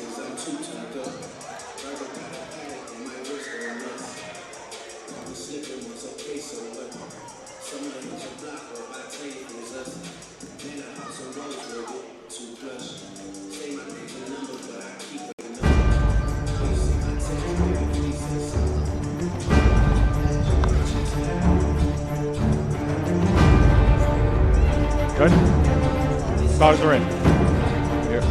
I'm too turned up. Rather got a panic on my wrist or nuts. I was slipping was okay, so what? Someone hit your block or I tell you it was us. Man, a house of rose with it, too blush. Say my name and number, but I keep it up. You see my text, baby, please say something. Good. Stars are in. Here.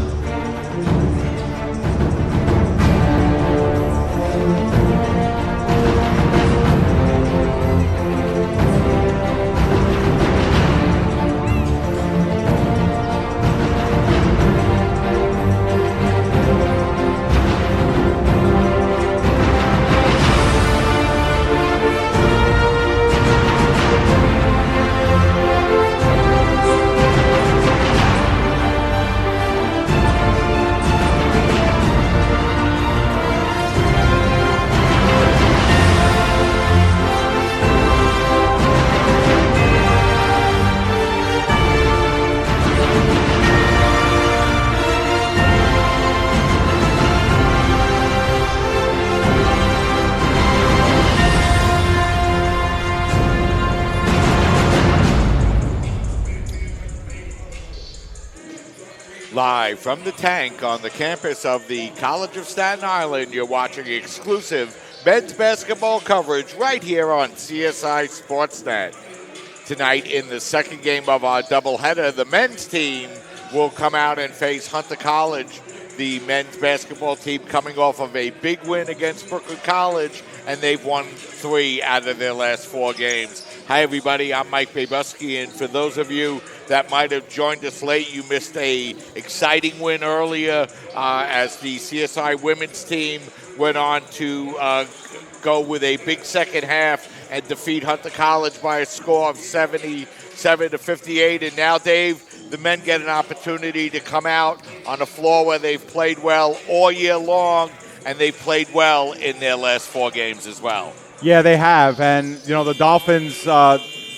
Live from the tank on the campus of the College of Staten Island, you're watching exclusive men's basketball coverage right here on CSI Sportsnet. Tonight in the second game of our doubleheader, the men's team will come out and face Hunter College. The men's basketball team coming off of a big win against Brooklyn College, and they've won 3 out of their last 4 games. Hi, everybody. I'm Mike Babuski, and for those of you that might have joined us late, you missed a exciting win earlier as the CSI women's team went on to go with a big second half and defeat Hunter College by a score of 77-58. And now, Dave, the men get an opportunity to come out on a floor where they've played well all year long, and they've played well in their last 4 games as well. Yeah, they have. And, you know, the Dolphins,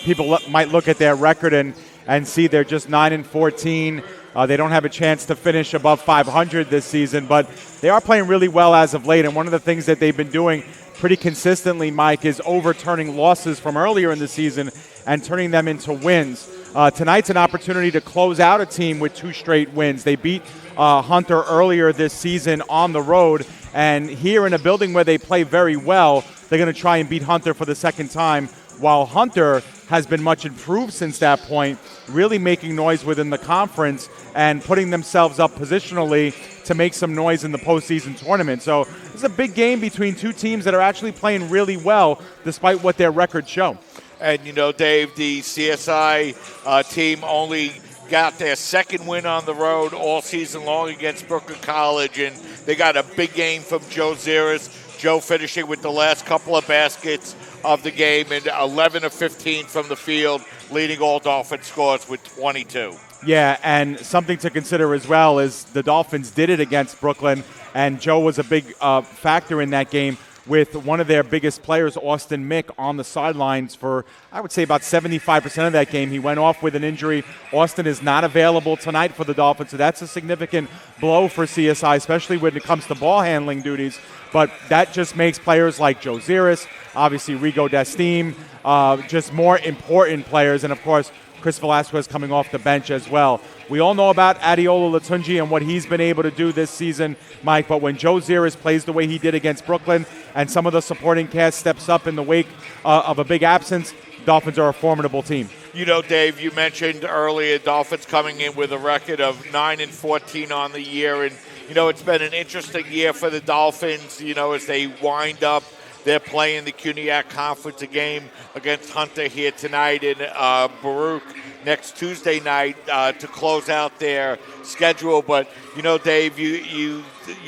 people might look at their record and see they're just 9-14. They don't have a chance to finish above 500 this season, but they are playing really well as of late. And one of the things that they've been doing pretty consistently, Mike, is overturning losses from earlier in the season and turning them into wins. Tonight's an opportunity to close out a team with 2 straight wins. They beat Hunter earlier this season on the road, and here in a building where they play very well, they're going to try and beat Hunter for the second time, while Hunter has been much improved since that point, really making noise within the conference and putting themselves up positionally to make some noise in the postseason tournament. So this is a big game between 2 teams that are actually playing really well despite what their records show. And, you know, Dave, the CSI team only got their second win on the road all season long against Brooklyn College, and they got a big game from Joe Ziris. Joe finishing with the last couple of baskets of the game, and 11 of 15 from the field, leading all Dolphin scores with 22. Yeah, and something to consider as well is the Dolphins did it against Brooklyn, and Joe was a big factor in that game with one of their biggest players, Austin Mick, on the sidelines for, I would say, about 75% of that game. He went off with an injury. Austin is not available tonight for the Dolphins, so that's a significant blow for CSI, especially when it comes to ball handling duties. But that just makes players like Joe Ziris, obviously Rigo Destime, just more important players, and, of course, Chris Velasquez coming off the bench as well. We all know about Adeola Latunji and what he's been able to do this season, Mike, but when Joe Ziris plays the way he did against Brooklyn and some of the supporting cast steps up in the wake of a big absence, Dolphins are a formidable team. You know, Dave, you mentioned earlier Dolphins coming in with a record of 9-14 on the year, and, you know, it's been an interesting year for the Dolphins, you know, as they wind up. They're playing the CUNYAC Conference, a game against Hunter here tonight in Baruch next Tuesday night to close out their schedule. But, you know, Dave, you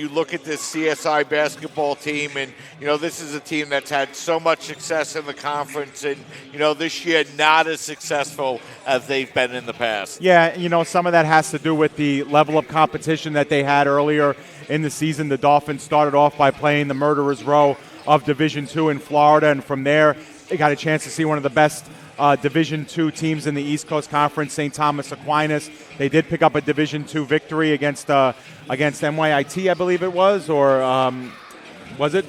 look at this CSI basketball team, and, you know, this is a team that's had so much success in the conference, and, you know, this year not as successful as they've been in the past. Yeah, you know, some of that has to do with the level of competition that they had earlier in the season. The Dolphins started off by playing the Murderers Row of Division II in Florida, and from there they got a chance to see one of the best Division II teams in the East Coast Conference, St. Thomas Aquinas. They did pick up a Division II victory against NYIT, I believe it was, or was it?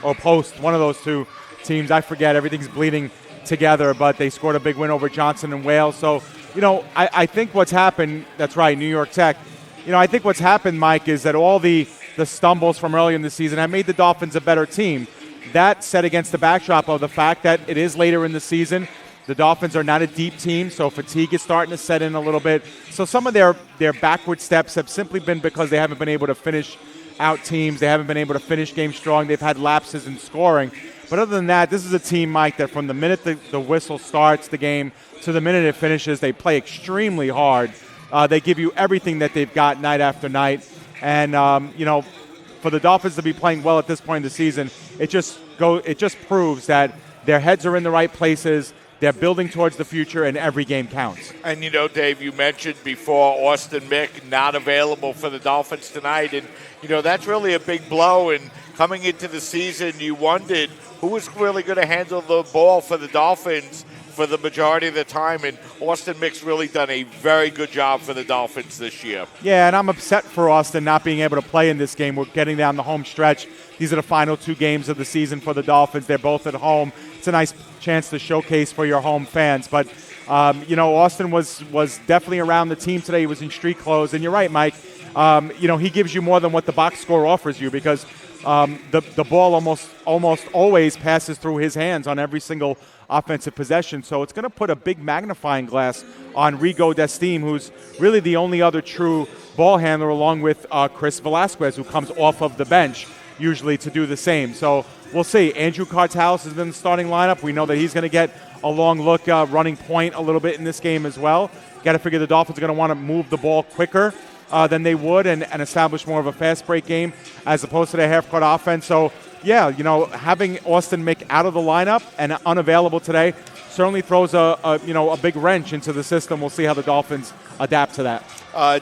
Or Post, one of those two teams. I forget. Everything's bleeding together, but they scored a big win over Johnson and Wales. So, I think what's happened, that's right, New York Tech. I think what's happened, Mike, is that all the stumbles from early in the season have made the Dolphins a better team. That set against the backdrop of the fact that it is later in the season. The Dolphins are not a deep team, so fatigue is starting to set in a little bit. So some of their backward steps have simply been because they haven't been able to finish out teams. They haven't been able to finish games strong. They've had lapses in scoring. But other than that, this is a team, Mike, that from the minute the whistle starts the game to the minute it finishes, they play extremely hard. They give you everything that they've got night after night. And, for the Dolphins to be playing well at this point in the season, it just proves that their heads are in the right places. They're building towards the future, and every game counts. And, Dave, you mentioned before Austin Mick not available for the Dolphins tonight. And, that's really a big blow. And coming into the season, you wondered who was really going to handle the ball for the Dolphins for the majority of the time. And Austin Mick's really done a very good job for the Dolphins this year. Yeah, and I'm upset for Austin not being able to play in this game. We're getting down the home stretch. These are the final two games of the season for the Dolphins. They're both at home. It's a nice chance to showcase for your home fans. But, Austin was definitely around the team today. He was in street clothes. And you're right, Mike. He gives you more than what the box score offers you because the ball almost always passes through his hands on every single offensive possession. So it's going to put a big magnifying glass on Rigo Destime, who's really the only other true ball handler, along with Chris Velasquez, who comes off of the bench usually to do the same. So we'll see. Andrew Cartalis has been the starting lineup. We know that he's going to get a long look running point a little bit in this game as well. Got to figure the Dolphins are going to want to move the ball quicker than they would and establish more of a fast break game as opposed to their half-court offense. So, yeah, having Austin Mick out of the lineup and unavailable today certainly throws a big wrench into the system. We'll see how the Dolphins adapt to that.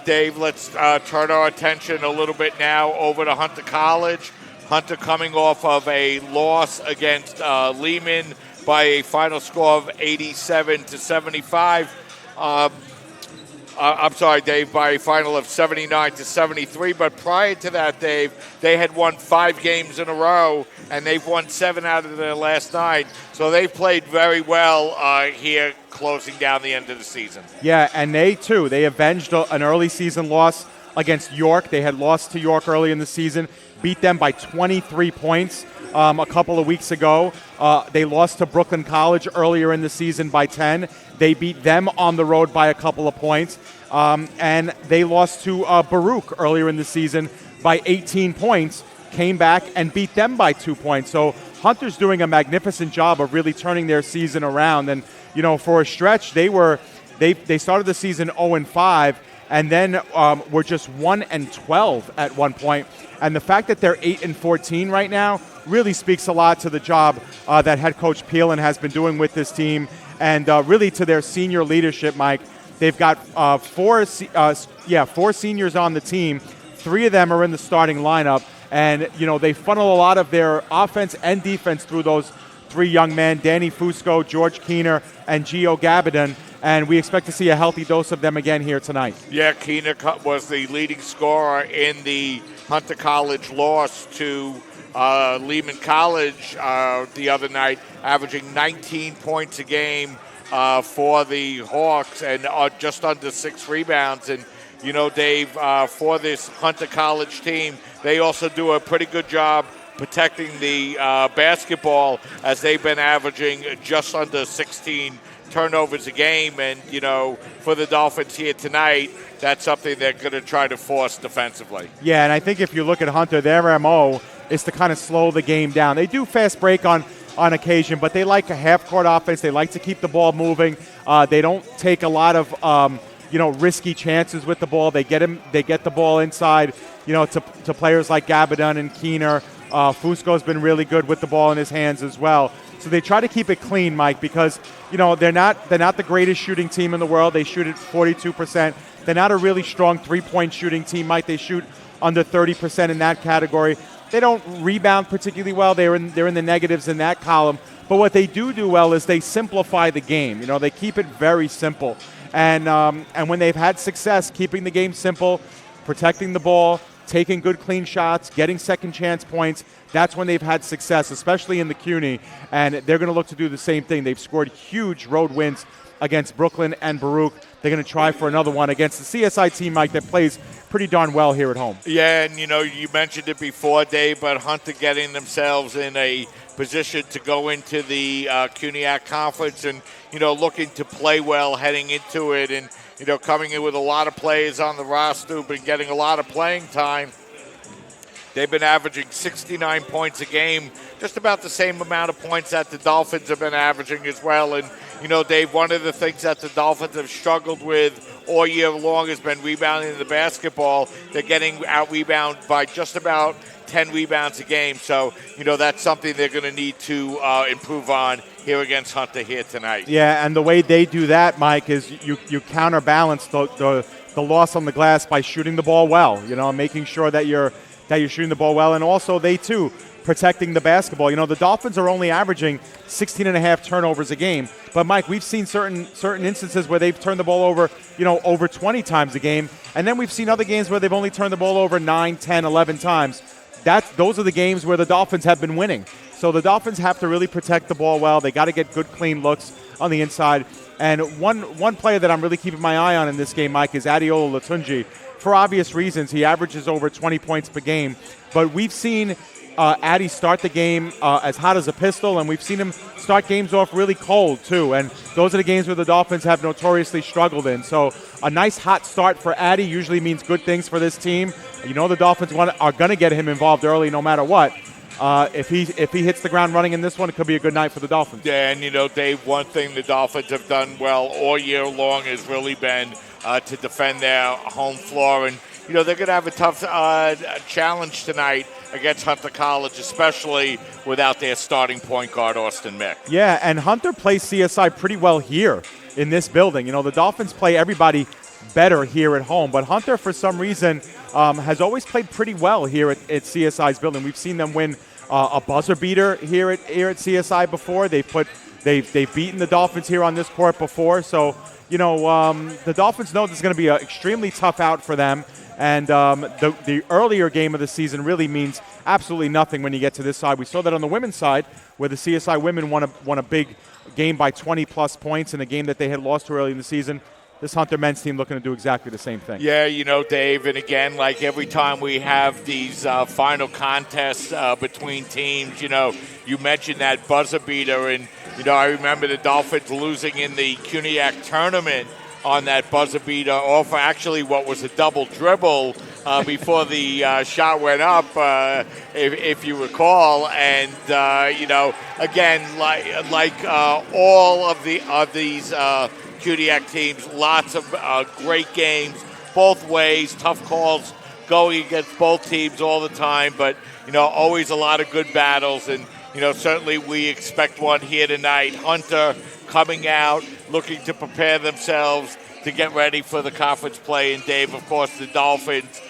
Dave, let's turn our attention a little bit now over to Hunter College. Hunter coming off of a loss against Lehman by a final score of 87-75. I'm sorry, Dave, by a final of 79-73. But prior to that, Dave, they had won 5 games in a row, and they've won 7 out of their last 9. So they've played very well here closing down the end of the season. Yeah, and they avenged an early season loss against York. They had lost to York early in the season, beat them by 23 points a couple of weeks ago. They lost to Brooklyn College earlier in the season by 10. They beat them on the road by a couple of points. And they lost to Baruch earlier in the season by 18 points, came back and beat them by 2 points. So Hunter's doing a magnificent job of really turning their season around. And, for a stretch, they started the season 0-5 and then were just 1-12 at one point. And the fact that they're 8-14 right now really speaks a lot to the job that head coach Peelan has been doing with this team, and really to their senior leadership, Mike. They've got 4 seniors on the team. 3 of them are in the starting lineup, and they funnel a lot of their offense and defense through those 3 young men: Danny Fusco, George Keener, and Gio Gabadon. And we expect to see a healthy dose of them again here tonight. Yeah, Keener was the leading scorer in the Hunter College loss to Lehman College the other night, averaging 19 points a game for the Hawks and just under 6 rebounds. And, Dave, for this Hunter College team, they also do a pretty good job protecting the basketball, as they've been averaging just under 16 turnovers a game. And, for the Dolphins here tonight, that's something they're going to try to force defensively. Yeah, and I think if you look at Hunter, their MO is to kind of slow the game down. They do fast break on occasion, but they like a half-court offense. They like to keep the ball moving. They don't take a lot of risky chances with the ball. They get the ball inside, to players like Gabadon and Keener. Fusco's been really good with the ball in his hands as well. So they try to keep it clean, Mike, because they're not the greatest shooting team in the world. They shoot at 42%. They're not a really strong three-point shooting team, Mike. They shoot under 30% in that category. They don't rebound particularly well. They're in the negatives in that column. But what they do well is they simplify the game. You know, they keep it very simple. And when they've had success keeping the game simple, protecting the ball, taking good clean shots, getting second chance points, that's when they've had success, especially in the CUNY. And they're going to look to do the same thing. They've scored huge road wins against Brooklyn and Baruch. They're going to try for another one against the CSI team, Mike, that plays pretty darn well here at home. Yeah, and, you know, you mentioned it before, Dave, but Hunter getting themselves in a position to go into the CUNYAC Conference and, you know, looking to play well heading into it and, you know, coming in with a lot of players on the roster, but getting a lot of playing time. They've been averaging 69 points a game, just about the same amount of points that the Dolphins have been averaging as well. And, you know, Dave, one of the things that the Dolphins have struggled with all year long has been rebounding the basketball. They're getting out-rebounded by just about 10 rebounds a game. So, you know, that's something they're going to need to improve on here against Hunter here tonight. Yeah, and the way they do that, Mike, is you counterbalance the loss on the glass by shooting the ball well, you know, making sure that you're shooting the ball well, and also they, too, protecting the basketball. You know, the Dolphins are only averaging 16 and a half turnovers a game, but, Mike, we've seen certain instances where they've turned the ball over, you know, over 20 times a game, and then we've seen other games where they've only turned the ball over 9, 10, 11 times. Those are the games where the Dolphins have been winning. So the Dolphins have to really protect the ball well. They got to get good, clean looks on the inside. And one player that I'm really keeping my eye on in this game, Mike, is Adeola Latunji. For obvious reasons, he averages over 20 points per game. But we've seen Addy start the game as hot as a pistol, and we've seen him start games off really cold, too. And those are the games where the Dolphins have notoriously struggled in. So a nice hot start for Addy usually means good things for this team. You know the Dolphins are going to get him involved early no matter what. If he hits the ground running in this one, it could be a good night for the Dolphins. Yeah, and, you know, Dave, one thing the Dolphins have done well all year long has really been to defend their home floor. And, you know, they're going to have a tough challenge tonight against Hunter College, especially without their starting point guard, Austin Mick. Yeah, and Hunter plays CSI pretty well here in this building. You know, the Dolphins play everybody better here at home, but Hunter, for some reason, has always played pretty well here at CSI's building. We've seen them win a buzzer beater here at CSI before. They've beaten the Dolphins here on this court before. So, you know, the Dolphins know this is going to be an extremely tough out for them. And the earlier game of the season really means absolutely nothing when you get to this side. We saw that on the women's side, where the CSI women won a big game by 20-plus points in a game that they had lost to early in the season. This Hunter men's team looking to do exactly the same thing. Yeah, you know, Dave, and again, like every time we have these final contests between teams, you know, you mentioned that buzzer beater, and, you know, I remember the Dolphins losing in the CUNYAC tournament on that buzzer beater, or for actually what was a double dribble before the shot went up, if you recall. And, you know, again, like all of these CUNYAC teams, lots of great games, both ways, tough calls going against both teams all the time, but, you know, always a lot of good battles, and, you know, certainly we expect one here tonight. Hunter coming out, looking to prepare themselves to get ready for the conference play, and Dave, of course, the Dolphins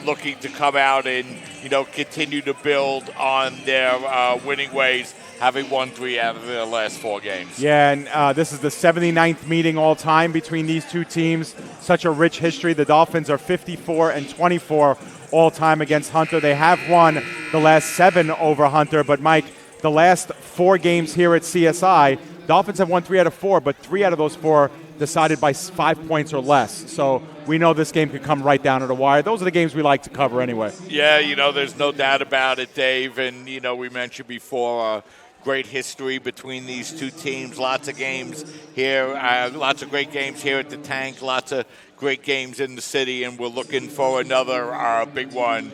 looking to come out and, you know, continue to build on their winning ways, having won 3 out of their last 4 games. Yeah, and this is the 79th meeting all time between these two teams. Such a rich history. The Dolphins are 54-24 all time against Hunter. They have won the last 7 over Hunter, but Mike, the last 4 games here at CSI, Dolphins have won 3 out of 4, but 3 out of those 4 decided by 5 points or less. So we know this game could come right down to the wire. Those are the games we like to cover anyway. Yeah, you know, there's no doubt about it, Dave. And, you know, we mentioned before great history between these two teams. Lots of games here, lots of great games here at the Tank, lots of great games in the city, and we're looking for another big one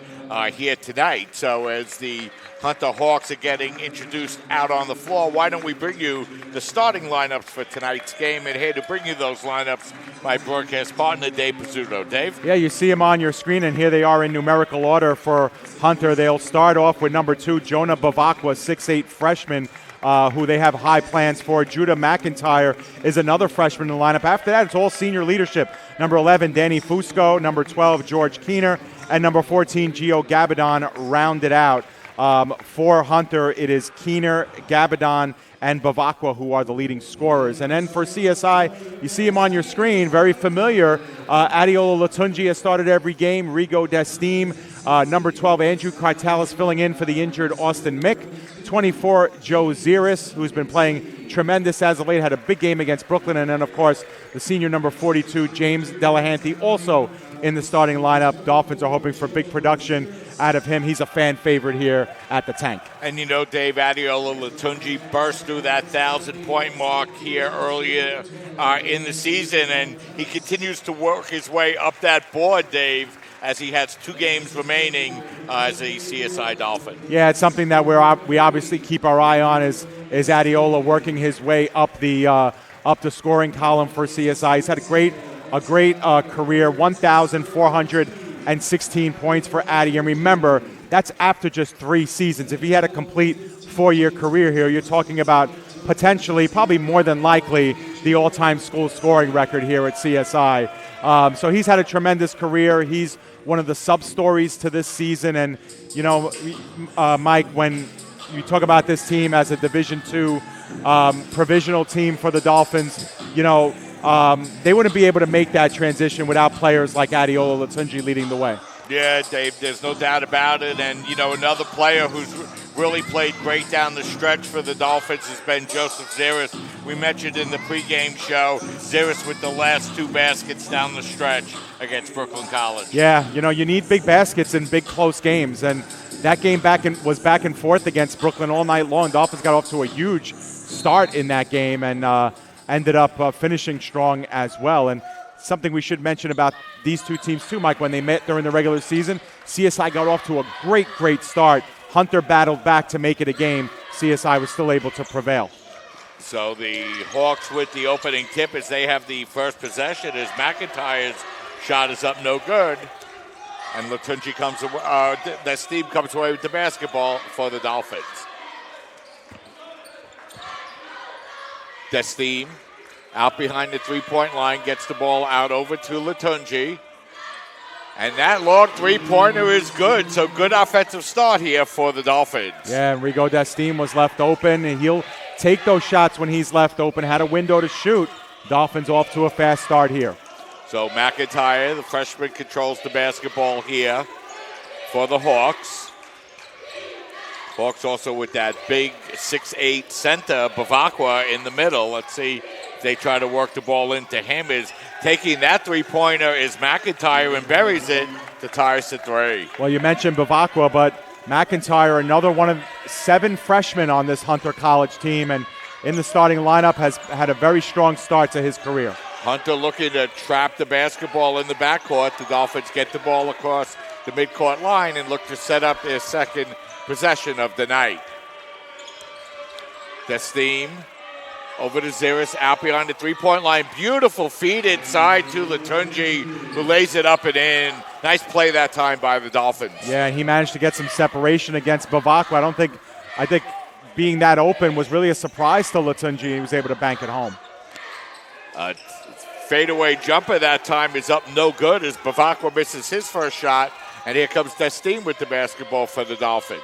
here tonight. So as the Hunter Hawks are getting introduced out on the floor, why don't we bring you the starting lineups for tonight's game? And here to bring you those lineups, my broadcast partner, Dave Pizzuto. Dave? Yeah, you see them on your screen, and here they are in numerical order for Hunter. They'll start off with number 2, Jonah Bavakwa, 6'8" freshman, who they have high plans for. Judah McIntyre is another freshman in the lineup. After that, it's all senior leadership. Number 11, Danny Fusco. Number 12, George Keener. And number 14, Gio Gabadon rounded out. For Hunter, it is Keener, Gabadon, and Bavakwa who are the leading scorers. And then for CSI, you see him on your screen, very familiar. Adiola Latunji has started every game. Rigo Destime, number 12, Andrew Cartalis filling in for the injured Austin Mick. 24, Joe Ziris, who's been playing tremendous as of late, had a big game against Brooklyn. And then, of course, the senior number 42, James Delahanty, also in the starting lineup. Dolphins are hoping for big production out of him. He's a fan favorite here at the Tank. And you know, Dave, Adiola Latunji burst through that 1,000-point mark here earlier in the season, and he continues to work his way up that board, Dave, as he has 2 games remaining as a CSI Dolphin. Yeah, it's something that we obviously keep our eye on is Adiola working his way up the scoring column for CSI. He's had a great career, 1,416 points for Addy. And remember, that's after just 3 seasons. If he had a complete 4-year career here, you're talking about potentially, probably more than likely, the all-time school scoring record here at CSI. So he's had a tremendous career. He's one of the sub-stories to this season. And, you know, Mike, when you talk about this team as a Division II provisional team for the Dolphins, you know, they wouldn't be able to make that transition without players like Adiola Latunji leading the way. Yeah, Dave, there's no doubt about it. And, you know, another player who's really played great down the stretch for the Dolphins has been Joseph Ziris. We mentioned in the pregame show, Ziris with the last 2 baskets down the stretch against Brooklyn College. Yeah, you know, you need big baskets in big close games. And that game was back and forth against Brooklyn all night long. Dolphins got off to a huge start in that game and ended up finishing strong as well. And something we should mention about these 2 teams too, Mike, when they met during the regular season, CSI got off to a great start. Hunter battled back to make it a game. CSI was still able to prevail. So the Hawks with the opening tip as they have the first possession as McIntyre's shot is up no good. And Latunji comes away, that Steve comes away with the basketball for the Dolphins. Destime out behind the 3-point line, gets the ball out over to Latunji. And that long 3-pointer is good, so good offensive start here for the Dolphins. Yeah, and Rigo Destime was left open, and he'll take those shots when he's left open. Had a window to shoot. Dolphins off to a fast start here. So McIntyre, the freshman, controls the basketball here for the Hawks. Hawks also with that big 6'8" center, Bavakwa, in the middle. Let's see if they try to work the ball into him. Is taking that 3-pointer is McIntyre and buries it to tie us at 3. Well, you mentioned Bavakwa, but McIntyre, another one of 7 freshmen on this Hunter College team, and in the starting lineup has had a very strong start to his career. Hunter looking to trap the basketball in the backcourt. The Dolphins get the ball across the midcourt line and look to set up their second possession of the night. Destime over to Ziris, out beyond the 3-point line. Beautiful feed inside to Latunji, who lays it up and in. Nice play that time by the Dolphins. Yeah, and he managed to get some separation against Bavakwa. I think being that open was really a surprise to Latunji. He was able to bank it home. Fadeaway jumper that time is up no good as Bavakwa misses his first shot. And here comes Destime with the basketball for the Dolphins.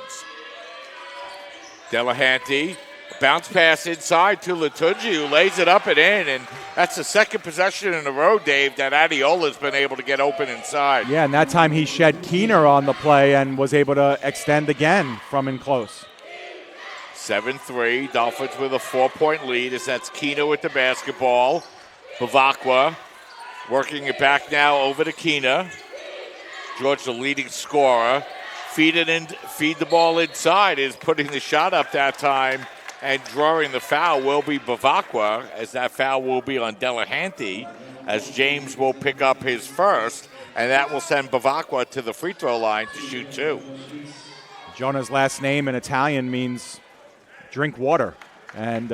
Delahanty, bounce pass inside to Latunji, who lays it up and in. And that's the second possession in a row, Dave, that Adiola's been able to get open inside. Yeah, and that time he shed Keener on the play and was able to extend again from in close. 7-3, Dolphins with a 4-point lead as that's Keener with the basketball. Bavakwa working it back now over to Keener. George, the leading scorer, feed the ball inside, is putting the shot up that time, and drawing the foul will be Bavakwa, as that foul will be on Delahanty, as James will pick up his first, and that will send Bavakwa to the free throw line to shoot 2. Jonah's last name in Italian means drink water, and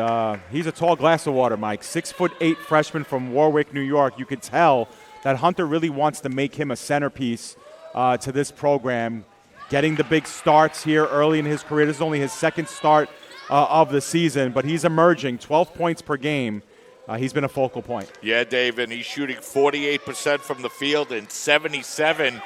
he's a tall glass of water, Mike. 6'8" freshman from Warwick, New York. You could tell that Hunter really wants to make him a centerpiece to this program, getting the big starts here early in his career. This is only his second start of the season, but he's emerging, 12 points per game. He's been a focal point. Yeah, Dave, and he's shooting 48% from the field and 77%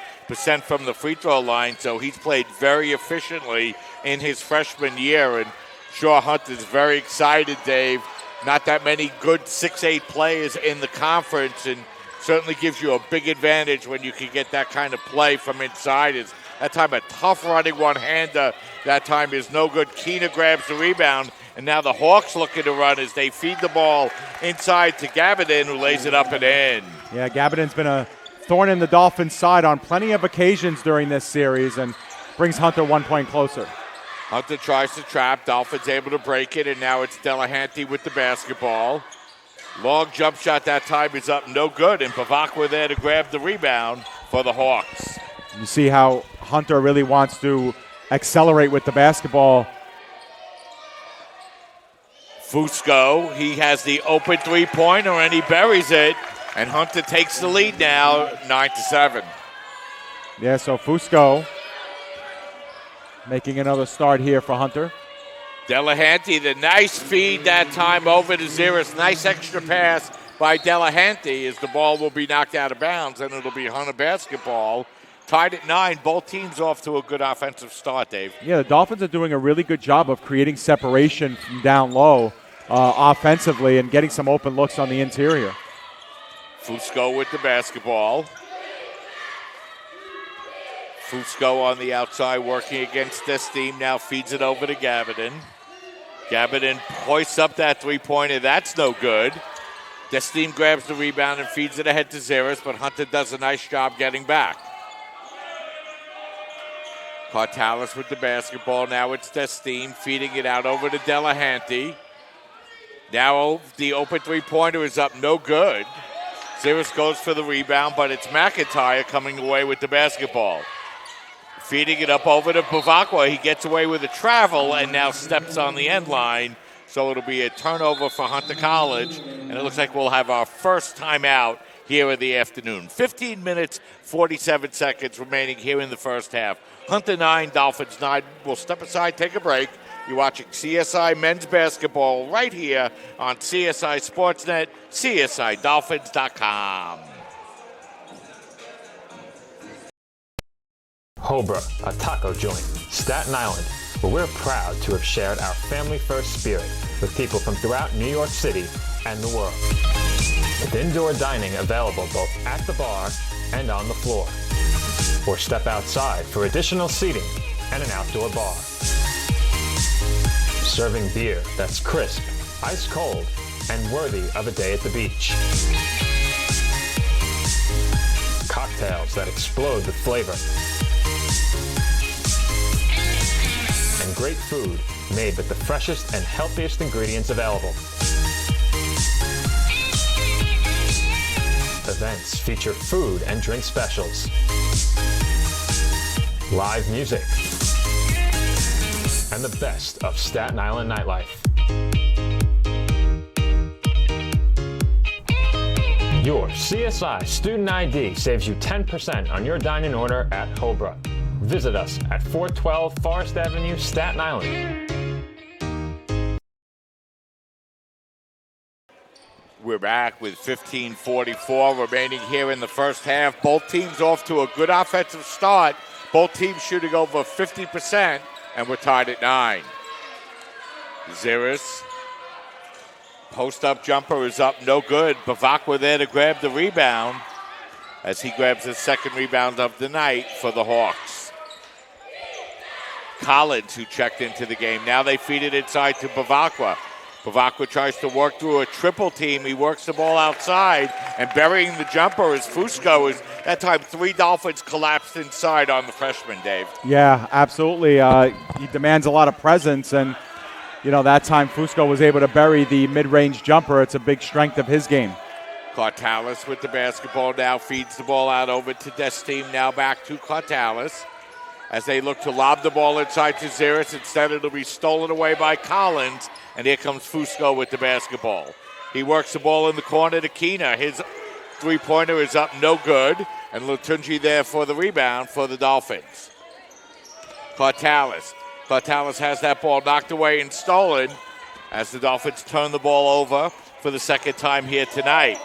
from the free throw line, so he's played very efficiently in his freshman year. And sure, Hunter's very excited, Dave. Not that many good 6'8 players in the conference, and certainly gives you a big advantage when you can get that kind of play from inside. Is that time a tough running one-hander. That time is no good. Keener grabs the rebound, and now the Hawks looking to run as they feed the ball inside to Gabardin, who lays it up and in. Yeah, Gabardin's been a thorn in the Dolphins' side on plenty of occasions during this series and brings Hunter 1 point closer. Hunter tries to trap. Dolphins able to break it, and now it's Delahanty with the basketball. Long jump shot that time is up, no good, and Bavakwa there to grab the rebound for the Hawks. You see how Hunter really wants to accelerate with the basketball. Fusco, he has the open three-pointer, and he buries it, and Hunter takes the lead now, 9-7. Yeah, so Fusco making another start here for Hunter. Delahanty, the nice feed that time over to Ziris. Nice extra pass by Delahanty as the ball will be knocked out of bounds, and it'll be Hunter basketball. Tied at 9. Both teams off to a good offensive start, Dave. Yeah, the Dolphins are doing a really good job of creating separation from down low offensively and getting some open looks on the interior. Fusco with the basketball. Fusco on the outside working against this team. Now feeds it over to Gabardin. Gabardin hoists up that three-pointer. That's no good. Destim grabs the rebound and feeds it ahead to Ziris, but Hunter does a nice job getting back. Cartalis with the basketball. Now it's Destim feeding it out over to Delahanty. Now the open three-pointer is up, no good. Ziris goes for the rebound, but it's McIntyre coming away with the basketball. Feeding it up over to Bavakwa. He gets away with a travel and now steps on the end line. So it'll be a turnover for Hunter College. And it looks like we'll have our first timeout here in the afternoon. 15 minutes, 47 seconds remaining here in the first half. Hunter 9, Dolphins 9. We'll step aside, take a break. You're watching CSI men's basketball right here on CSI Sportsnet, CSIDolphins.com. Hobra, a taco joint, Staten Island, where we're proud to have shared our family-first spirit with people from throughout New York City and the world. With indoor dining available both at the bar and on the floor. Or step outside for additional seating and an outdoor bar. Serving beer that's crisp, ice cold, and worthy of a day at the beach. Cocktails that explode with flavor. And great food made with the freshest and healthiest ingredients available. Events feature food and drink specials. Live music. And the best of Staten Island nightlife. Your CSI Student ID saves you 10% on your dining order at Hobra. Visit us at 412 Forest Avenue, Staten Island. We're back with 15:44 remaining here in the first half. Both teams off to a good offensive start. Both teams shooting over 50%, and we're tied at 9. Ziris. Post-up jumper is up, no good. Bavakwa there to grab the rebound as he grabs his second rebound of the night for the Hawks. Collins, who checked into the game. Now they feed it inside to Bavakwa. Bavakwa tries to work through a triple team. He works the ball outside, and burying the jumper is Fusco. That time 3 Dolphins collapsed inside on the freshman, Dave. Yeah, absolutely. He demands a lot of presence, and that time Fusco was able to bury the mid-range jumper. It's a big strength of his game. Cartalis with the basketball now feeds the ball out over to Destim. Now back to Cartalis as they look to lob the ball inside to Ziris. Instead, it'll be stolen away by Collins. And here comes Fusco with the basketball. He works the ball in the corner to Keener. His three-pointer is up, no good. And Latunji there for the rebound for the Dolphins. Cartalis has that ball knocked away and stolen as the Dolphins turn the ball over for the second time here tonight.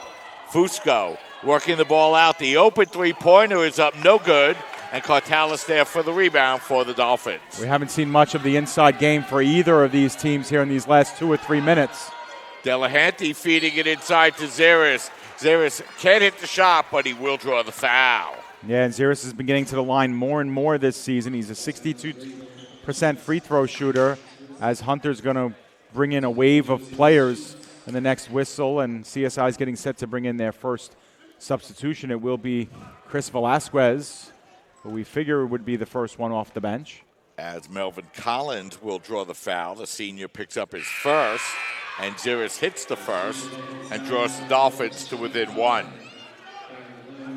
Fusco working the ball out. The open three-pointer is up, no good. and Cortalis there for the rebound for the Dolphins. We haven't seen much of the inside game for either of these teams here in these last 2 or 3 minutes. Delahanty feeding it inside to Zaris. Zaris can't hit the shot, but he will draw the foul. Yeah, and Zaris has been getting to the line more and more this season. He's a 62% free throw shooter, as Hunter's going to bring in a wave of players in the next whistle, and CSI is getting set to bring in their first substitution. It will be Chris Velasquez, who we figure would be the first one off the bench. As Melvin Collins will draw the foul, the senior picks up his first, and Zaris hits the first and draws the Dolphins to within 1.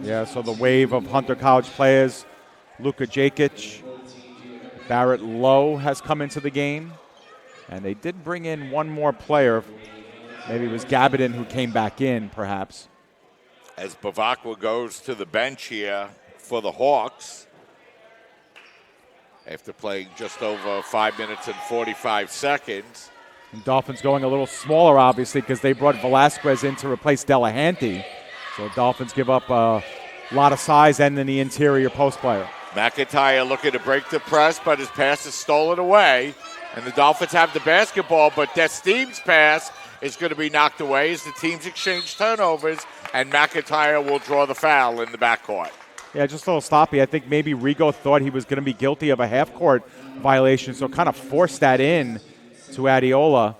Yeah, so the wave of Hunter College players, Luka Jakic, Barrett Lowe has come into the game. And they did bring in one more player. Maybe it was Gabadon who came back in, perhaps. As Bavakwa goes to the bench here for the Hawks, after playing just over 5 minutes and 45 seconds. And Dolphins going a little smaller, obviously, because they brought Velasquez in to replace Delahanty. So Dolphins give up a lot of size and in the interior post player. McIntyre looking to break the press, but his pass is stolen away. And the Dolphins have the basketball, but Desteem's pass is going to be knocked away as the teams exchange turnovers, and McIntyre will draw the foul in the backcourt. Yeah, just a little sloppy. I think maybe Rigo thought he was going to be guilty of a half-court violation, so kind of forced that in to Adiola.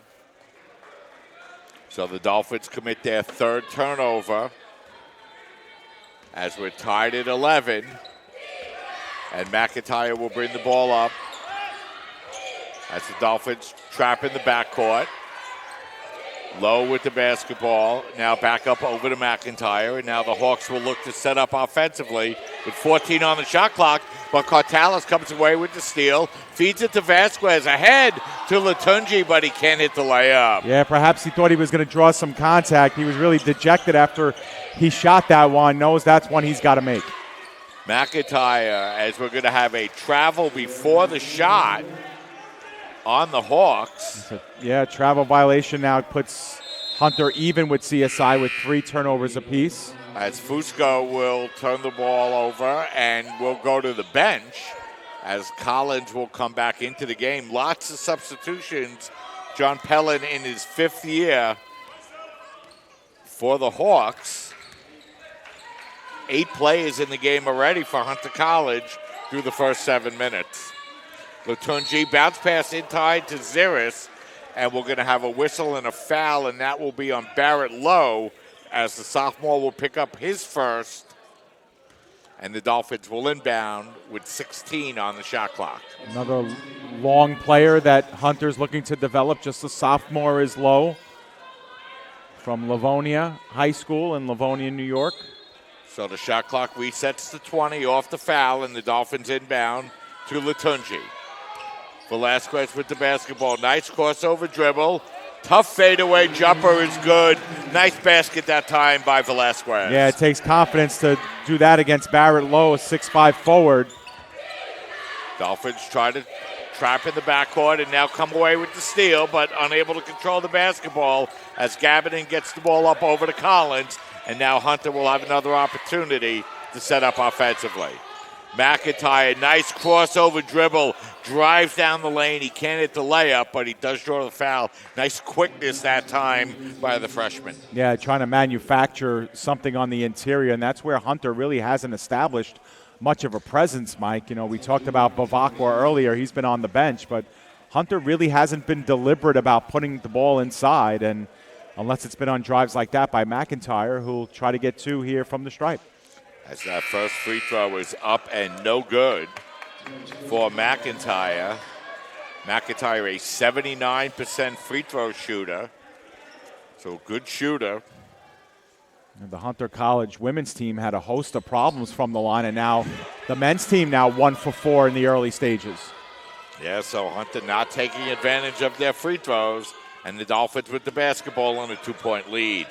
So the Dolphins commit their third turnover as we're tied at 11. And McIntyre will bring the ball up as the Dolphins trap in the backcourt. Lowe with the basketball. Now back up over to McIntyre. And now the Hawks will look to set up offensively with 14 on the shot clock. But Cortalis comes away with the steal. Feeds it to Vasquez. Ahead to Latunji, but he can't hit the layup. Yeah, perhaps he thought he was going to draw some contact. He was really dejected after he shot that one. Knows that's one he's got to make. McIntyre, as we're going to have a travel before the shot on the Hawks. Yeah, travel violation now puts Hunter even with CSI with 3 turnovers apiece. As Fusco will turn the ball over and will go to the bench as Collins will come back into the game. Lots of substitutions. John Pellin in his 5th year for the Hawks. 8 players in the game already for Hunter College through the first 7 minutes. Latunji bounce pass inside to Zaris, and we're going to have a whistle and a foul, and that will be on Barrett Lowe as the sophomore will pick up his first, and the Dolphins will inbound with 16 on the shot clock. Another long player that Hunter's looking to develop, just a sophomore, is Lowe from Livonia High School in Livonia, New York. So the shot clock resets to 20 off the foul, and the Dolphins inbound to Latunji. Velasquez with the basketball. Nice crossover dribble. Tough fadeaway jumper is good. Nice basket that time by Velasquez. Yeah, it takes confidence to do that against Barrett Lowe, a 6'5" forward. Dolphins try to trap in the backcourt and now come away with the steal, but unable to control the basketball as Gabadon gets the ball up over to Collins, and now Hunter will have another opportunity to set up offensively. McIntyre, nice crossover dribble, drives down the lane. He can't hit the layup, but he does draw the foul. Nice quickness that time by the freshman. Yeah, trying to manufacture something on the interior, and that's where Hunter really hasn't established much of a presence, Mike. You know, we talked about Bavakwa earlier. He's been on the bench, but Hunter really hasn't been deliberate about putting the ball inside, and unless it's been on drives like that by McIntyre, who'll try to get 2 here from the stripe. As that first free throw is up and no good for McIntyre. McIntyre, a 79% free throw shooter. So good shooter. And the Hunter College women's team had a host of problems from the line, and now the men's team now 1 for 4 in the early stages. Yeah, so Hunter not taking advantage of their free throws, and the Dolphins with the basketball on a 2-point lead.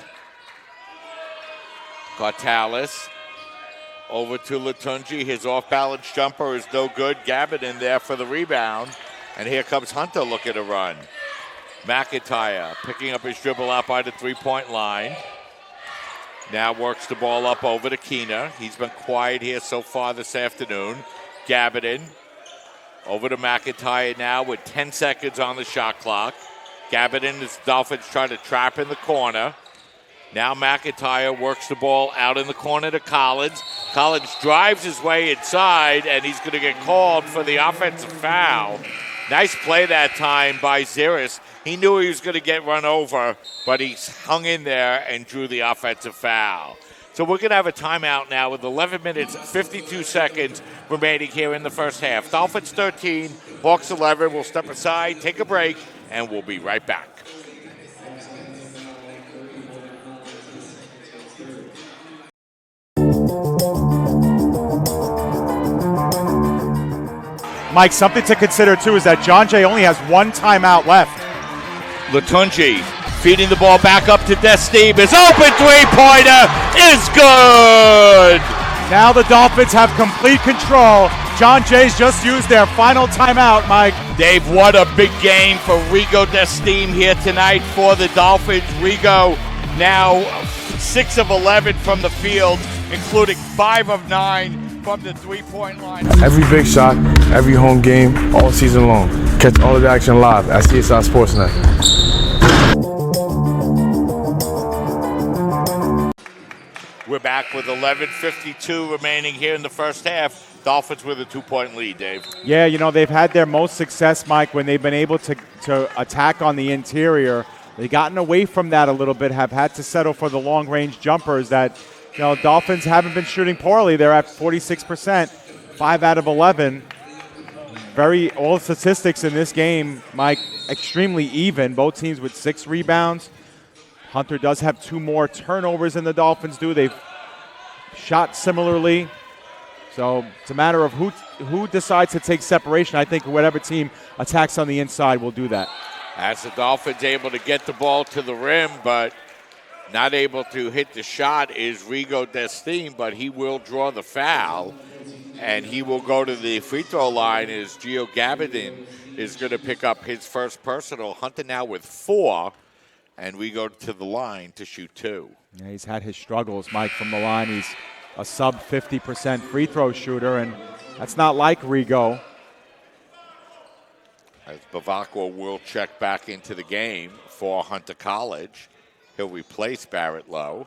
Cortalis over to Latunji. His off-balance jumper is no good. Gabadon there for the rebound. And here comes Hunter looking to run. McIntyre picking up his dribble out by the 3-point line. Now works the ball up over to Keena. He's been quiet here so far this afternoon. Gavidan over to McIntyre now with 10 seconds on the shot clock. Gavidan, the Dolphins trying to trap in the corner. Now McIntyre works the ball out in the corner to Collins. Collins drives his way inside, and he's going to get called for the offensive foul. Nice play that time by Ziris. He knew he was going to get run over, but he hung in there and drew the offensive foul. So we're going to have a timeout now with 11 minutes, 52 seconds remaining here in the first half. Dolphins 13, Hawks 11. We'll step aside, take a break, and we'll be right back. Mike, something to consider, too, is that John Jay only has one timeout left. Latunji feeding the ball back up to Desteve. His open three-pointer is good! Now the Dolphins have complete control. John Jay's just used their final timeout, Mike. Dave, what a big game for Rigo Desteve here tonight for the Dolphins. Rigo now 6 of 11 from the field, including 5 of 9 from the three-point line. Every big shot, every home game, all season long. Catch all of the action live at CSI Sportsnet. We're back with 11:52 remaining here in the first half. Dolphins with a 2-point lead, Dave. Yeah, you know, they've had their most success, Mike, when they've been able to attack on the interior. They've gotten away from that a little bit, have had to settle for the long-range jumpers that, you know, Dolphins haven't been shooting poorly. They're at 46%, 5 out of 11. All statistics in this game, Mike, extremely even. Both teams with 6 rebounds. Hunter does have 2 more turnovers than the Dolphins do. They've shot similarly. So it's a matter of who decides to take separation. I think whatever team attacks on the inside will do that. As the Dolphins able to get the ball to the rim, but not able to hit the shot is Rigo Desteve, but he will draw the foul, and he will go to the free throw line as Gio Gavidan is going to pick up his first personal. Hunter now with 4, and we go to the line to shoot 2. Yeah, he's had his struggles, Mike, from the line. He's a sub 50% free throw shooter, and that's not like Rigo. As Bavacqua will check back into the game for Hunter College. He'll replace Barrett Lowe.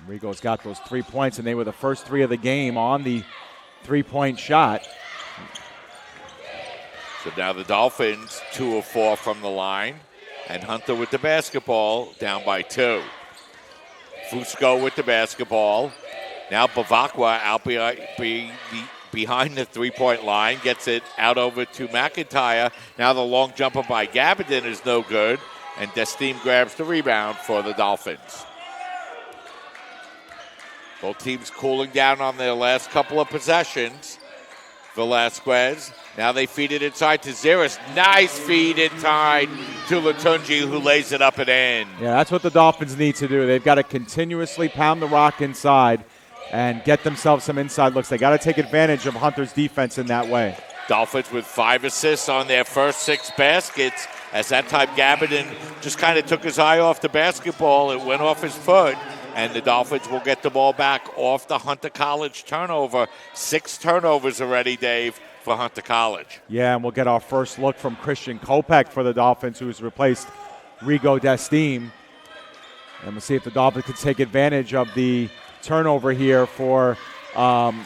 Rigo's got those 3 points, and they were the first 3 of the game on the three-point shot. So now the Dolphins 2 of 4 from the line, and Hunter with the basketball down by 2. Fusco with the basketball. Now Bavacqua out behind the three-point line, gets it out over to McIntyre. Now the long jumper by Gavidan is no good, and Desteve grabs the rebound for the Dolphins. Both teams cooling down on their last couple of possessions. Velasquez, now they feed it inside to Ziris. Nice feed inside to Latunji, who lays it up and in. Yeah, that's what the Dolphins need to do. They've got to continuously pound the rock inside and get themselves some inside looks. They got to take advantage of Hunter's defense in that way. Dolphins with 5 assists on their first 6 baskets. As that time, Gavidan just kind of took his eye off the basketball. It went off his foot, and the Dolphins will get the ball back off the Hunter College turnover. 6 turnovers already, Dave, for Hunter College. Yeah, and we'll get our first look from Christian Kopech for the Dolphins, who's replaced Rigo Desteve. And we'll see if the Dolphins can take advantage of the turnover here for Hunter.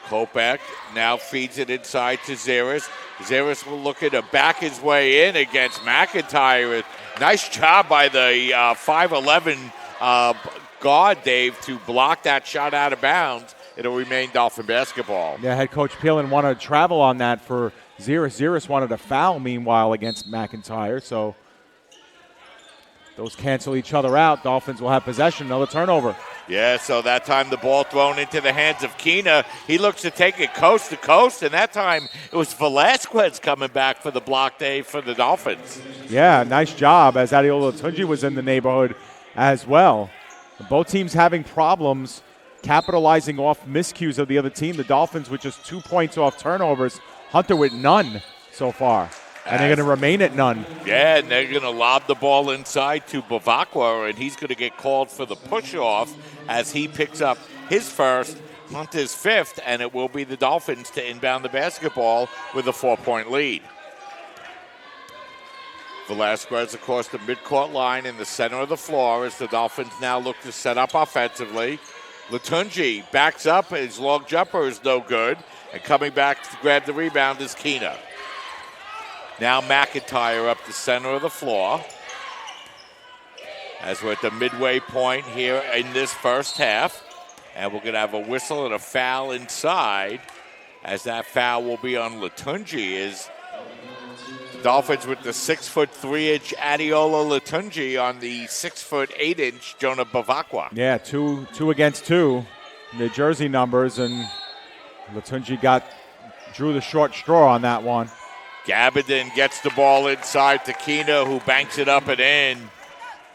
Kopech now feeds it inside to Ziris. Ziris will look to back his way in against McIntyre. Nice job by the 5'11 guard, Dave, to block that shot out of bounds. It'll remain Dolphin basketball. Yeah, head coach Peelan wanted to travel on that for Ziris. Ziris wanted a foul, meanwhile, against McIntyre. So those cancel each other out. Dolphins will have possession. Another turnover. Yeah, so that time the ball thrown into the hands of Keena. He looks to take it coast to coast, and that time it was Velasquez coming back for the block, Dave, for the Dolphins. Yeah, nice job, as Adeola Tunji was in the neighborhood as well. Both teams having problems capitalizing off miscues of the other team. The Dolphins with just 2 points off turnovers. Hunter with none so far. And they're going to remain at none. Yeah, and they're going to lob the ball inside to Bavakwa, and he's going to get called for the push-off as he picks up his first, Hunter's fifth, and it will be the Dolphins to inbound the basketball with a 4-point lead. Velasquez across the midcourt line in the center of the floor as the Dolphins now look to set up offensively. Latunji backs up. His long jumper is no good. And coming back to grab the rebound is Keena. Now McIntyre up the center of the floor. As we're at the midway point here in this first half. And we're going to have a whistle and a foul inside. As that foul will be on Latunji. Is Dolphins with the 6'3" Adiola Latunji on the 6'8" Jonah Bavakwa. Yeah, two against two, the jersey numbers, and Latunji drew the short straw on that one. Gabardine gets the ball inside to Keena, who banks it up and in.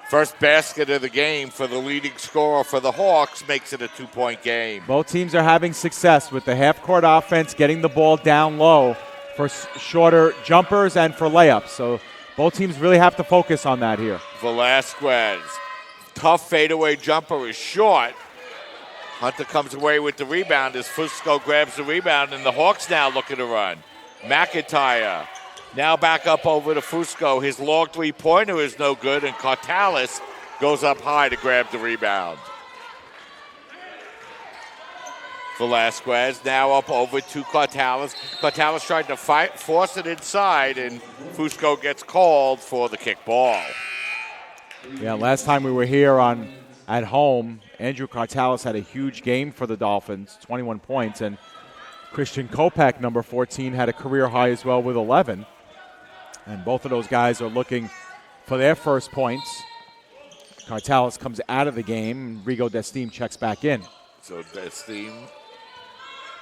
First basket of the game for the leading scorer for the Hawks makes it a 2-point game. Both teams are having success with the half-court offense, getting the ball down low for shorter jumpers and for layups. So both teams really have to focus on that here. Velasquez, tough fadeaway jumper is short. Hunter comes away with the rebound as Fusco grabs the rebound, and the Hawks now looking to run. McIntyre now back up over to Fusco. His long three-pointer is no good, and Cartalis goes up high to grab the rebound. Velasquez now up over to Cartalis. Cartalis tried to force it inside, and Fusco gets called for the kick ball. Yeah, last time we were here at home, Andrew Cartalis had a huge game for the Dolphins, 21 points, and Christian Kopak, number 14, had a career high as well with 11. And both of those guys are looking for their first points. Cartalis comes out of the game, and Rigo Destime checks back in. So Destime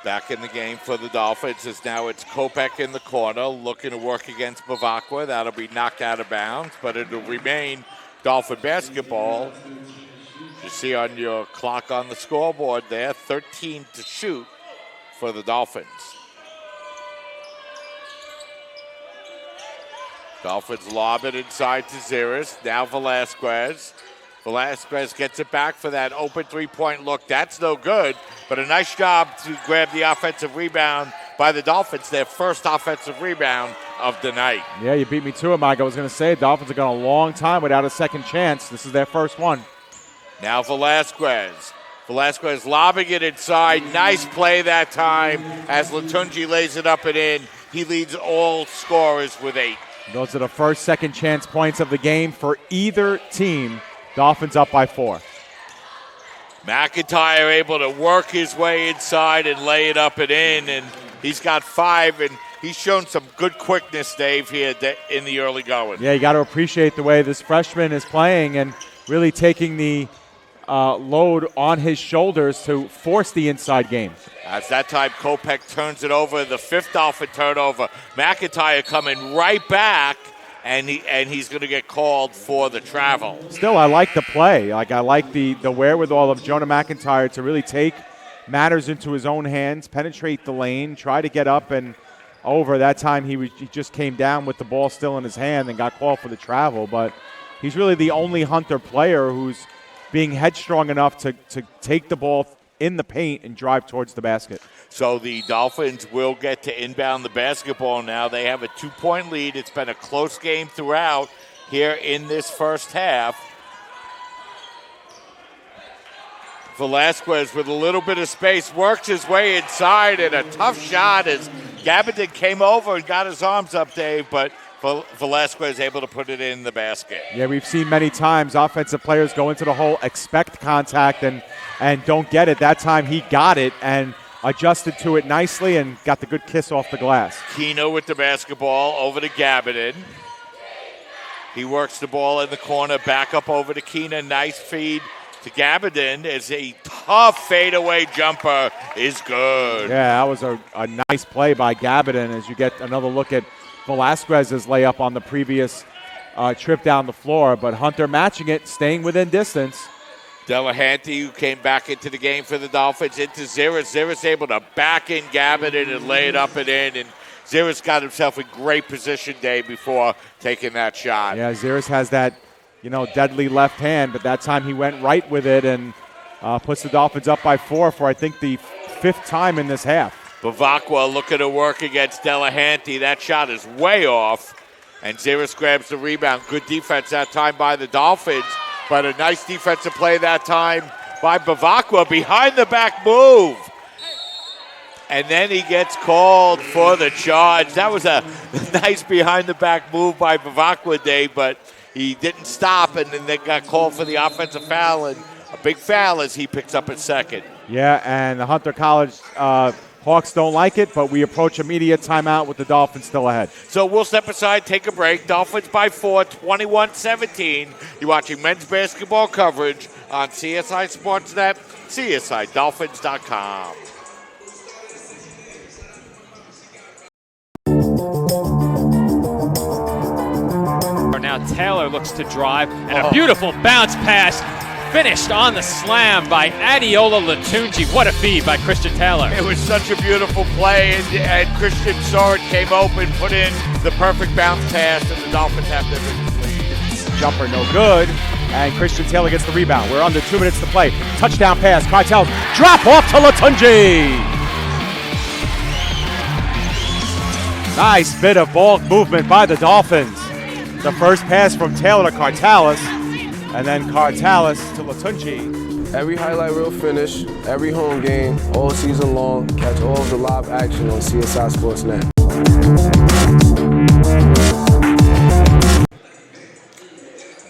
back in the game for the Dolphins as now it's Kopak in the corner looking to work against Bavakwa. That'll be knocked out of bounds, but it'll remain Dolphin basketball. You see on your clock on the scoreboard there, 13 to shoot for the Dolphins. Dolphins lob it inside to Ziris. Now Velasquez. Velasquez gets it back for that open three-point look. That's no good, but a nice job to grab the offensive rebound by the Dolphins, their first offensive rebound of the night. Yeah, you beat me to it, Mike. I was going to say Dolphins have gone a long time without a second chance. This is their first one. Now Velasquez. Velasquez lobbing it inside. Nice play that time as Latunji lays it up and in. He leads all scorers with 8. Those are the first second chance points of the game for either team. Dolphins up by 4. McIntyre able to work his way inside and lay it up and in, and he's got 5, and he's shown some good quickness, Dave, here in the early going. Yeah, you got to appreciate the way this freshman is playing and really taking the load on his shoulders to force the inside game. As that time, Kopak turns it over, the 5th Dolphin turnover. McIntyre coming right back. And he's going to get called for the travel. Still, I like the play. I like the wherewithal of Jonah McIntyre to really take matters into his own hands, penetrate the lane, try to get up and over. That time he just came down with the ball still in his hand and got called for the travel. But he's really the only Hunter player who's being headstrong enough to take the ball in the paint and drive towards the basket. So the Dolphins will get to inbound the basketball now. They have a 2-point lead. It's been a close game throughout here in this first half. Velasquez with a little bit of space works his way inside, and a tough shot as Gabardine came over and got his arms up, Dave, but Velasquez able to put it in the basket. Yeah, we've seen many times offensive players go into the hole, expect contact, and don't get it. That time he got it and adjusted to it nicely and got the good kiss off the glass. Keno with the basketball over to Gabardine. He works the ball in the corner, back up over to Keenan. Nice feed to Gabardine as a tough fadeaway jumper is good. Yeah, that was a nice play by Gabardine as you get another look at Velasquez's layup on the previous trip down the floor. But Hunter matching it, staying within distance. Delahanty, who came back into the game for the Dolphins, into Ziris. Ziris able to back in Gabardine and lay it up and in. And Ziris got himself in great position, Dave, before taking that shot. Yeah, Ziris has that, deadly left hand, but that time he went right with it and puts the Dolphins up by 4 for, I think, the 5th time in this half. Bavacqua looking to work against Delahanty. That shot is way off, and Ziris grabs the rebound. Good defense that time by the Dolphins, but a nice defensive play that time by Bavacqua. Behind the back move. And then he gets called for the charge. That was a nice behind-the-back move by Bavacqua, Dave, but he didn't stop, and then they got called for the offensive foul, and a big foul as he picks up his second. Yeah, and the Hunter College Hawks don't like it, but we approach immediate timeout with the Dolphins still ahead. So we'll step aside, take a break. Dolphins by 4, 21-17. You're watching men's basketball coverage on CSI Sportsnet, CSIDolphins.com. Now Taylor looks to drive, and a beautiful bounce pass finished on the slam by Adiola Latunji. What a feed by Christian Taylor. It was such a beautiful play, and Christian saw it, came open, put in the perfect bounce pass, and the Dolphins have their lead. Jumper no good, and Christian Taylor gets the rebound. We're under 2 minutes to play. Touchdown pass, Cartel, drop off to Latunji. Nice bit of ball movement by the Dolphins. The first pass from Taylor to Cartalis, and then Cartalis to Latunji. Every highlight reel finish, every home game, all season long. Catch all of the live action on CSI Sportsnet.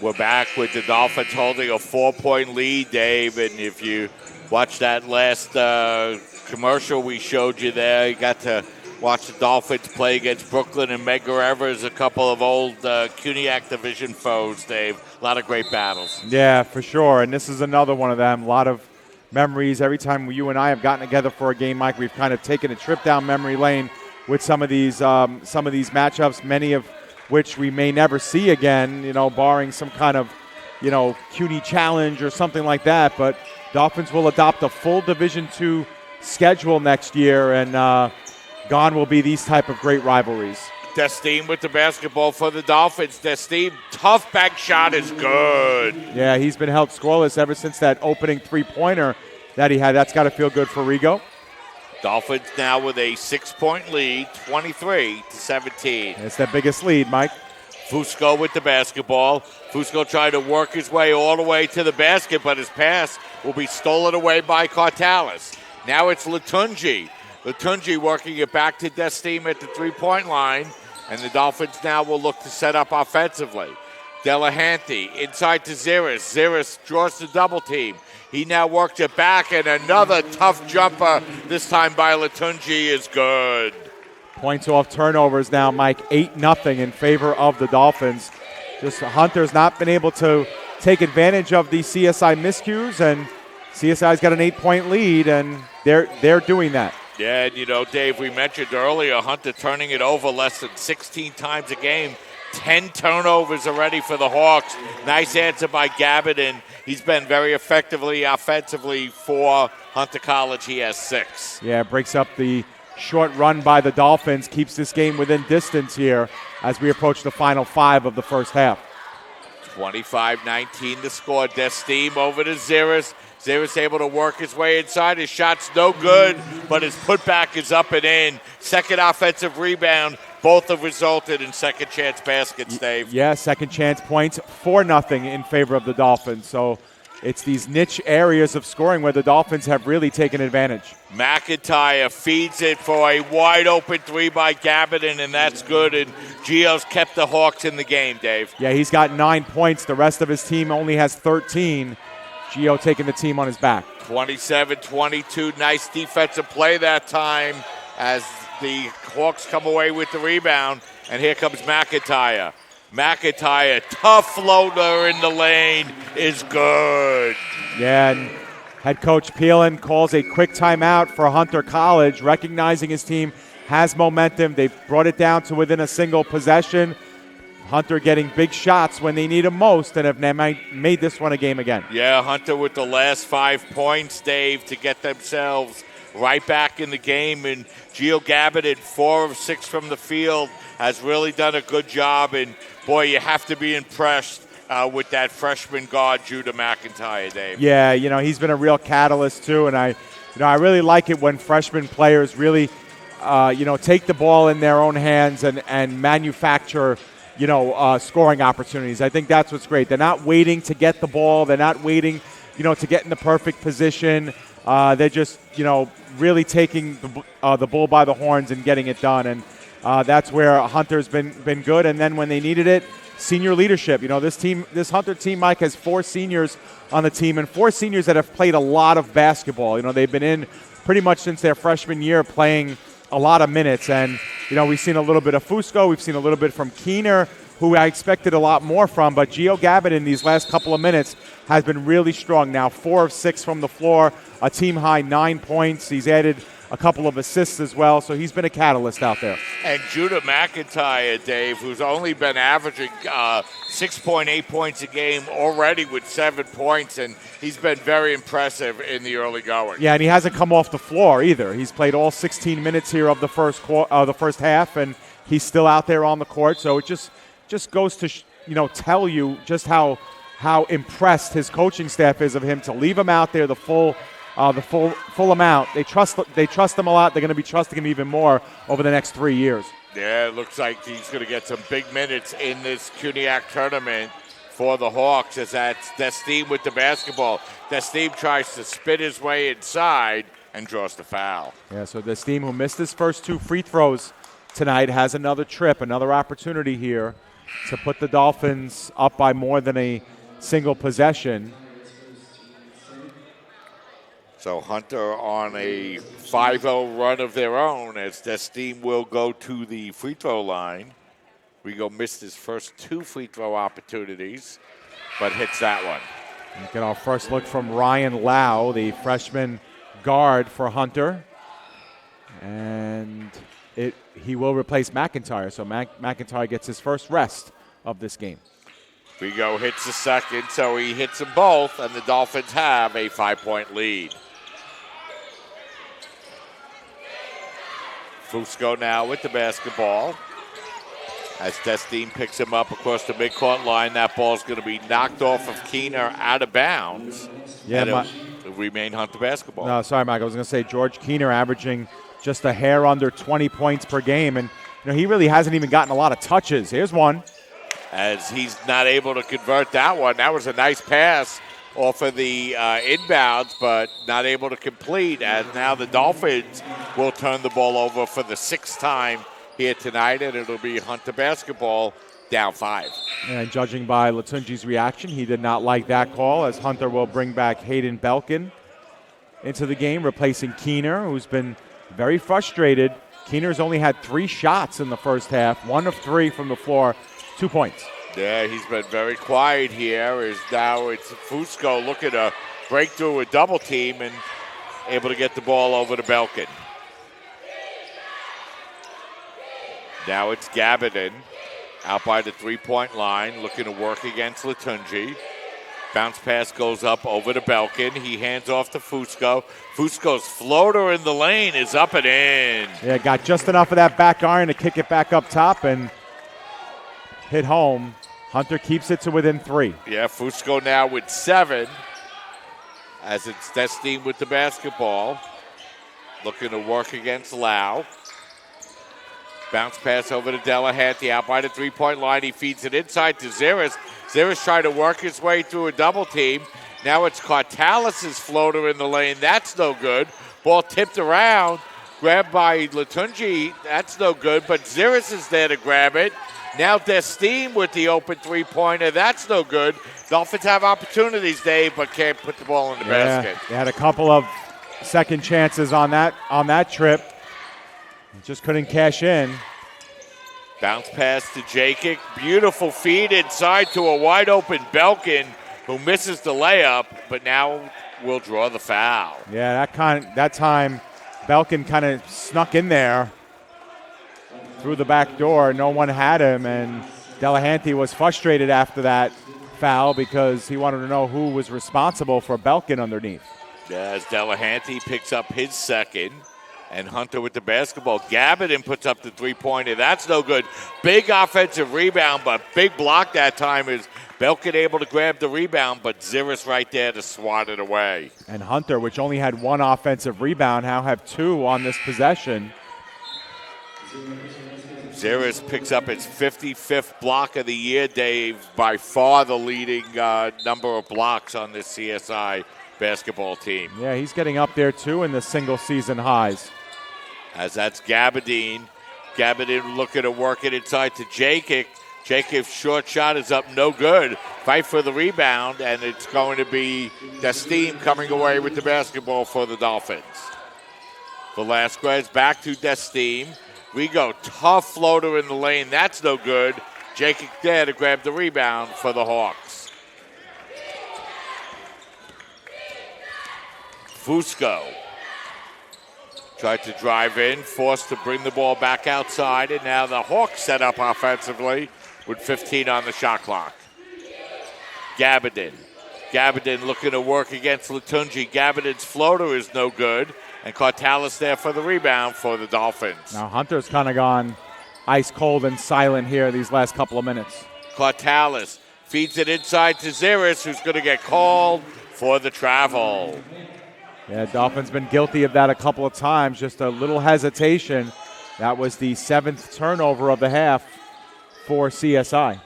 We're back with the Dolphins holding a 4-point lead, Dave, and if you watch that last commercial we showed you there, you got to watch the Dolphins play against Brooklyn and Medgar Evers, a couple of old CUNYAC division foes, Dave. A lot of great battles. Yeah, for sure. And this is another one of them. A lot of memories. Every time you and I have gotten together for a game, Mike, we've kind of taken a trip down memory lane with some of these matchups, many of which we may never see again, barring some kind of, CUNY challenge or something like that. But Dolphins will adopt a full Division II schedule next year, and gone will be these type of great rivalries. Destine with the basketball for the Dolphins. Destine, tough back shot is good. Yeah, he's been held scoreless ever since that opening three-pointer that he had. That's got to feel good for Rigo. Dolphins now with a 6-point lead, 23-17. It's their biggest lead, Mike. Fusco with the basketball. Fusco trying to work his way all the way to the basket, but his pass will be stolen away by Cartalis. Now it's Latunji. Latunji working it back to Destine at the three-point line, and the Dolphins now will look to set up offensively. Delahanty inside to Ziris. Ziris draws the double team. He now works it back, and another tough jumper, this time by Latunji, is good. Points off turnovers now, Mike, 8-0 in favor of the Dolphins. Just Hunter's not been able to take advantage of the CSI miscues, and CSI's got an 8-point lead, and they're doing that. Yeah, and Dave, we mentioned earlier, Hunter turning it over less than 16 times a game. 10 turnovers already for the Hawks. Nice answer by Gabbard, and he's been very effectively offensively for Hunter College. He has 6. Yeah, breaks up the short run by the Dolphins, keeps this game within distance here as we approach the final 5 of the first half. 25-19 to score. Destine over to Ziris. Ziris able to work his way inside. His shot's no good, but his putback is up and in. Second offensive rebound. Both have resulted in second chance baskets, Dave. Yeah, second chance points, 4-0 in favor of the Dolphins. So it's these niche areas of scoring where the Dolphins have really taken advantage. McIntyre feeds it for a wide open 3 by Gabbardin, and that's good. And Gio's kept the Hawks in the game, Dave. Yeah, he's got 9 points. The rest of his team only has 13. Gio taking the team on his back. 27-22, nice defensive play that time as the Hawks come away with the rebound. And here comes McIntyre. McIntyre, tough floater in the lane, is good. Yeah, and head coach Peelan calls a quick timeout for Hunter College, recognizing his team has momentum. They've brought it down to within a single possession. Hunter getting big shots when they need them most, and have made this one a game again. Yeah, Hunter with the last 5 points, Dave, to get themselves right back in the game. And Gio Gabbidon, 4 of 6 from the field, has really done a good job. And, boy, you have to be impressed with that freshman guard, Judah McIntyre, Dave. Yeah, he's been a real catalyst too, and I really like it when freshman players really, take the ball in their own hands and manufacture, scoring opportunities. I think that's what's great. They're not waiting to get the ball. They're not waiting, to get in the perfect position. They're just, really taking the bull by the horns and getting it done, and that's where Hunter's been good. And then when they needed it, senior leadership. This Hunter team, Mike, has 4 seniors on the team, and 4 seniors that have played a lot of basketball. They've been in pretty much since their freshman year playing a lot of minutes. And, we've seen a little bit of Fusco. We've seen a little bit from Keener, who I expected a lot more from. But Gio Gabbidon in these last couple of minutes has been really strong now. 4 of 6 from the floor, a team-high 9 points. He's added a couple of assists as well, so he's been a catalyst out there. And Judah McIntyre, Dave, who's only been averaging 6.8 points a game already with 7 points, and he's been very impressive in the early going. Yeah, and he hasn't come off the floor either. He's played all 16 minutes here of the first half, and he's still out there on the court. So it just goes to tell you just how impressed his coaching staff is of him to leave him out there the full amount. They trust him a lot. They're going to be trusting him even more over the next 3 years. Yeah, it looks like he's going to get some big minutes in this CUNYAC tournament for the Hawks, as that's Destim with the basketball. Destim tries to spit his way inside and draws the foul. Yeah, so Destim, who missed his first 2 free throws tonight, has another trip, another opportunity here to put the Dolphins up by more than a single possession. So Hunter on a 5-0 run of their own, as Destim will go to the free throw line. Rigo missed his first 2 free throw opportunities, but hits that one. We get our first look from Ryan Lau, the freshman guard for Hunter. And he will replace McIntyre, so McIntyre gets his first rest of this game. Rigo hits the second, so he hits them both, and the Dolphins have a 5-point lead. Fusco now with the basketball. As Destim picks him up across the midcourt line, that ball's going to be knocked off of Keener out of bounds. Yeah, and it'll remain Hunter basketball. No, sorry, Mike. I was going to say George Keener averaging just a hair under 20 points per game, and he really hasn't even gotten a lot of touches. Here's one. As he's not able to convert that one. That was a nice pass off of the inbounds, but not able to complete. And now the Dolphins will turn the ball over for the 6th time here tonight, and it'll be Hunter basketball down 5. And judging by Latunji's reaction, he did not like that call, as Hunter will bring back Hayden Belkin into the game, replacing Keener, who's been very frustrated. Keener's only had 3 shots in the first half, 1 of 3 from the floor, 2 points. Yeah, he's been very quiet here. Now it's Fusco looking to break through a double team and able to get the ball over to Belkin. Now it's Gabbidon out by the 3-point line, looking to work against Latunji. Bounce pass goes up over to Belkin. He hands off to Fusco. Fusco's floater in the lane is up and in. Yeah, got just enough of that back iron to kick it back up top and hit home. Hunter keeps it to within 3. Yeah, Fusco now with 7, as it's Destim with the basketball. Looking to work against Lau. Bounce pass over to Delahanty out by the 3-point line. He feeds it inside to Ziris. Ziris trying to work his way through a double team. Now it's Cartalis' floater in the lane. That's no good. Ball tipped around. Grabbed by Latunji. That's no good, but Ziris is there to grab it. Now Destim with the open 3-pointer. That's no good. Dolphins have opportunities, Dave, but can't put the ball in the basket. They had a couple of second chances on that trip. Just couldn't cash in. Bounce pass to Jakic. Beautiful feed inside to a wide open Belkin, who misses the layup, but now will draw the foul. Yeah, that time Belkin kind of snuck in there through the back door. No one had him, and Delahanty was frustrated after that foul because he wanted to know who was responsible for Belkin underneath. As Delahanty picks up his second. And Hunter with the basketball. Gabardine puts up the three-pointer. That's no good. Big offensive rebound, but big block that time is Belkin able to grab the rebound, but Ziris right there to swat it away. And Hunter, which only had one offensive rebound, now have two on this possession. Ziris picks up his 55th block of the year, Dave. By far the leading number of blocks on this CSI basketball team. Yeah, he's getting up there, too, in the single-season highs. As that's Gabardine. Gabardine looking to work it inside to Jacob. Jacob's short shot is up, no good. Fight for the rebound, and it's going to be Destine coming away with the basketball for the Dolphins. Velasquez back to Destine. We go tough floater in the lane. That's no good. Jacob there to grab the rebound for the Hawks. Fusco tried to drive in, forced to bring the ball back outside, and now the Hawks set up offensively with 15 on the shot clock. Gabardine looking to work against Latunji. Gabardine's floater is no good, and Cartalis there for the rebound for the Dolphins. Now Hunter's kind of gone ice cold and silent here these last couple of minutes. Cartalis feeds it inside to Ziris, who's going to get called for the travel. Yeah, Dolphins been guilty of that a couple of times. Just a little hesitation. That was the 7th turnover of the half for CSI.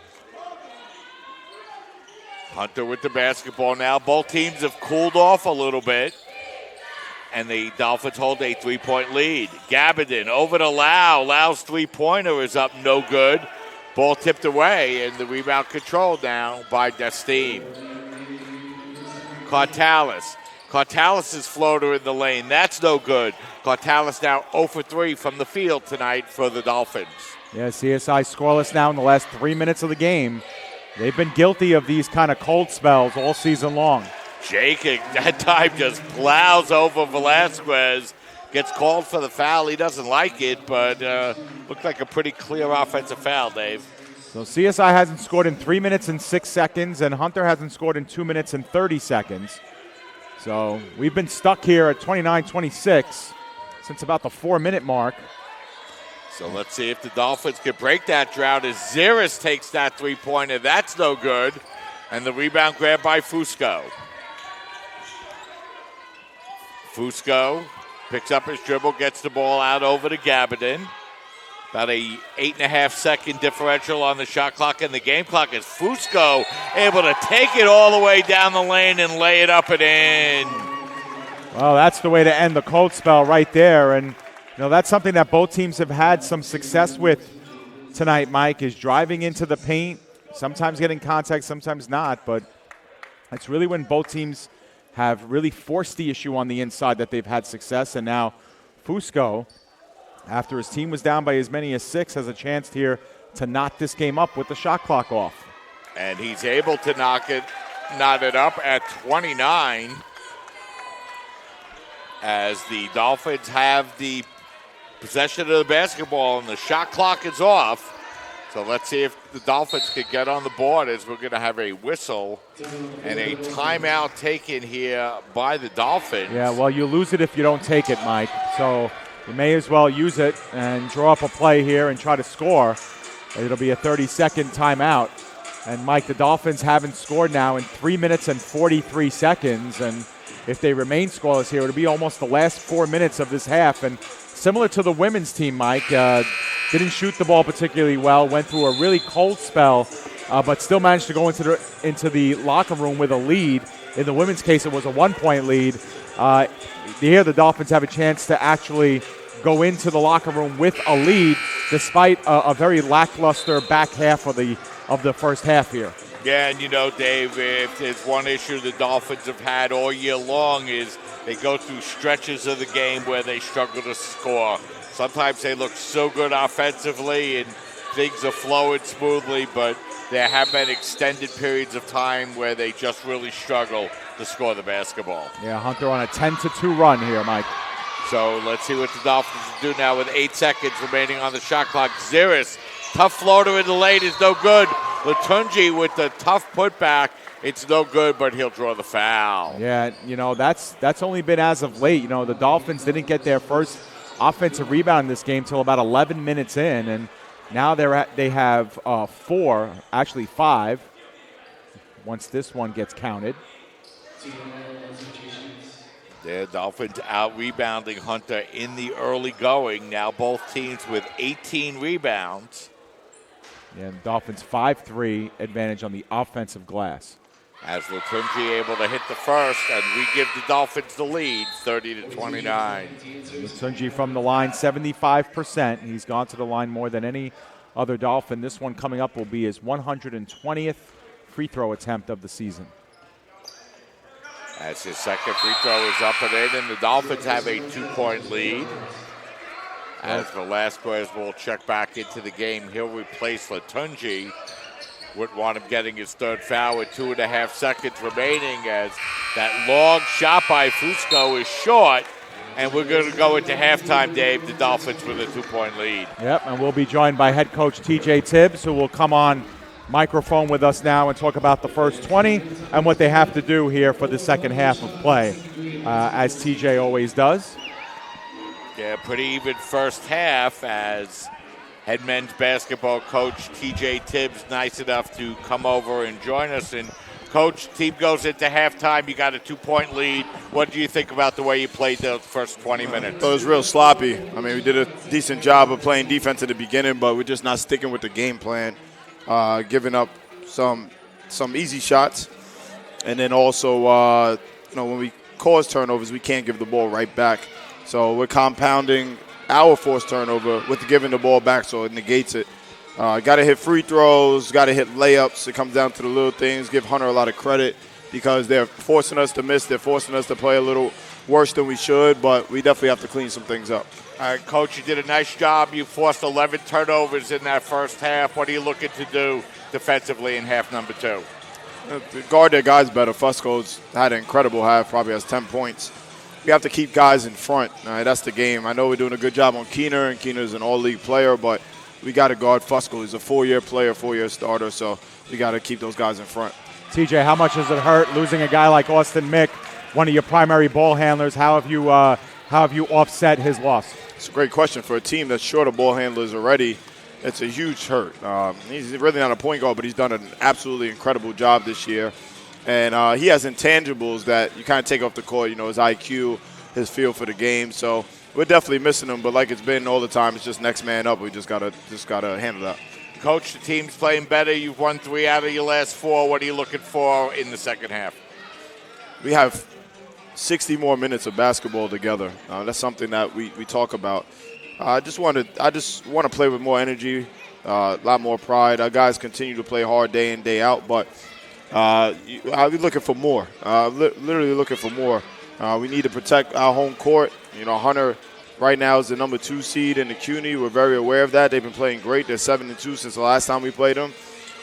Hunter with the basketball now. Both teams have cooled off a little bit. And the Dolphins hold a 3-point lead. Gabardine over to Lau. Lau's three-pointer is up, no good. Ball tipped away, and the rebound controlled now by Destine. Cartalis' floater in the lane. That's no good. Cartalis now 0 for 3 from the field tonight for the Dolphins. Yeah, CSI scoreless now in the last 3 minutes of the game. They've been guilty of these kind of cold spells all season long. Jacob, that time just plows over Velasquez. Gets called for the foul. He doesn't like it, but looked like a pretty clear offensive foul, Dave. So CSI hasn't scored in 3 minutes and 6 seconds, and Hunter hasn't scored in 2 minutes and 30 seconds. So we've been stuck here at 29-26 since about the 4-minute mark. So let's see if the Dolphins can break that drought as Ziris takes that three-pointer. That's no good. And the rebound grab by Fusco. Fusco picks up his dribble, gets the ball out over to Gabardine. About a 8.5-second differential on the shot clock and the game clock as Fusco able to take it all the way down the lane and lay it up and in. Well, that's the way to end the cold spell right there. And, that's something that both teams have had some success with tonight, Mike, is driving into the paint, sometimes getting contact, sometimes not. But it's really when both teams have really forced the issue on the inside that they've had success. And now Fusco, after his team was down by as many as 6, has a chance here to knock this game up with the shot clock off. And he's able to knot it up at 29 as the Dolphins have the possession of the basketball and the shot clock is off. So let's see if the Dolphins can get on the board as we're going to have a whistle and a timeout taken here by the Dolphins. Yeah, well, you lose it if you don't take it, Mike. So you may as well use it and draw up a play here and try to score. It'll be a 30-second timeout. And, Mike, the Dolphins haven't scored now in 3 minutes and 43 seconds. And if they remain scoreless here, it'll be almost the last 4 minutes of this half. And similar to the women's team, Mike, didn't shoot the ball particularly well, went through a really cold spell, but still managed to go into the locker room with a lead. In the women's case, it was a 1-point lead. Here, the Dolphins have a chance to actually go into the locker room with a lead, despite a very lackluster back half of the first half here. Yeah, and Dave, if there's one issue the Dolphins have had all year long is they go through stretches of the game where they struggle to score. Sometimes they look so good offensively and things are flowing smoothly, but there have been extended periods of time where they just really struggle to score the basketball. Yeah, Hunter on a 10-2 run here, Mike. So let's see what the Dolphins do now with 8 seconds remaining on the shot clock. Ziris, tough floater in the lane is no good. Latunji with the tough putback. It's no good, but he'll draw the foul. Yeah, that's only been as of late. The Dolphins didn't get their first offensive rebound in this game till about 11 minutes in, and now they have 4, actually 5, once this one gets counted. The Dolphins out-rebounding Hunter in the early going. Now both teams with 18 rebounds. Yeah, the Dolphins 5-3 advantage on the offensive glass. As Latunji able to hit the first, and we give the Dolphins the lead, 30-29. Latunji from the line, 75%. He's gone to the line more than any other Dolphin. This one coming up will be his 120th free throw attempt of the season. As his second free throw is up and in, and the Dolphins have a 2-point lead. As Velasquez will check back into the game, he'll replace Latunji. Wouldn't want him getting his third foul with 2.5 seconds remaining, as that long shot by Fusco is short. And we're going to go into halftime, Dave. The Dolphins with a 2-point lead. Yep, and we'll be joined by head coach TJ Tibbs, who will come on microphone with us now and talk about the first 20 and what they have to do here for the second half of play, as TJ always does. Yeah, pretty even first half, as head men's basketball coach TJ Tibbs nice enough to come over and join us. And Coach, team goes into halftime. You got a 2-point lead. What do you think about the way you played the first 20 minutes? It was real sloppy. I mean, we did a decent job of playing defense at the beginning, but we're just not sticking with the game plan, giving up some easy shots. And then also, when we cause turnovers, we can't give the ball right back. So we're compounding our forced turnover with giving the ball back, so it negates it. Got to hit free throws, got to hit layups. It comes down to the little things. Give Hunter a lot of credit because they're forcing us to miss. They're forcing us to play a little worse than we should, but we definitely have to clean some things up. All right, Coach, you did a nice job. You forced 11 turnovers in that first half. What are you looking to do defensively in half number 2? Guard their guys better. Fusco's had an incredible half, probably has 10 points. We have to keep guys in front. All right, that's the game. I know we're doing a good job on Keener, and Keener's an all-league player, but we got to guard Fusco. He's a 4-year player, 4-year starter, so we got to keep those guys in front. TJ, how much does it hurt losing a guy like Austin Mick, one of your primary ball handlers? How have you offset his loss? It's a great question. For a team that's short of ball handlers already, it's a huge hurt. He's really not a point guard, but he's done an absolutely incredible job this year. And he has intangibles that you kind of take off the court, his IQ, his feel for the game. So we're definitely missing him, but like it's been all the time, it's just next man up. We just gotta handle that. Coach, the team's playing better. You've won 3 out of your last 4. What are you looking for in the second half? We have 60 more minutes of basketball together. That's something that we talk about. I just want to play with more energy, a lot more pride. Our guys continue to play hard day in, day out, but I'll be looking for more. Literally looking for more. We need to protect our home court. Hunter right now is the number 2 seed in the CUNY. We're very aware of that. They've been playing great. They're 7-2 since the last time we played them.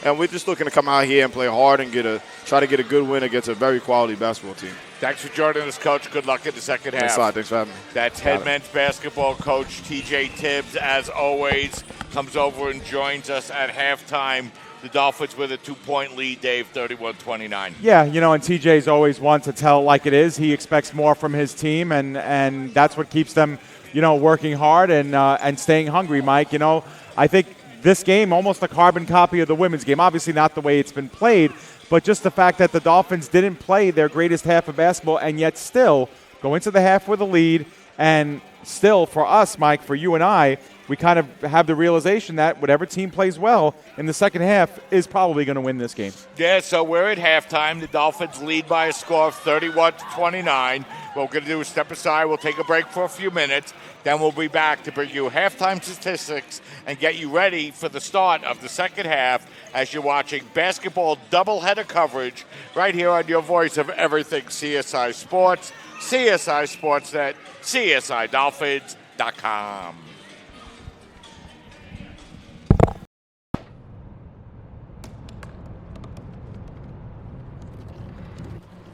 And we're just looking to come out here and play hard and try to get a good win against a very quality basketball team. Thanks for joining us, Coach. Good luck in the second half. Thanks a lot. Thanks for having me. That's head men's basketball coach TJ Tibbs, as always, comes over and joins us at halftime. The Dolphins with a 2-point lead, Dave, 31-29. Yeah, and TJ's always one to tell it like it is. He expects more from his team, and that's what keeps them, working hard and staying hungry, Mike. I think this game, almost a carbon copy of the women's game. Obviously not the way it's been played, but just the fact that the Dolphins didn't play their greatest half of basketball and yet still go into the half with a lead. And still, for us, Mike, for you and I, we kind of have the realization that whatever team plays well in the second half is probably going to win this game. Yeah, so we're at halftime. The Dolphins lead by a score of 31-29. What we're going to do is step aside. We'll take a break for a few minutes. Then we'll be back to bring you halftime statistics and get you ready for the start of the second half as you're watching basketball doubleheader coverage right here on your voice of everything CSI Sports, CSI Sportsnet, CSIDolphins.com.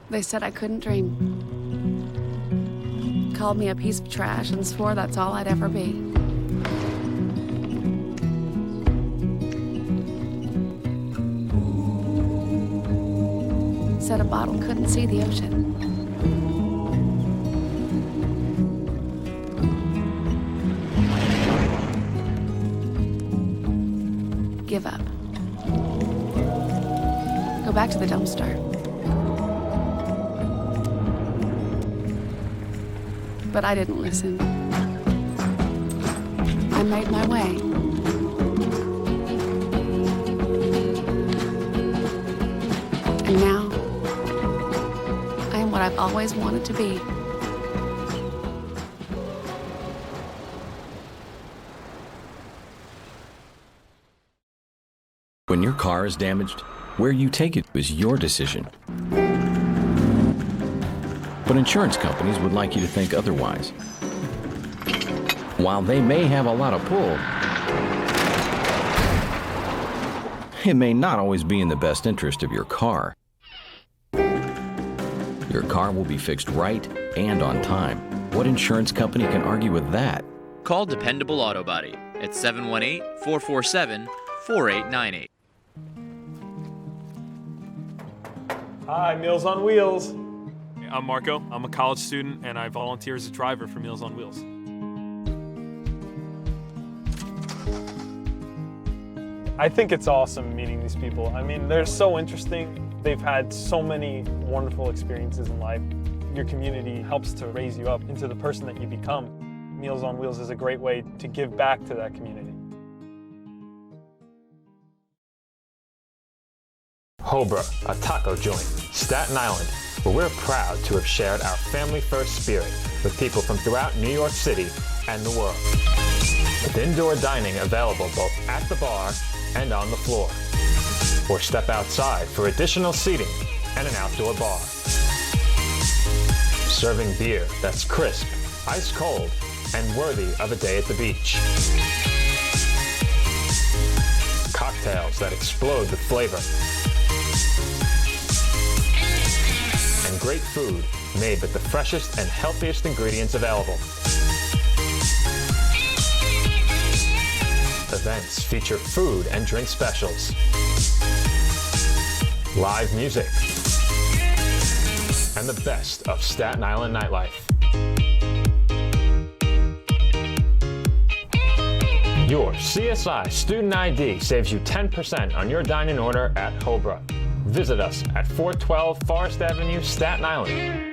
They said I couldn't dream. Called me a piece of trash and swore that's all I'd ever be. said a bottle couldn't see the ocean. Give up. Go back to the dumpster. But I didn't listen. I made my way. And now, I am what I've always wanted to be. When your car is damaged, where you take it is your decision. But insurance companies would like you to think otherwise. While they may have a lot of pull, it may not always be in the best interest of your car. Your car will be fixed right and on time. What insurance company can argue with that? Call Dependable Auto Body at 718-447-4898. Hi, Meals on Wheels. I'm Marco. I'm a college student, and I volunteer as a driver for Meals on Wheels. I think it's awesome meeting these people. I mean, they're so interesting. They've had so many wonderful experiences in life. Your community helps to raise you up into the person that you become. Meals on Wheels is a great way to give back to that community. Hobra, a taco joint, Staten Island, where we're proud to have shared our family-first spirit with people from throughout New York City and the world. With indoor dining available both at the bar and on the floor. Or step outside for additional seating and an outdoor bar. Serving beer that's crisp, ice cold, and worthy of a day at the beach. Cocktails that explode with flavor. And great food made with the freshest and healthiest ingredients available. Events feature food and drink specials, live music, and the best of Staten Island nightlife. Your CSI Student ID saves you 10% on your dining order at Hobra. Visit us at 412 Forest Avenue, Staten Island.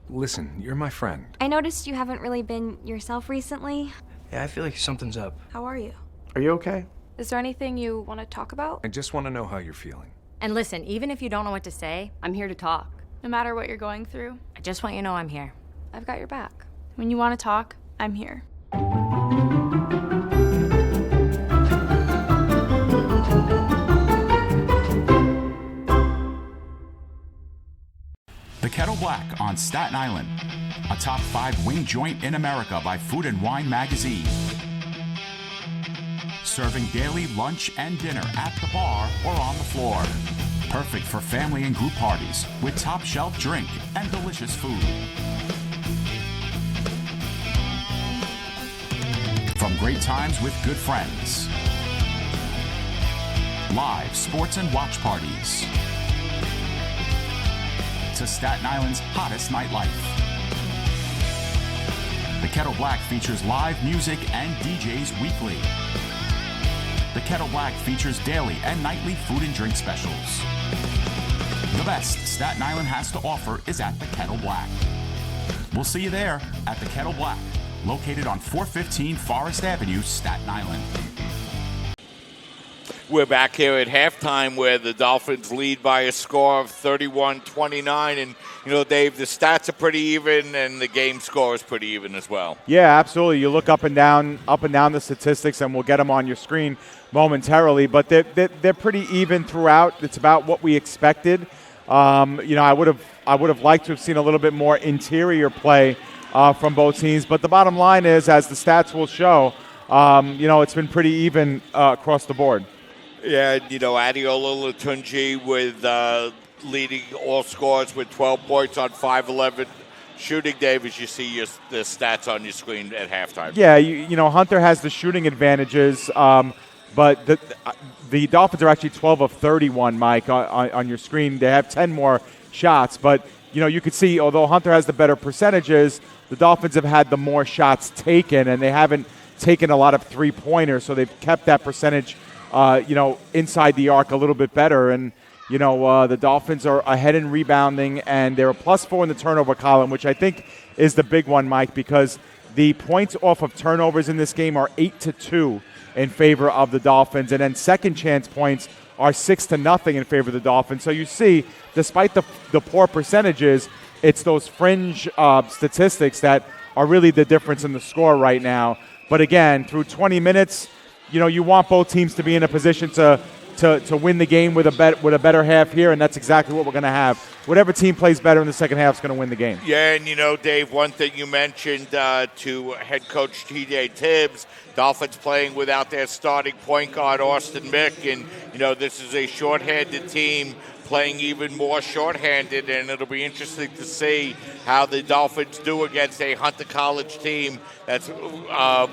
Listen, you're my friend. I noticed you haven't really been yourself recently. Yeah, I feel like something's up. How are you? Are you okay? Is there anything you want to talk about? I just want to know how you're feeling. And listen, even if you don't know what to say, I'm here to talk. No matter what you're going through, I just want you to know I'm here. I've got your back. When you want to talk, I'm here. The Kettle Black on Staten Island, a top 5 wing joint in America by Food and Wine magazine. Serving daily lunch and dinner at the bar or on the floor. Perfect for family and group parties with top shelf drink and delicious food. From great times with good friends. Live sports and watch parties. To Staten Island's hottest nightlife. The Kettle Black features live music and DJs weekly. The Kettle Black features daily and nightly food and drink specials. The best Staten Island has to offer is at the Kettle Black. We'll see you there at the Kettle Black, located on 415 Forest Avenue, Staten Island. We're back here at halftime where the Dolphins lead by a score of 31-29. And, Dave, the stats are pretty even and the game score is pretty even as well. Yeah, absolutely. You look up and down the statistics, and we'll get them on your screen momentarily. But they're pretty even throughout. It's about what we expected. I would have liked to have seen a little bit more interior play from both teams. But the bottom line is, as the stats will show, it's been pretty even across the board. Yeah, Adiola Latunji with leading all scores with 12 points on 5-11 shooting. Dave, as you see the stats on your screen at halftime. Yeah, Hunter has the shooting advantages, but the Dolphins are actually 12 of 31, Mike, on your screen. They have 10 more shots, but you could see, although Hunter has the better percentages, the Dolphins have had the more shots taken, and they haven't taken a lot of three-pointers, so they've kept that percentage inside the arc a little bit better. And, the Dolphins are ahead in rebounding, and they're a +4 in the turnover column, which I think is the big one, Mike, because the points off of turnovers in this game are 8-2 in favor of the Dolphins. And then second chance points are 6-0 in favor of the Dolphins. So you see, despite the poor percentages, it's those fringe statistics that are really the difference in the score right now. But again, through 20 minutes, you want both teams to be in a position to win the game with a better half here, and that's exactly what we're going to have. Whatever team plays better in the second half is going to win the game. Yeah, and Dave, one thing you mentioned to head coach T.J. Tibbs, Dolphins playing without their starting point guard Austin Mick, and this is a shorthanded team playing even more shorthanded, and it'll be interesting to see how the Dolphins do against a Hunter College team that's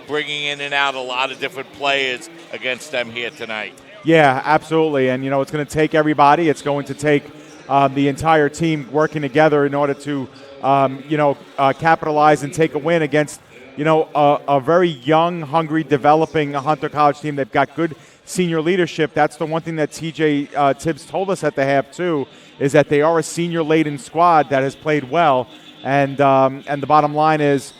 bringing in and out a lot of different players against them here tonight. Yeah, absolutely. And, it's going to take everybody. It's going to take the entire team working together in order to, capitalize and take a win against, a very young, hungry, developing Hunter College team. They've got good senior leadership. That's the one thing that T.J. Tibbs told us at the half, too, is that they are a senior-laden squad that has played well. And the bottom line is,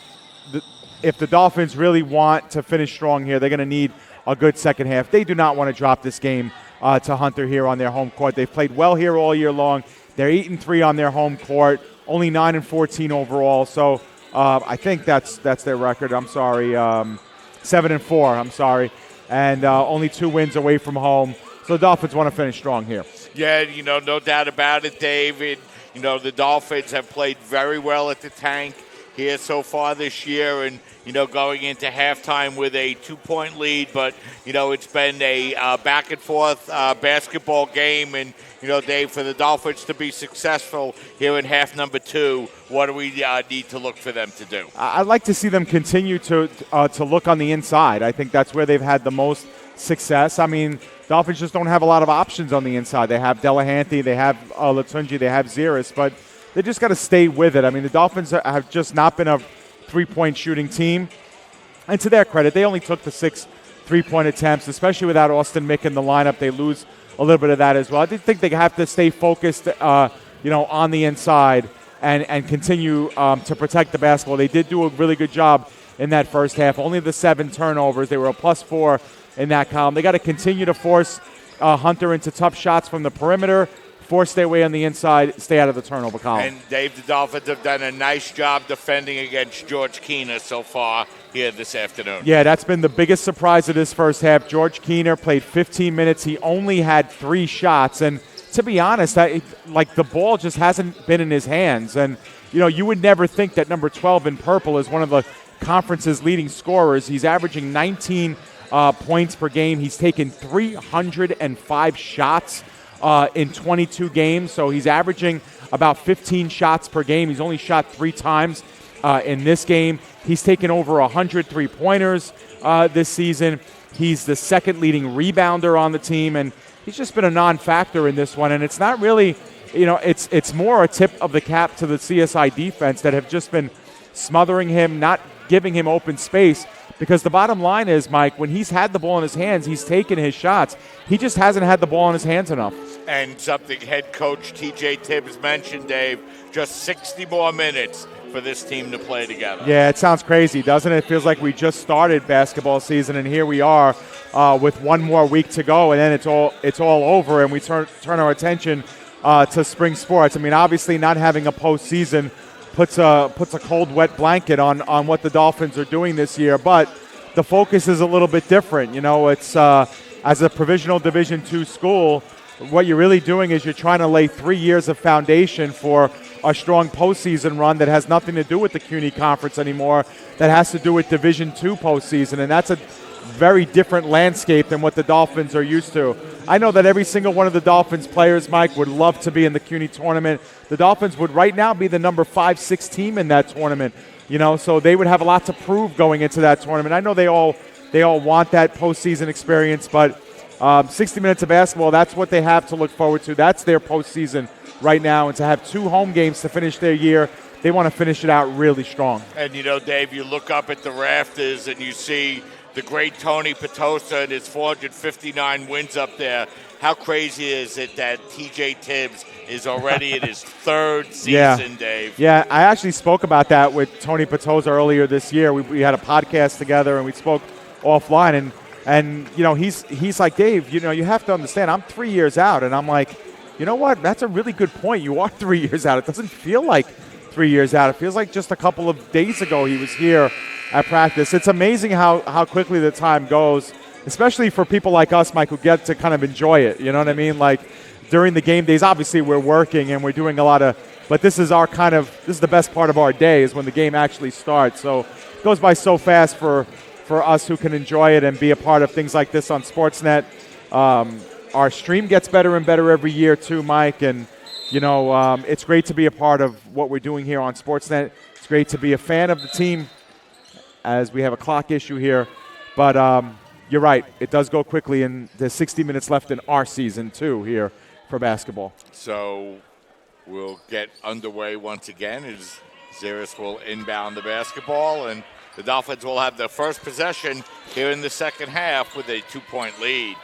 if the Dolphins really want to finish strong here, they're going to need a good second half. They do not want to drop this game to Hunter here on their home court. They've played well here all year long. They're 8-3 on their home court, only 9-14 overall. So I think that's their record. I'm sorry, 7-4. I'm sorry, and only 2 wins away from home. So the Dolphins want to finish strong here. Yeah, no doubt about it, David. The Dolphins have played very well at the Tank here so far this year, and going into halftime with a 2-point lead, but it's been a back and forth basketball game, and Dave, for the Dolphins to be successful here in half number 2, what do we need to look for them to do? I'd like to see them continue to look on the inside. I think that's where they've had the most success. I mean, Dolphins just don't have a lot of options on the inside. They have Delahanty, they have Latunji, they have Ziris, but they just got to stay with it. I mean, the Dolphins have just not been a three-point shooting team. And to their credit, they only took the 6 3-point attempts, especially without Austin Mick in the lineup. They lose a little bit of that as well. I think they have to stay focused, on the inside and continue to protect the basketball. They did do a really good job in that first half. Only the 7 turnovers. They were a +4 in that column. They got to continue to force Hunter into tough shots from the perimeter, force their way on the inside, stay out of the turnover column. And, Dave, the Dolphins have done a nice job defending against George Keener so far here this afternoon. Yeah, that's been the biggest surprise of this first half. George Keener played 15 minutes. He only had 3 shots. And to be honest, the ball just hasn't been in his hands. And, you would never think that number 12 in purple is one of the conference's leading scorers. He's averaging 19 points per game. He's taken 305 shots in 22 games, so he's averaging about 15 shots per game. He's only shot 3 times in this game. He's taken over 100 3-pointers this season. He's the second leading rebounder on the team, and he's just been a non-factor in this one. And it's not really, it's more a tip of the cap to the CSI defense that have just been smothering him, not giving him open space. Because the bottom line is, Mike, when he's had the ball in his hands, he's taken his shots. He just hasn't had the ball in his hands enough. And something head coach T.J. Tibbs mentioned, Dave, just 60 more minutes for this team to play together. Yeah, it sounds crazy, doesn't it? It feels like we just started basketball season, and here we are with one more week to go, and then it's all over, and we turn our attention to spring sports. I mean, obviously, not having a postseason puts a cold, wet blanket on what the Dolphins are doing this year, but the focus is a little bit different. You know, it's as a provisional Division II school, what you're really doing is you're trying to lay 3 years of foundation for a strong postseason run that has nothing to do with the CUNY Conference anymore, that has to do with Division II postseason, and that's a very different landscape than what the Dolphins are used to. I know that every single one of the Dolphins players, Mike, would love to be in the CUNY tournament. The Dolphins would right now be the number 5-6 team in that tournament, you know, so they would have a lot to prove going into that tournament. I know they all want that postseason experience, but 60 minutes of basketball, that's what they have to look forward to. That's their postseason right now, and to have 2 home games to finish their year, they want to finish it out really strong. And, you know, Dave, you look up at the rafters and you see the great Tony Petosa and his 459 wins up there. How crazy is it that TJ Tibbs is already in his 3rd season, Dave? Yeah, I actually spoke about that with Tony Petosa earlier this year. We had a podcast together, and we spoke offline, and you know, he's like, Dave, you know, you have to understand, I'm 3 years out, and I'm like, you know what? That's a really good point. You are 3 years out. It doesn't feel like 3 years out. It feels like just a couple of days ago he was here at practice. It's amazing how quickly the time goes, especially for people like us, Mike, who get to kind of enjoy it. You know what I mean? Like during the game days, obviously we're working and we're doing a lot of, but this is the best part of our day is when the game actually starts. So it goes by so fast for us who can enjoy it and be a part of things like this on Sportsnet. Our stream gets better and better every year too, Mike, and you know, it's great to be a part of what we're doing here on Sportsnet. It's great to be a fan of the team as we have a clock issue here. But you're right. It does go quickly, and there's 60 minutes left in our season, too, here for basketball. So we'll get underway once again as Zaris will inbound the basketball, and the Dolphins will have their first possession here in the second half with a 2-point lead.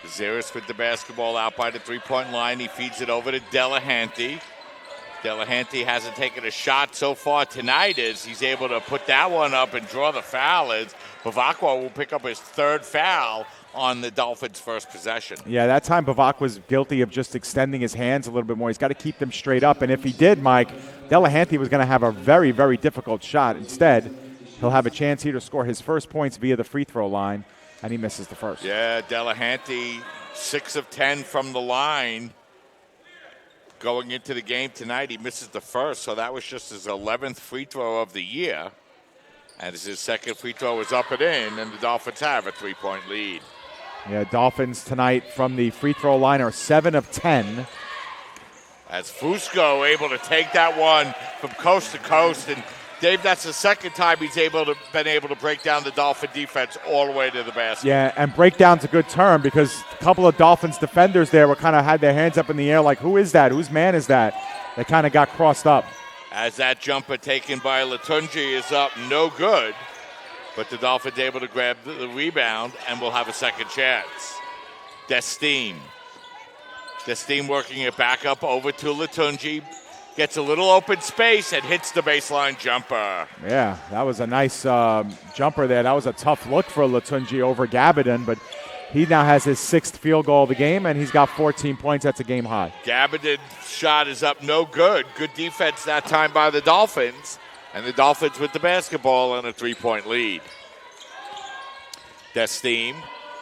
Zaris with the basketball out by the three-point line. He feeds it over to Delahanty. Delahanty hasn't taken a shot so far tonight as he's able to put that one up and draw the foul as Bavakwa will pick up his 3rd foul on the Dolphins' first possession. Yeah, that time Bavakwa was guilty of just extending his hands a little bit more. He's got to keep them straight up, and if he did, Mike, Delahanty was going to have a very, very difficult shot. Instead, he'll have a chance here to score his first points via the free throw line, and he misses the first. Yeah, Delahanty, 6 of 10 from the line. Going into the game tonight, he misses the first, so that was just his 11th free throw of the year. And as his second free throw is up and in, and the Dolphins have a 3-point lead. Yeah, Dolphins tonight from the free throw line are 7 of 10. As Fusco able to take that one from coast to coast, and Dave, that's the second time he's been able to break down the Dolphin defense all the way to the basket. Yeah, and breakdown's a good term because a couple of Dolphins defenders there were kind of had their hands up in the air like, who is that? Whose man is that? They kind of got crossed up. As that jumper taken by Latunji is up, no good. But the Dolphins able to grab the rebound and will have a second chance. Destine working it back up over to Latunji. Gets a little open space and hits the baseline jumper. Yeah, that was a nice jumper there. That was a tough look for Latunji over Gabbidon, but he now has his 6th field goal of the game, and he's got 14 points. That's a game high. Gabbidon's shot is up, no good. Good defense that time by the Dolphins, and the Dolphins with the basketball and a 3-point lead. Destine,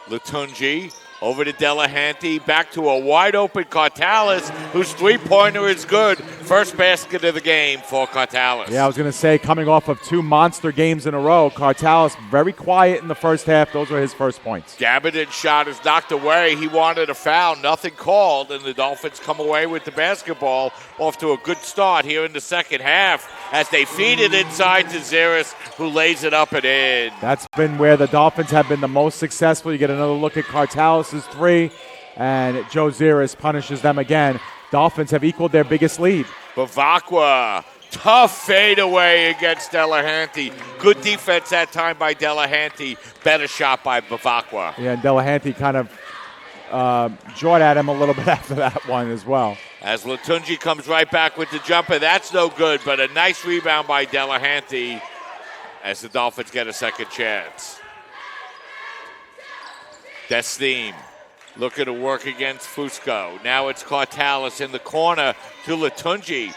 Latunji, over to Delahanty, back to a wide-open Cartalis, whose three-pointer is good. First basket of the game for Cartalis. Yeah, I was going to say, coming off of 2 monster games in a row, Cartalis very quiet in the first half. Those were his first points. Gabbidon's shot is knocked away. He wanted a foul, nothing called, and the Dolphins come away with the basketball off to a good start here in the second half as they feed it inside to Zaris, who lays it up and in. That's been where the Dolphins have been the most successful. You get another look at Cartalis' 3, and Joe Zaris punishes them again. Dolphins have equaled their biggest lead. Bavakwa, tough fadeaway against Delahanty. Good defense that time by Delahanty. Better shot by Bavakwa. Yeah, and Delahanty kind of jawed at him a little bit after that one as well. As Latunji comes right back with the jumper. That's no good, but a nice rebound by Delahanty as the Dolphins get a second chance. Destine looking to work against Fusco. Now it's Cartalis in the corner to Latunji.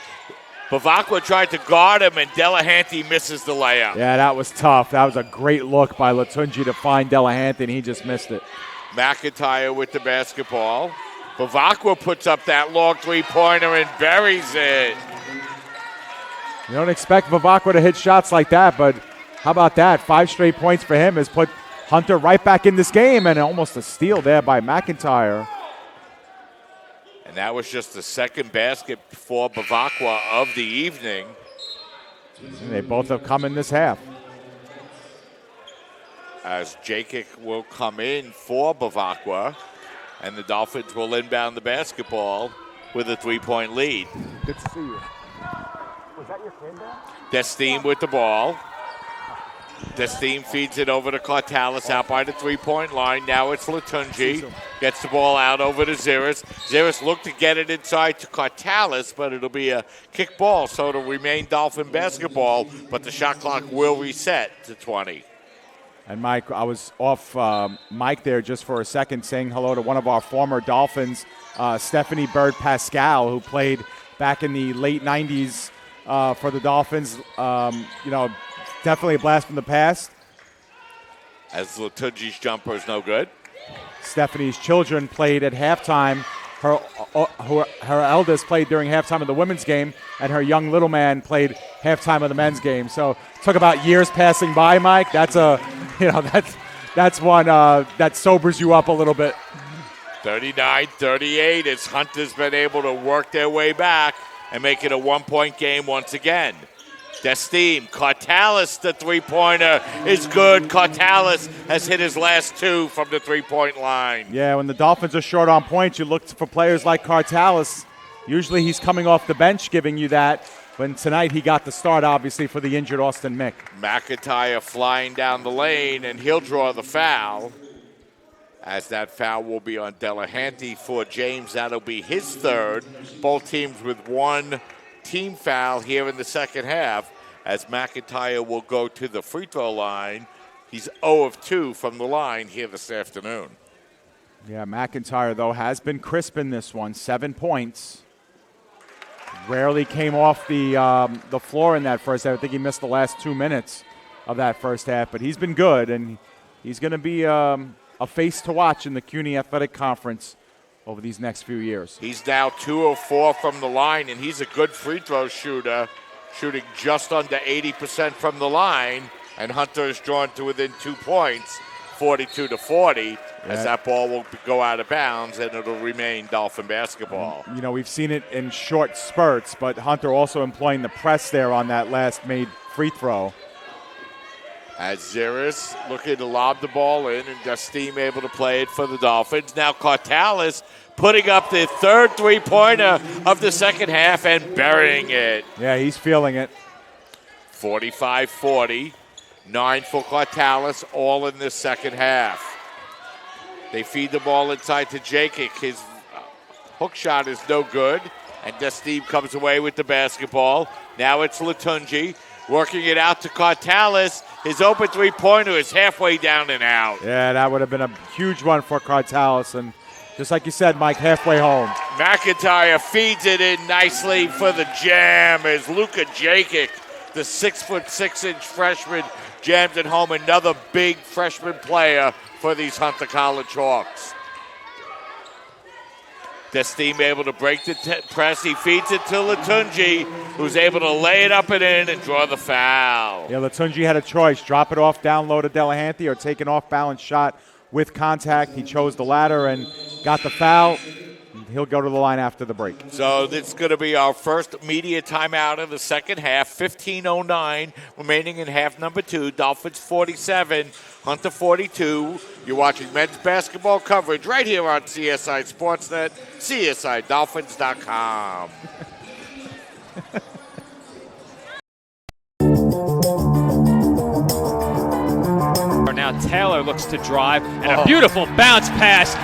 Bavacqua tried to guard him, and Delahanty misses the layup. Yeah, that was tough. That was a great look by Latunji to find Delahanty, and he just missed it. McIntyre with the basketball. Bavacqua puts up that long three-pointer and buries it. You don't expect Bavacqua to hit shots like that, but how about that? 5 straight points for him has put Hunter right back in this game, and almost a steal there by McIntyre. And that was just the second basket for Bavacqua of the evening. And they both have come in this half. As Jakic will come in for Bavacqua, and the Dolphins will inbound the basketball with a 3-point lead. Good to see you. Was that your friend there? Destine with the ball. Destine feeds it over to Cartalis out by the 3-point line. Now it's Latunji. Gets the ball out over to Ziris. Ziris looked to get it inside to Cartalis, but it'll be a kick ball, so it'll remain Dolphin basketball, but the shot clock will reset to 20. And Mike, I was off mic there just for a second saying hello to one of our former Dolphins, Stephanie Bird Pascal, who played back in the late 90s for the Dolphins. Definitely a blast from the past. As Latunji's jumper is no good. Stephanie's children played at halftime. Her eldest played during halftime of the women's game, and her young little man played halftime of the men's game. So talk about years passing by, Mike. That's one that sobers you up a little bit. 39-38 as Hunter's been able to work their way back and make it a 1-point game once again. Destine, Cartalis, the 3-pointer is good. Cartalis has hit his last 2 from the 3-point line. Yeah, when the Dolphins are short on points, you look for players like Cartalis. Usually he's coming off the bench giving you that. But tonight he got the start, obviously, for the injured Austin Mick. McIntyre flying down the lane, and he'll draw the foul. As that foul will be on Delahanty for James. That'll be his third. Both teams with one team foul here in the second half, as McIntyre will go to the free throw line. He's 0 of 2 from the line here this afternoon. Yeah, McIntyre, though, has been crisp in this one. 7 points. Rarely came off the floor in that first half. I think he missed the last 2 minutes of that first half, but he's been good, and he's going to be a face to watch in the CUNY Athletic Conference over these next few years. He's now 2 of 4 from the line, and he's a good free throw shooter, shooting just under 80% from the line, and Hunter is drawn to within 2 points, 42-40, as that ball will go out of bounds, and it'll remain Dolphin basketball. You know, we've seen it in short spurts, but Hunter also employing the press there on that last made free throw. As Ziris looking to lob the ball in, and Destine able to play it for the Dolphins. Now Cartalis putting up the third 3-pointer of the second half and burying it. Yeah, he's feeling it. 45-40, 9 for Cartalis, all in the second half. They feed the ball inside to Jakic. His hook shot is no good, and Destine comes away with the basketball. Now it's Latunji working it out to Cartalis. His open 3-pointer is halfway down and out. Yeah, that would have been a huge one for Cartalis, and just like you said, Mike, halfway home. McIntyre feeds it in nicely for the jam as Luka Jakic, the 6'6" freshman, jams it home. Another big freshman player for these Hunter College Hawks. Destine able to break the press. He feeds it to Latunji, who's able to lay it up and in and draw the foul. Yeah, Latunji had a choice. Drop it off down low to Delahanty or take an off-balance shot with contact. He chose the latter and got the foul. He'll go to the line after the break. So this is going to be our first media timeout of the second half. 15:09 remaining in half number 2. Dolphins 47, Hunter 42. You're watching men's basketball coverage right here on CSI Sportsnet, CSIDolphins.com. Now Taylor looks to drive, and a beautiful bounce pass.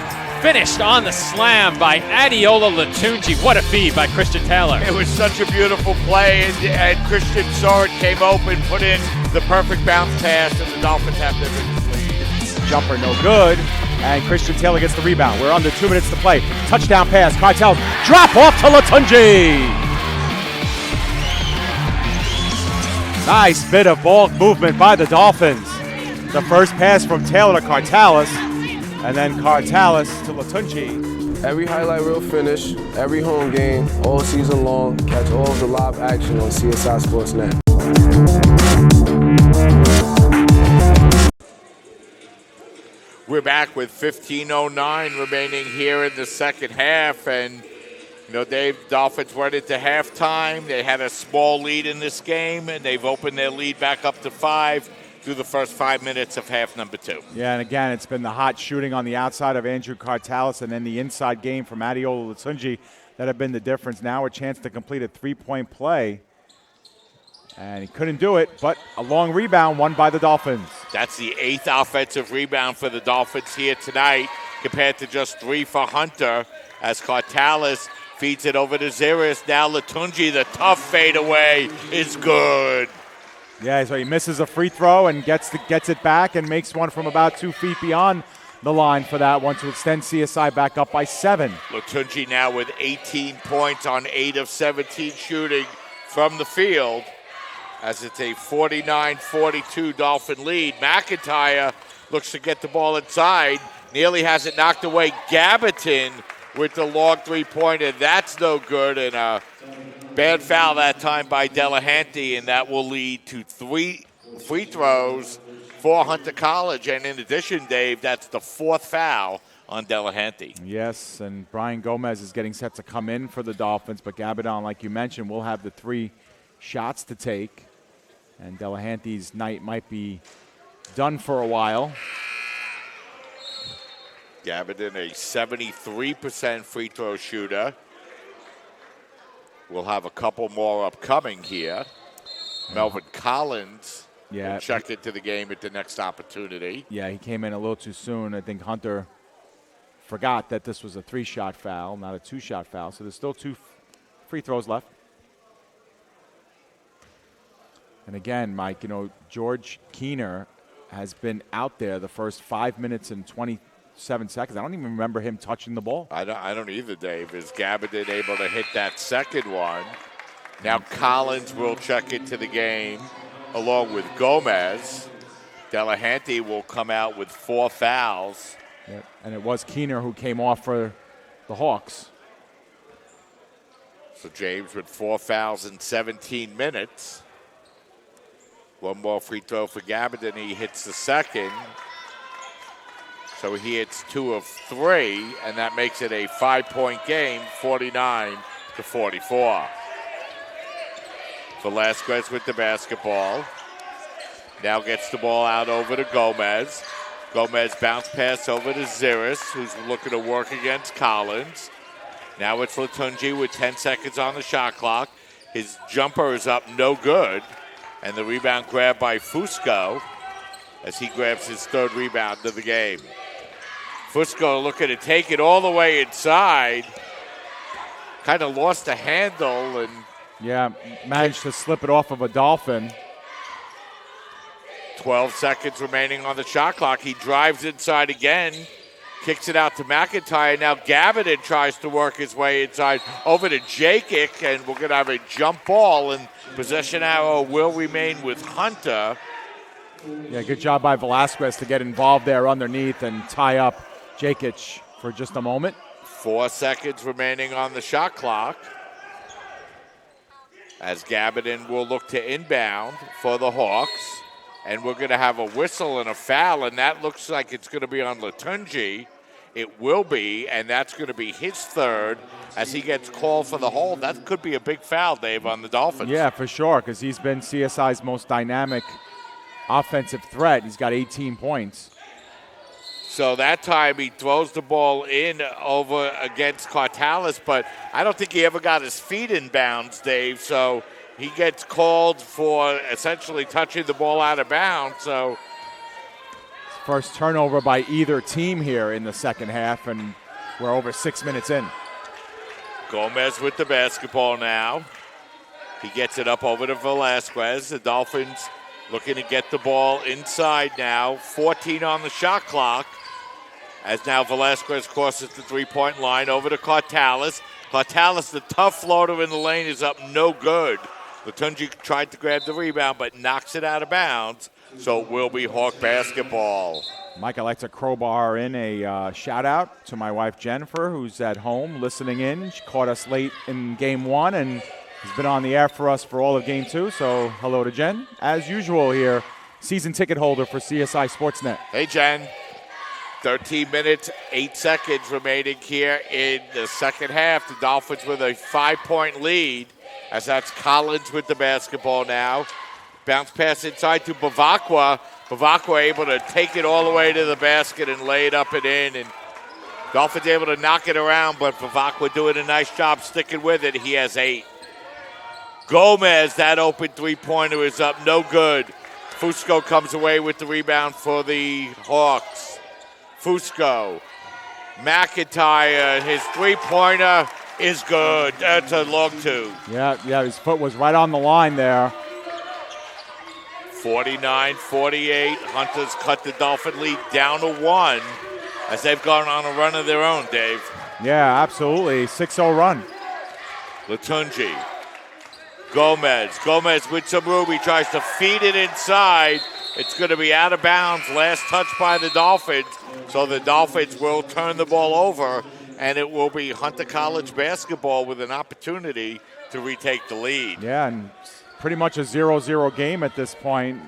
finished on the slam by Adiola Latunji. What a feed by Christian Taylor. It was such a beautiful play, and Christian saw it, came open, put in the perfect bounce pass, and the Dolphins have their biggest lead. Jumper no good, and Christian Taylor gets the rebound. We're under 2 minutes to play. Touchdown pass, Cartel, drop off to Latunji. Nice bit of ball movement by the Dolphins. The first pass from Taylor to Cartalis, and then Cartalis to Latunji. Every highlight reel finish, every home game, all season long. Catch all of the live action on CSI Sportsnet. We're back with 15:09 remaining here in the second half, and Dave, Dolphins went into halftime. They had a small lead in this game, and they've opened their lead back up to 5 through the first 5 minutes of half number 2. Yeah, and again, it's been the hot shooting on the outside of Andrew Cartalis and then the inside game from Adiola Latunji that have been the difference. Now a chance to complete a three-point play. And he couldn't do it, but a long rebound won by the Dolphins. That's the 8th offensive rebound for the Dolphins here tonight, compared to just 3 for Hunter, as Cartalis feeds it over to Ziris. Now Latunji, the tough fadeaway, is good. Yeah, so he misses a free throw and gets it back and makes one from about 2 feet beyond the line for that one to extend CSI back up by 7. Latunji now with 18 points on 8 of 17 shooting from the field, as it's a 49-42 Dolphin lead. McIntyre looks to get the ball inside. Nearly has it knocked away. Gabatin with the long three-pointer. That's no good, and a bad foul that time by Delahanty, and that will lead to 3 free throws for Hunter College. And in addition, Dave, that's the 4th foul on Delahanty. Yes, and Brian Gomez is getting set to come in for the Dolphins, but Gabatin, like you mentioned, will have the 3 shots to take. And Delahanty's night might be done for a while. Gabatin, a 73% free throw shooter. We'll have a couple more upcoming here. Melvin Collins will check into the game at the next opportunity. Yeah, he came in a little too soon. I think Hunter forgot that this was a 3-shot foul, not a 2-shot foul. So there's still 2 free throws left. And again, Mike, George Keener has been out there the first 5 minutes and 27 seconds. I don't even remember him touching the ball. I don't either, Dave. Is Gabatin able to hit that second one? Now Collins will check into the game along with Gomez. Delahanty will come out with 4 fouls. Yep. And it was Keener who came off for the Hawks. So James with 4 fouls in 17 minutes. One more free throw for Gabatin. He hits the second. So he hits 2 of 3, and that makes it a 5-point game, 49-44. Velasquez with the basketball. Now gets the ball out over to Gomez. Gomez bounce pass over to Ziris, who's looking to work against Collins. Now it's Latunji with 10 seconds on the shot clock. His jumper is up, no good. And the rebound grab by Fusco as he grabs his 3rd rebound of the game. Fusco looking to take it all the way inside. Kind of lost the handle and managed to slip it off of a Dolphin. 12 seconds remaining on the shot clock. He drives inside again, kicks it out to McIntyre. Now Gabatin tries to work his way inside over to Jakic, and we're going to have a jump ball, and possession arrow will remain with Hunter. Yeah, good job by Velasquez to get involved there underneath and tie up Jakic for just a moment. 4 seconds remaining on the shot clock, as Gabatin will look to inbound for the Hawks. And we're going to have a whistle and a foul, and that looks like it's going to be on Latunji. It will be, and that's going to be his 3rd as he gets called for the hold. That could be a big foul, Dave, on the Dolphins. Yeah, for sure, because he's been CSI's most dynamic offensive threat. He's got 18 points. So that time he throws the ball in over against Cartalis, but I don't think he ever got his feet in bounds, Dave. So he gets called for essentially touching the ball out of bounds. So first turnover by either team here in the second half, and We're over 6 minutes in. Gomez with the basketball now. He gets it up over to Velasquez. The Dolphins looking to get the ball inside now. 14 on the shot clock. As now Velasquez crosses the three-point line over to Cartalis. Cartalis, the tough floater in the lane, is up no good. Latunji tried to grab the rebound, but knocks it out of bounds. So it will be Hawk basketball. Mike, I'd like to crowbar in a shout-out to my wife, Jennifer, who's at home listening in. She caught us late in Game 1 and has been on the air for us for all of Game 2. So hello to Jen. As usual here, season ticket holder for CSI Sportsnet. Hey, Jen. 13 minutes, 8 seconds remaining here in the second half. The Dolphins with a 5-point lead, as that's Collins with the basketball now. Bounce pass inside to Bavakwa. Bavakwa able to take it all the way to the basket and lay it up and in. And Dolphins able to knock it around, but Bavakwa doing a nice job sticking with it. He has 8. Gomez, that open three-pointer is up, no good. Fusco comes away with the rebound for the Hawks. Fusco, McIntyre, his three-pointer is good. That's a long 2. Yeah, his foot was right on the line there. 49-48. Hunters cut the Dolphin lead down to 1 as they've gone on a run of their own, Dave. Yeah, absolutely. 6-0 run. Latunji. Gomez with some room. He tries to feed it inside. It's going to be out of bounds. Last touch by the Dolphins. So the Dolphins will turn the ball over, and it will be Hunter College basketball with an opportunity to retake the lead. Yeah, and pretty much a 0-0 game at this point,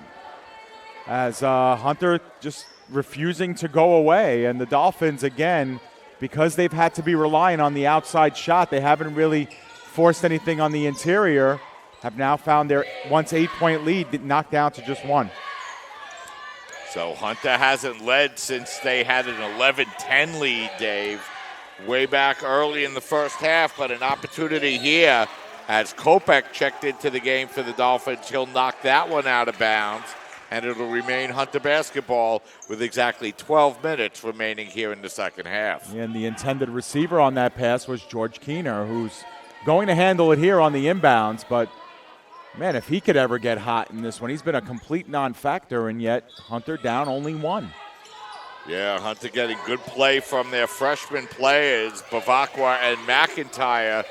as Hunter just refusing to go away. And the Dolphins, again, because they've had to be relying on the outside shot, they haven't really forced anything on the interior, have now found their once 8-point lead knocked down to just 1. So Hunter hasn't led since they had an 11-10 lead, Dave, way back early in the first half, but an opportunity here as Kopech checked into the game for the Dolphins. He'll knock that one out of bounds, and it'll remain Hunter basketball with exactly 12 minutes remaining here in the second half. And the intended receiver on that pass was George Keener, who's going to handle it here on the inbounds, but man, if he could ever get hot in this one, he's been a complete non-factor, and yet Hunter down only 1. Yeah, Hunter getting good play from their freshman players, Bavakwa and McIntyre.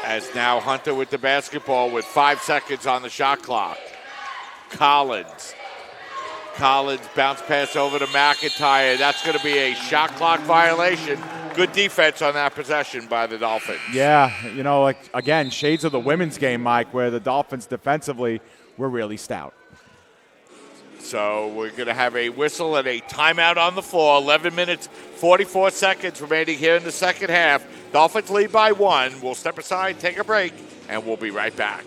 As now Hunter with the basketball with 5 seconds on the shot clock. Collins bounce pass over to McIntyre. That's going to be a shot clock violation. Good defense on that possession by the Dolphins. Yeah, again, shades of the women's game, Mike, where the Dolphins defensively were really stout. So we're going to have a whistle and a timeout on the floor. 11 minutes, 44 seconds remaining here in the second half. Dolphins lead by 1. We'll step aside, take a break, and we'll be right back.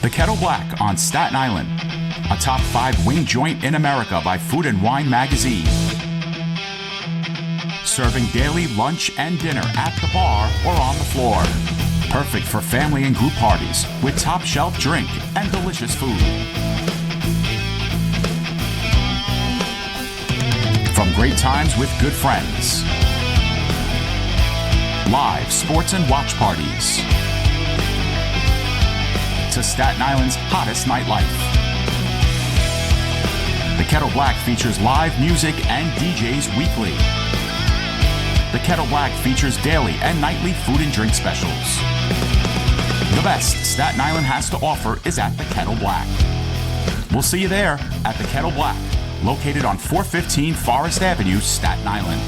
The Kettle Black on Staten Island, a top 5 wing joint in America by Food and Wine magazine. Serving daily lunch and dinner at the bar or on the floor. Perfect for family and group parties with top shelf drink and delicious food. From great times with good friends. Live sports and watch parties. To Staten Island's hottest nightlife. The Kettle Black features live music and DJs weekly. The Kettle Black features daily and nightly food and drink specials. The best Staten Island has to offer is at the Kettle Black. We'll see you there at the Kettle Black, located on 415 Forest Avenue, Staten Island.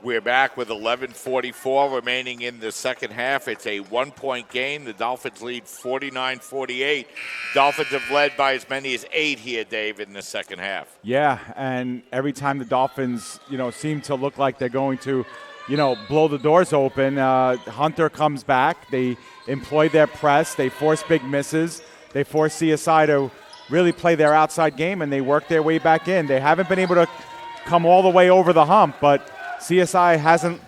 We're back with 11:44 remaining in the second half. It's a 1-point game. The Dolphins lead 49-48. Dolphins have led by as many as 8 here, Dave, in the second half. Yeah, and every time the Dolphins, seem to look like they're going to, blow the doors open, Hunter comes back. They employ their press. They force big misses. They force CSI to really play their outside game, and they work their way back in. They haven't been able to come all the way over the hump, but CSI hasn't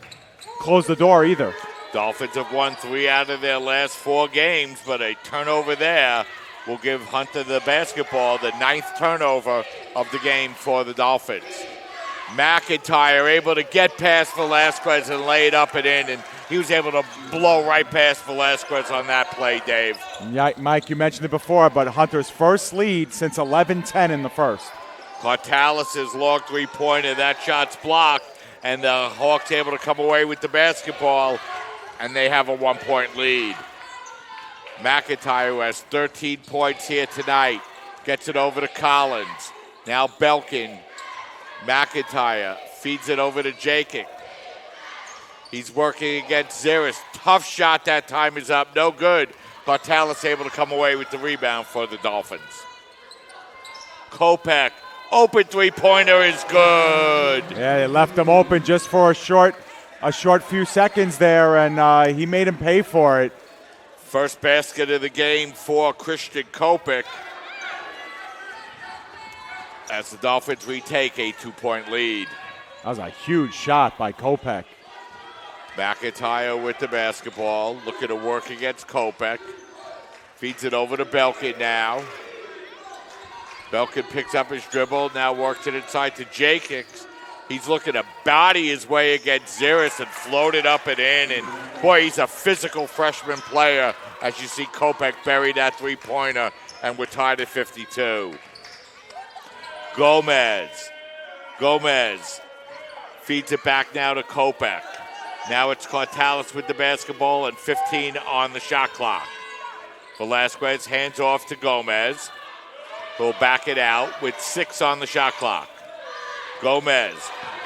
closed the door either. Dolphins have won 3 out of their last 4 games, but a turnover there will give Hunter the basketball, the 9th turnover of the game for the Dolphins. McIntyre able to get past Velasquez and lay it up and in, and he was able to blow right past Velasquez on that play, Dave. Yeah, Mike, you mentioned it before, but Hunter's first lead since 11-10 in the first. Cartalis' long three-pointer, that shot's blocked, and the Hawks able to come away with the basketball, and they have a 1-point lead. McIntyre, who has 13 points here tonight, gets it over to Collins. Now Belkin. McIntyre feeds it over to Jakic. He's working against Ziris. Tough shot that time is up. No good. Cartalis able to come away with the rebound for the Dolphins. Kopech. Open three-pointer is good. Yeah, they left him open just for a short few seconds there, and he made him pay for it. First basket of the game for Christian Kopech, as the Dolphins retake a 2-point lead. That was a huge shot by Kopech. McIntyre with the basketball, looking to work against Kopech. Feeds it over to Belkin now. Belkin picks up his dribble, now works it inside to Jakic. He's looking to body his way against Ziris and float it up and in. And boy, he's a physical freshman player, as you see Kopech bury that three-pointer, and we're tied at 52. Gomez feeds it back now to Kopech. Now it's Cartalis with the basketball and 15 on the shot clock. Velasquez hands off to Gomez, who'll back it out with 6 on the shot clock. Gomez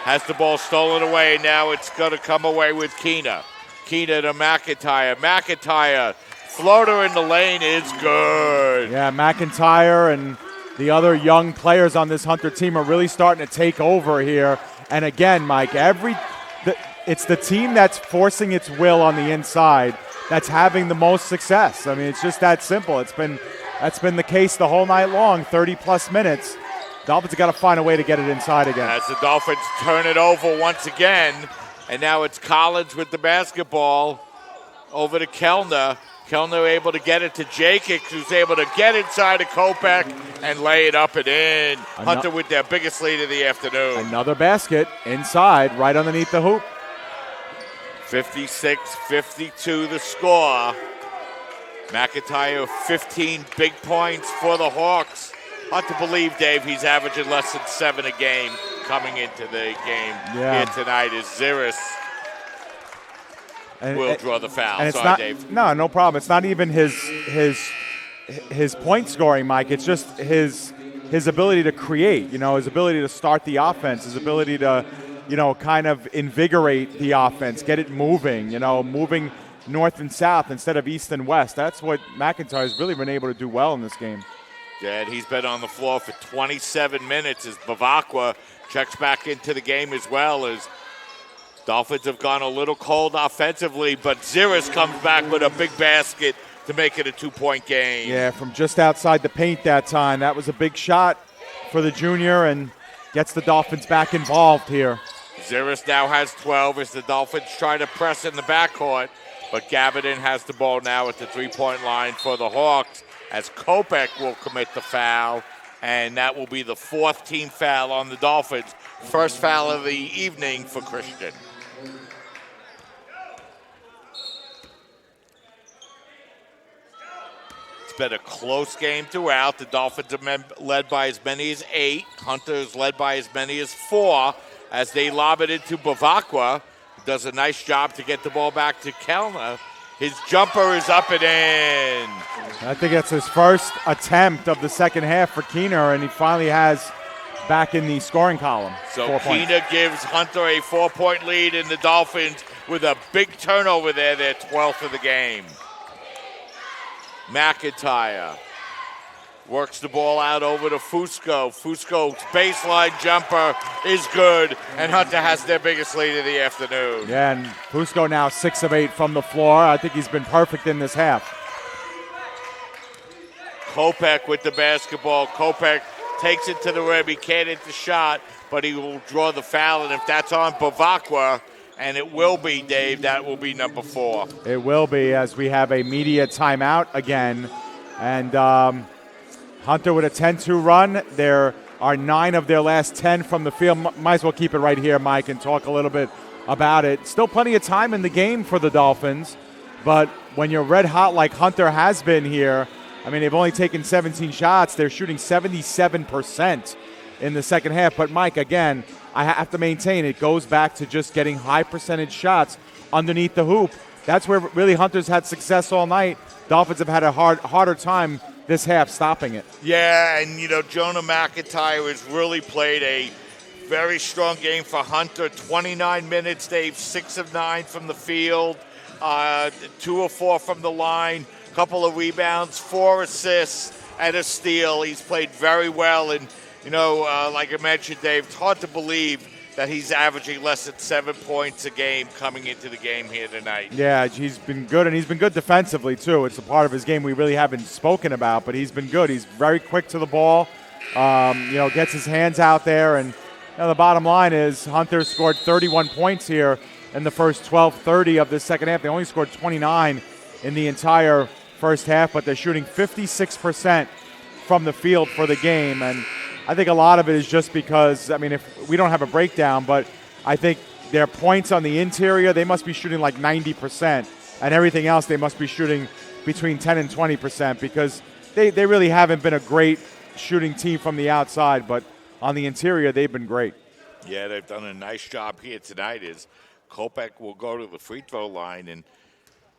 has the ball stolen away. Now it's going to come away with Keena. Keena to McIntyre. McIntyre, floater in the lane is good. Yeah, McIntyre and the other young players on this Hunter team are really starting to take over here. And again, Mike, it's the team that's forcing its will on the inside that's having the most success. I mean, it's just that simple. That's been the case the whole night long, 30-plus minutes. Dolphins have got to find a way to get it inside again. As the Dolphins turn it over once again, and now it's Collins with the basketball over to Kellner. Kellner able to get it to Jakic, who's able to get inside of Kopech and lay it up and in. Hunter with their biggest lead of the afternoon. Another basket inside, right underneath the hoop. 56-52 the score. McIntyre, 15 big points for the Hawks. Hard to believe, Dave, he's averaging less than 7 a game coming into the game here tonight as Ziris will draw the foul. And it's Sorry, not, Dave. No problem. It's not even his point scoring, Mike. It's just his ability to create, his ability to start the offense, his ability to, kind of invigorate the offense, get it moving, moving north and south instead of east and west. That's what McIntyre's really been able to do well in this game. Yeah, and he's been on the floor for 27 minutes as Bavakwa checks back into the game as well, as Dolphins have gone a little cold offensively, but Ziris comes back with a big basket to make it a 2-point game. Yeah, from just outside the paint that time. That was a big shot for the junior and gets the Dolphins back involved here. Ziris now has 12 as the Dolphins try to press in the backcourt, but Gavidan has the ball now at the 3-point line for the Hawks, as Kopech will commit the foul, and that will be the 4th team foul on the Dolphins. First foul of the evening for Christian. It's been a close game throughout. The Dolphins are led by as many as 8. Hunter's led by as many as 4 as they lob it into Bavakwa, who does a nice job to get the ball back to Kellner. His jumper is up and in. I think that's his first attempt of the second half for Keener, and he finally has back in the scoring column. So Keener gives Hunter a 4-point lead in the Dolphins with a big turnover there, their 12th of the game. McIntyre works the ball out over to Fusco. Fusco's baseline jumper is good, and Hunter has their biggest lead of the afternoon. Yeah, and Fusco now 6 of 8 from the floor. I think he's been perfect in this half. Kopech with the basketball. Kopech takes it to the rim. He can't hit the shot, but he will draw the foul, and if that's on Bavakwa, and it will be, Dave, that will be number 4. It will be, as we have a media timeout again And Hunter with a 10-2 run. There are 9 of their last 10 from the field. Might as well keep it right here, Mike, and talk a little bit about it. Still plenty of time in the game for the Dolphins, but when you're red hot like Hunter has been here, I mean, they've only taken 17 shots. They're shooting 77% in the second half. But, Mike, again, I have to maintain it goes back to just getting high percentage shots underneath the hoop. That's where really Hunter's had success all night. Dolphins have had a harder time this half stopping it. Yeah, and, Jonah McIntyre has really played a very strong game for Hunter. 29 minutes, Dave, 6 of 9 from the field, 2 of 4 from the line, couple of rebounds, 4 assists, and a steal. He's played very well, and, like I mentioned, Dave, it's hard to believe that he's averaging less than 7 points a game coming into the game here tonight. Yeah, he's been good, and he's been good defensively, too. It's a part of his game we really haven't spoken about, but he's been good. He's very quick to the ball, gets his hands out there, and the bottom line is Hunter scored 31 points here in the first 12:30 of the second half. They only scored 29 in the entire first half, but they're shooting 56% from the field for the game. And I think a lot of it is just because, if we don't have a breakdown, but I think their points on the interior, they must be shooting like 90%, and everything else they must be shooting between 10 and 20% because they really haven't been a great shooting team from the outside, but on the interior, they've been great. Yeah, they've done a nice job here tonight as Kopech will go to the free throw line, and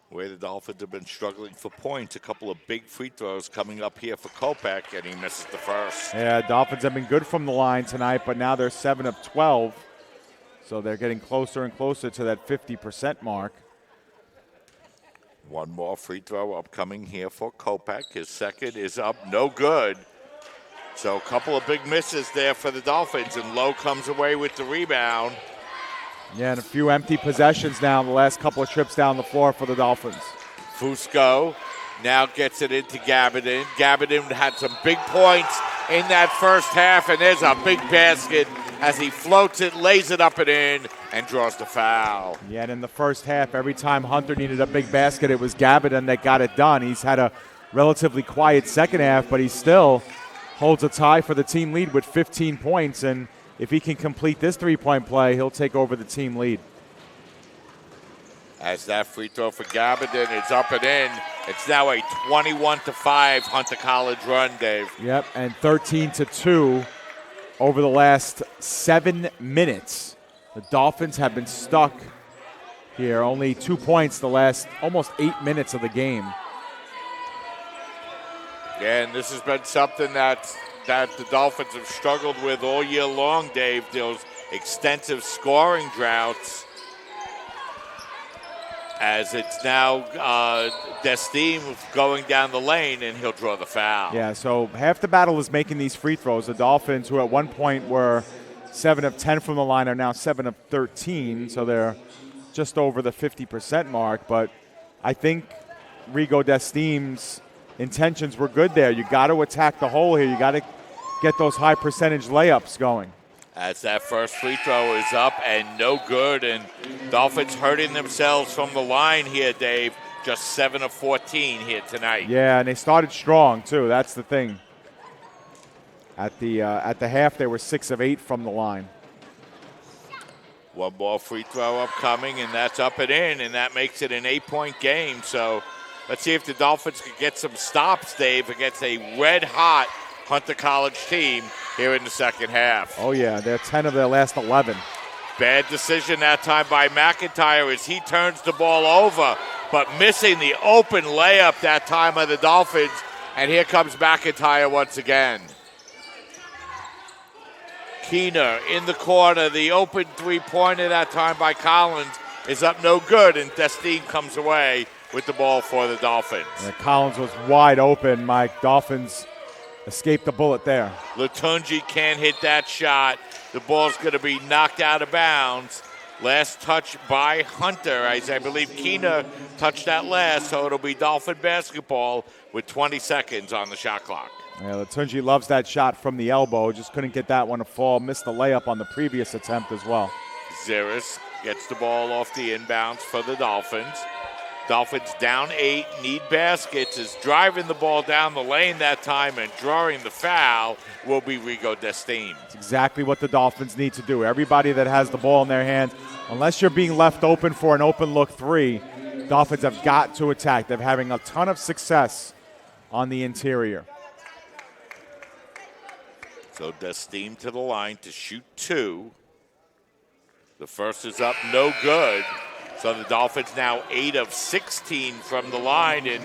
where the Dolphins have been struggling for points, a couple of big free throws coming up here for Kopech, and he misses the first. Yeah, Dolphins have been good from the line tonight, but now they're 7 of 12, so they're getting closer and closer to that 50% mark. One more free throw upcoming here for Kopech. His second is up, no good. So a couple of big misses there for the Dolphins, and Lowe comes away with the rebound. Yeah, and a few empty possessions now in the last couple of trips down the floor for the Dolphins. Fusco now gets it into Gabardin. Gabardin had some big points in that first half, and there's a big basket as he floats it, lays it up and in, and draws the foul. Yeah, and in the first half, every time Hunter needed a big basket, it was Gabardin that got it done. He's had a relatively quiet second half, but he still holds a tie for the team lead with 15 points, and if he can complete this three-point play, he'll take over the team lead. As that free throw for Gabardin is up and in, it's now a 21-5 Hunter College run, Dave. Yep, and 13-2 over the last 7 minutes. The Dolphins have been stuck here. Only 2 points the last almost 8 minutes of the game. Yeah, and this has been something that the Dolphins have struggled with all year long, Dave, those extensive scoring droughts. As it's now Destine going down the lane, and he'll draw the foul. Yeah, so half the battle is making these free throws. The Dolphins, who at one point were 7 of 10 from the line, are now 7 of 13, so they're just over the 50% mark. But I think Rigo Destine's intentions were good there. You got to attack the hole here. You got to get those high percentage layups going. As that first free throw is up and no good, and Dolphins hurting themselves from the line here, Dave. Just 7 of 14 here tonight. Yeah, and they started strong too. That's the thing. At the half, they were 6 of 8 from the line. One more free throw upcoming, and that's up and in, and that makes it an 8-point game. So let's see if the Dolphins can get some stops, Dave, against a red-hot Hunter College team here in the second half. Oh, yeah, they're 10 of their last 11. Bad decision that time by McIntyre as he turns the ball over, but missing the open layup that time of the Dolphins. And here comes McIntyre once again. Keener in the corner. The open three-pointer that time by Collins is up no good, and Destine comes away with the ball for the Dolphins. Yeah, Collins was wide open. Mike, Dolphins escaped the bullet there. Latunji can't hit that shot. The ball's going to be knocked out of bounds. Last touch by Hunter, as I believe Keener touched that last, so it'll be Dolphin basketball with 20 seconds on the shot clock. Yeah, Latunji loves that shot from the elbow. Just couldn't get that one to fall. Missed the layup on the previous attempt as well. Ziris gets the ball off the inbounds for the Dolphins. Dolphins down 8, need baskets, is driving the ball down the lane that time and drawing the foul will be Rigo Destine. It's exactly what the Dolphins need to do. Everybody that has the ball in their hand, unless you're being left open for an open look three, Dolphins have got to attack. They're having a ton of success on the interior. So Destine to the line to shoot 2. The first is up, no good. So the Dolphins now 8 of 16 from the line, and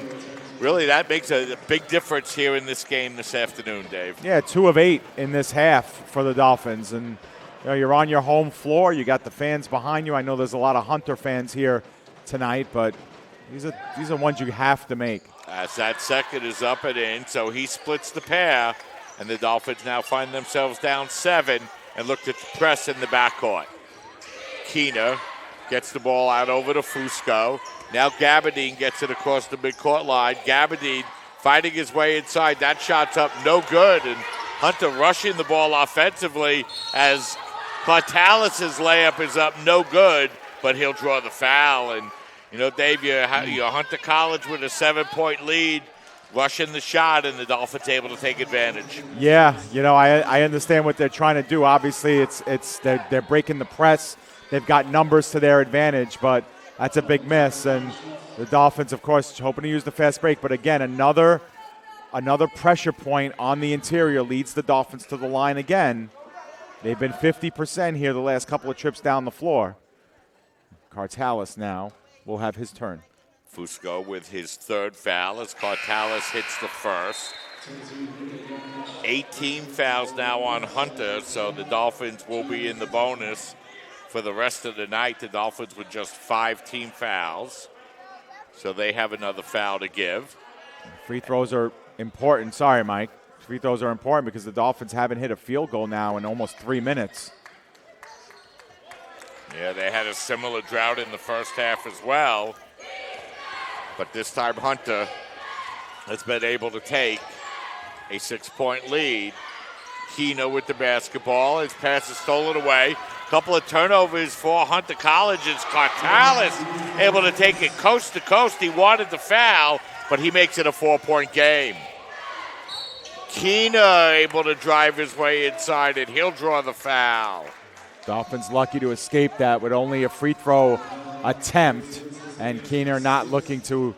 really that makes a big difference here in this game this afternoon, Dave. Yeah, 2 of 8 in this half for the Dolphins. And you're on your home floor. You got the fans behind you. I know there's a lot of Hunter fans here tonight, but these are ones you have to make. As that second is up and in, so he splits the pair, and the Dolphins now find themselves down 7 and look to press in the backcourt. Keener gets the ball out over to Fusco. Now Gabardine gets it across the midcourt line. Gabardine fighting his way inside. That shot's up, no good. And Hunter rushing the ball offensively as Cortales' layup is up, no good, but he'll draw the foul. And, Dave, you're Hunter College with a 7-point lead, rushing the shot, and the Dolphins able to take advantage. Yeah, I understand what they're trying to do. Obviously, they're breaking the press. They've got numbers to their advantage, but that's a big miss. And the Dolphins, of course, hoping to use the fast break. But again, another pressure point on the interior leads the Dolphins to the line again. They've been 50% here the last couple of trips down the floor. Cortales now will have his turn. Fusco with his third foul as Cortales hits the first. 18 fouls now on Hunter, so the Dolphins will be in the bonus for the rest of the night. The Dolphins with just 5 team fouls, so they have another foul to give. Free throws are important. Sorry, Mike. Free throws are important because the Dolphins haven't hit a field goal now in almost 3 minutes. Yeah, they had a similar drought in the first half as well, but this time Hunter has been able to take a 6-point lead. Keener with the basketball. His pass is stolen away. Couple of turnovers for Hunter College. It's Cortales able to take it coast to coast. He wanted the foul, but he makes it a 4-point game. Keener able to drive his way inside, and he'll draw the foul. Dolphins lucky to escape that with only a free throw attempt, and Keener not looking to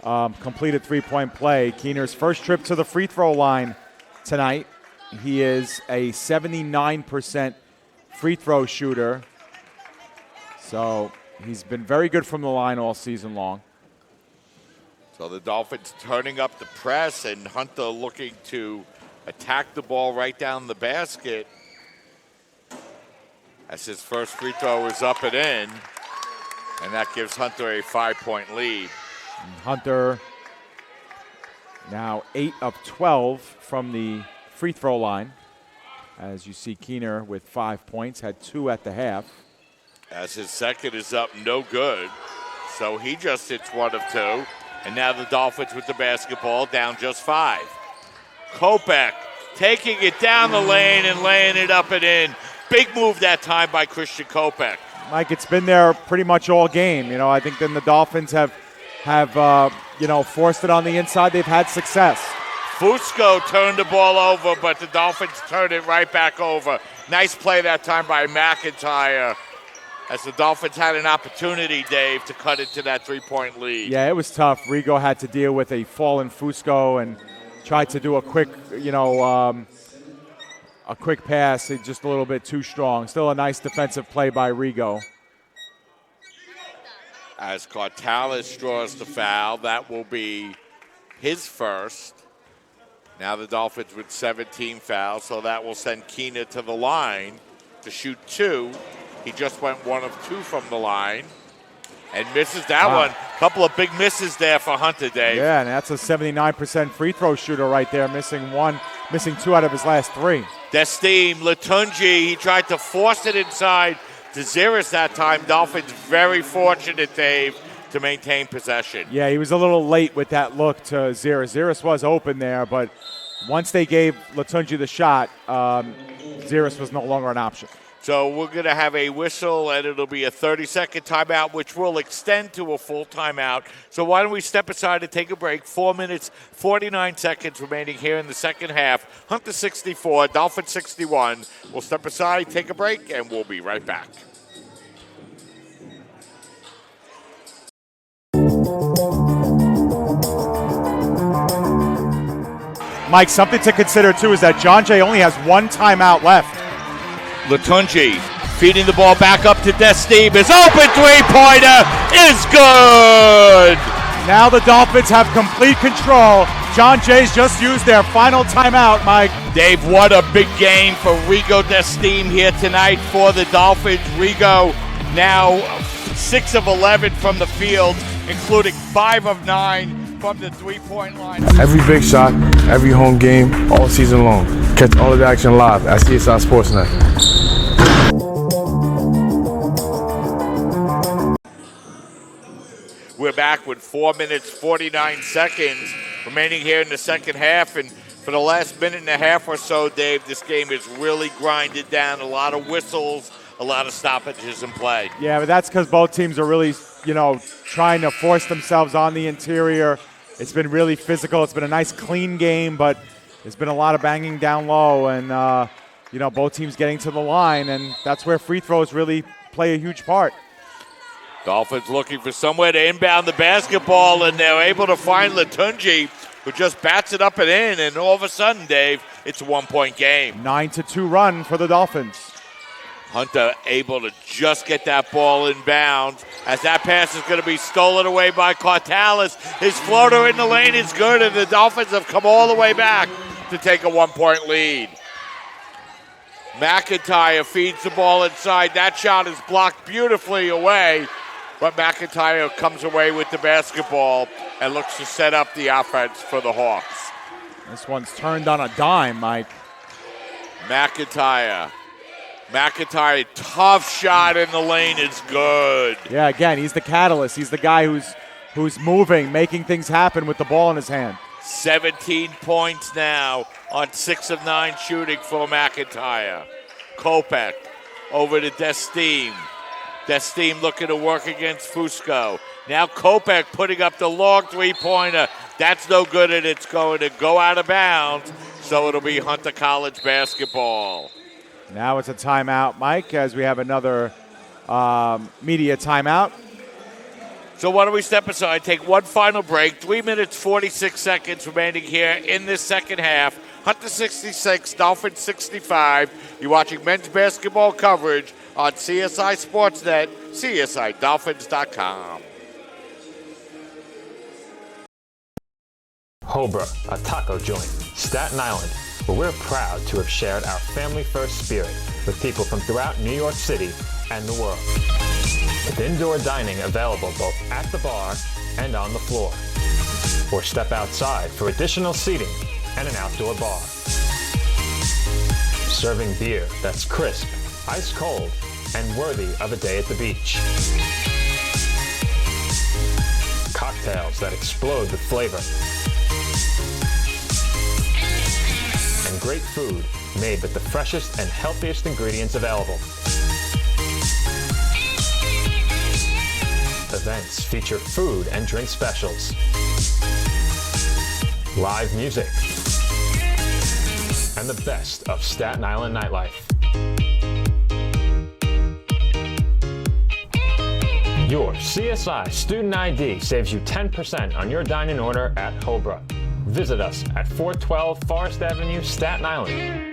complete a 3-point play. Keener's first trip to the free throw line tonight. He is a 79% free throw shooter. So he's been very good from the line all season long. So the Dolphins turning up the press, and Hunter looking to attack the ball right down the basket as his first free throw is up and in, and that gives Hunter a 5-point lead. And Hunter now 8 of 12 from the free throw line. As you see, Keener with 5 points, had 2 at the half. As his second is up, no good. So he just hits 1 of 2. And now the Dolphins with the basketball, down just 5. Kopech taking it down the lane and laying it up and in. Big move that time by Christian Kopech. Mike, it's been there pretty much all game. I think then the Dolphins have forced it on the inside. They've had success. Fusco turned the ball over, but the Dolphins turned it right back over. Nice play that time by McIntyre, as the Dolphins had an opportunity, Dave, to cut into that 3-point lead. Yeah, it was tough. Rigo had to deal with a fallen Fusco and tried to do a quick pass. It's just a little bit too strong. Still a nice defensive play by Rigo. As Cortales draws the foul, that will be his first. Now the Dolphins with 17 fouls, so that will send Keener to the line to shoot 2. He just went 1 of 2 from the line and misses that one. Couple of big misses there for Hunter, Dave. Yeah, and that's a 79% free throw shooter right there, missing 2 out of his last 3. Destine, Latunji, he tried to force it inside to Ziris that time. Dolphins very fortunate, Dave, to maintain possession. Yeah, he was a little late with that look to Ziris. Ziris was open there, but once they gave Latunji the shot, Ziris was no longer an option. So we're going to have a whistle, and it'll be a 30-second timeout, which will extend to a full timeout. So why don't we step aside and take a break? 4 minutes, 49 seconds remaining here in the second half. Hunter 64, Dolphins 61. We'll step aside, take a break, and we'll be right back. Mike, something to consider, too, is that John Jay only has one timeout left. Latunji feeding the ball back up to Desteve. His open three-pointer is good! Now the Dolphins have complete control. John Jay's just used their final timeout, Mike. Dave, what a big game for Rigo Desteve here tonight for the Dolphins. Rigo now 6 of 11 from the field, including 5 of 9 from the three-point line. Every big shot, every home game, all season long. Catch all of the action live at CSI Sportsnet. We're back with 4 minutes, 49 seconds remaining here in the second half. And for the last minute and a half or so, Dave, this game is really grinded down. A lot of whistles, a lot of stoppages in play. Yeah, but that's because both teams are really, trying to force themselves on the interior. It's been really physical. It's been a nice, clean game, but there's been a lot of banging down low. And, both teams getting to the line, and that's where free throws really play a huge part. Dolphins looking for somewhere to inbound the basketball, and they're able to find Latunji, who just bats it up and in, and all of a sudden, Dave, it's a one-point game. 9-2 run for the Dolphins. Hunter able to just get that ball in bounds as that pass is going to be stolen away by Cartalis. His floater in the lane is good, and the Dolphins have come all the way back to take a one-point lead. McIntyre feeds the ball inside. That shot is blocked beautifully away, but McIntyre comes away with the basketball and looks to set up the offense for the Hawks. This one's turned on a dime, Mike. McIntyre, tough shot in the lane is good. Yeah, again, he's the catalyst. He's the guy who's moving, making things happen with the ball in his hand. 17 points now on 6 of 9 shooting for McIntyre. Kopech over to Desteve. Desteve looking to work against Fusco. Now Kopech putting up the long three-pointer. That's no good, and it's going to go out of bounds, so it'll be Hunter College basketball. Now it's a timeout, Mike, as we have another media timeout. So why don't we step aside, take one final break. 3 minutes, 46 seconds remaining here in this second half. Hunter 66, Dolphins 65. You're watching men's basketball coverage on CSI Sportsnet, CSIDolphins.com. Hobra, a taco joint, Staten Island, where we're proud to have shared our family-first spirit with people from throughout New York City and the world. With indoor dining available both at the bar and on the floor. Or step outside for additional seating and an outdoor bar. Serving beer that's crisp, ice cold, and worthy of a day at the beach. Cocktails that explode with flavor. And great food made with the freshest and healthiest ingredients available. Events feature food and drink specials, live music, and the best of Staten Island nightlife. Your CSI Student ID saves you 10% on your dining order at Hobra. Visit us at 412 Forest Avenue, Staten Island.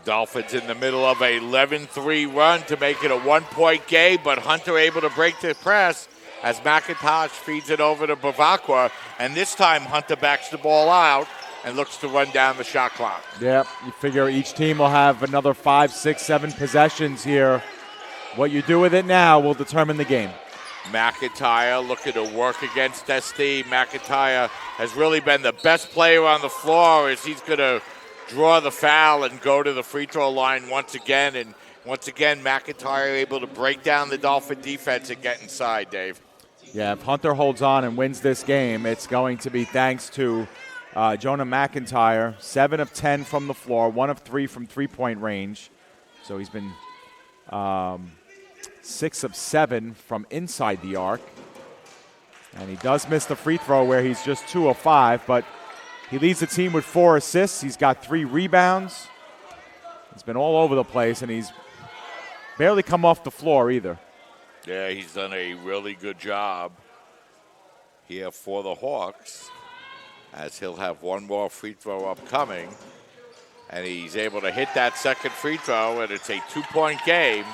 Dolphins in the middle of a 11-3 run to make it a one-point game, but Hunter able to break the press as McIntosh feeds it over to Bavacqua, and this time Hunter backs the ball out and looks to run down the shot clock. Yep, you figure each team will have another 5, 6, 7 possessions here. What you do with it now will determine the game. McIntyre looking to work against Desteve. McIntyre has really been the best player on the floor as he's going to draw the foul and go to the free throw line once again. And once again, McIntyre able to break down the Dolphin defense and get inside, Dave. Yeah, if Hunter holds on and wins this game, it's going to be thanks to Jonah McIntyre, 7 of 10 from the floor, 1 of 3 from three-point range. So he's been 6 of 7 from inside the arc. And he does miss the free throw where he's just 2 of 5, but he leads the team with 4 assists. He's got 3 rebounds. He's been all over the place, and he's barely come off the floor either. Yeah, he's done a really good job here for the Hawks, as he'll have one more free throw upcoming. And he's able to hit that second free throw, and it's a 2-point game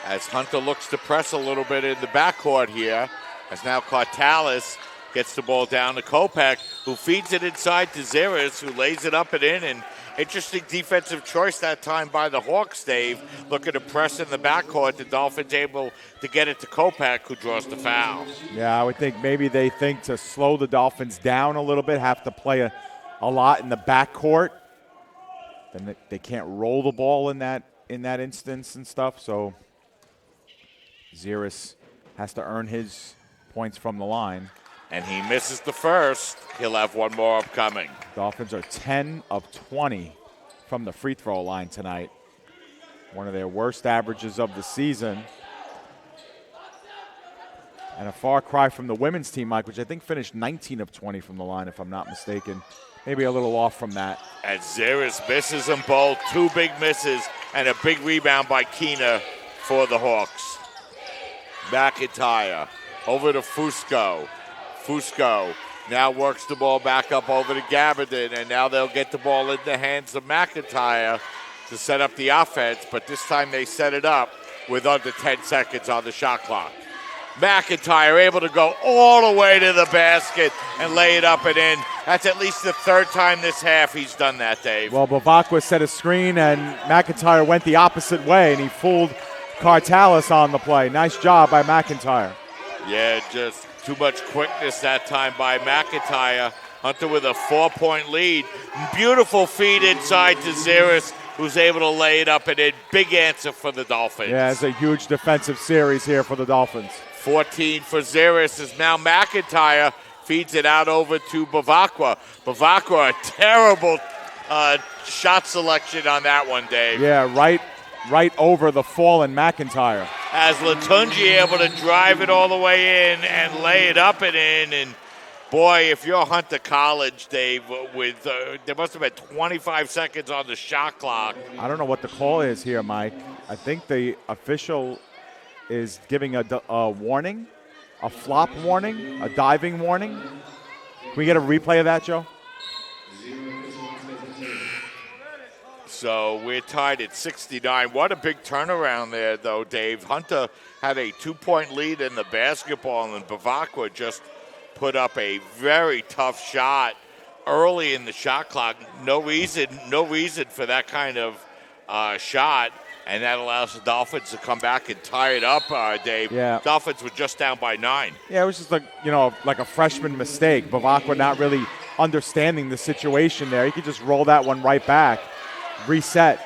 as Hunter looks to press a little bit in the backcourt here, as now Cartalis gets the ball down to Kopech, who feeds it inside to Zeres, who lays it up and in. And interesting defensive choice that time by the Hawks, Dave, looking to press in the backcourt. The Dolphins able to get it to Kopech, who draws the foul. Yeah, I would think maybe they think to slow the Dolphins down a little bit, have to play a lot in the backcourt. Then they can't roll the ball in that instance and stuff. So Zeres has to earn his points from the line. And he misses the first. He'll have one more upcoming. Dolphins are 10 of 20 from the free throw line tonight. One of their worst averages of the season. And a far cry from the women's team, Mike, which I think finished 19 of 20 from the line, if I'm not mistaken. Maybe a little off from that. And Zeres misses them both. 2 big misses and a big rebound by Keena for the Hawks. McIntyre over to Fusco. Fusco now works the ball back up over to Gabardin, and now they'll get the ball in the hands of McIntyre to set up the offense, but this time they set it up with under 10 seconds on the shot clock. McIntyre able to go all the way to the basket and lay it up and in. That's at least the 3rd time this half he's done that, Dave. Well, Bavakwa set a screen, and McIntyre went the opposite way, and he fooled Cartalis on the play. Nice job by McIntyre. Yeah, just too much quickness that time by McIntyre. Hunter with a 4-point lead. Beautiful feed inside to Zeres, who's able to lay it up and in. Big answer for the Dolphins. Yeah, it's a huge defensive series here for the Dolphins. 14 for Zeres as now McIntyre feeds it out over to Bavakwa. Bavakwa, a terrible shot selection on that one, Dave. Yeah, right over the fallen McIntyre. As Latunji able to drive it all the way in and lay it up and in. And boy, if you're Hunter College, Dave, with there must have been 25 seconds on the shot clock. I don't know what the call is here, Mike. I think the official is giving a warning, a flop warning, a diving warning. Can we get a replay of that, Joe? So we're tied at 69. What a big turnaround there, though, Dave. Hunter had a 2-point lead in the basketball, and Bavakwa just put up a very tough shot early in the shot clock. No reason for that kind of shot, and that allows the Dolphins to come back and tie it up, Dave. Yeah. Dolphins were just down by 9. Yeah, it was just like a freshman mistake. Bavakwa not really understanding the situation there. He could just roll that one right back. Reset.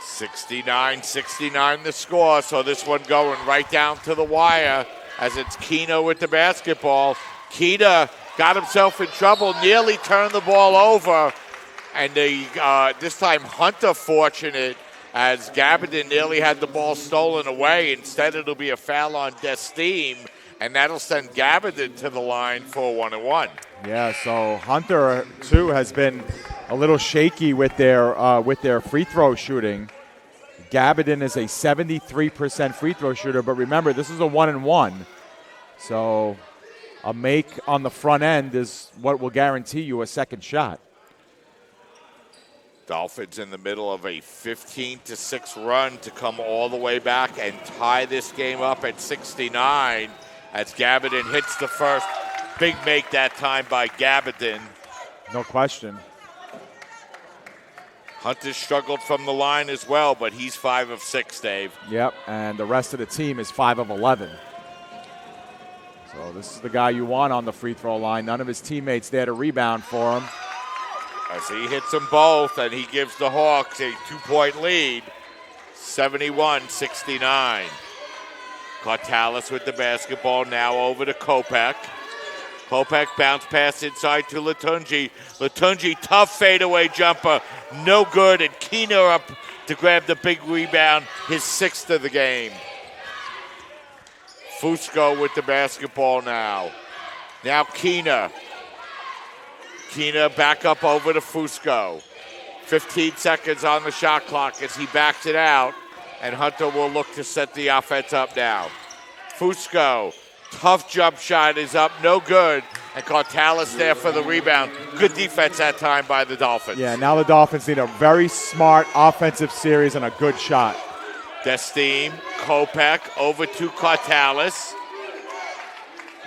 69-69 the score, so this one going right down to the wire as it's Keena with the basketball. Keena got himself in trouble, nearly turned the ball over, and this time Hunter fortunate as Gabardin nearly had the ball stolen away. Instead, it'll be a foul on Destime, and that'll send Gabardin to the line for 1-1. Yeah, so Hunter, too, has been a little shaky with their free throw shooting. Gabardin is a 73% free throw shooter, but remember, this is a 1-and-1. So a make on the front end is what will guarantee you a second shot. Dolphins in the middle of a 15-6 run to come all the way back and tie this game up at 69 as Gabardin hits the first. Big make that time by Gabardin. No question. Hunter struggled from the line as well, but he's 5 of 6, Dave. Yep, and the rest of the team is 5 of 11. So this is the guy you want on the free throw line. None of his teammates there to rebound for him. As he hits them both, and he gives the Hawks a 2-point lead, 71-69. Cartalis with the basketball now over to Kopech. Kopech bounce pass inside to Latunji. Latunji, tough fadeaway jumper, no good, and Keener up to grab the big rebound, his 6th of the game. Fusco with the basketball now. Now Keener. Keener back up over to Fusco. 15 seconds on the shot clock as he backs it out, and Hunter will look to set the offense up now. Fusco, tough jump shot is up, no good, and Cortalis there for the rebound. Good defense that time by the Dolphins. Yeah, now the Dolphins need a very smart offensive series and a good shot. Destime, Kopech over to Cortalis.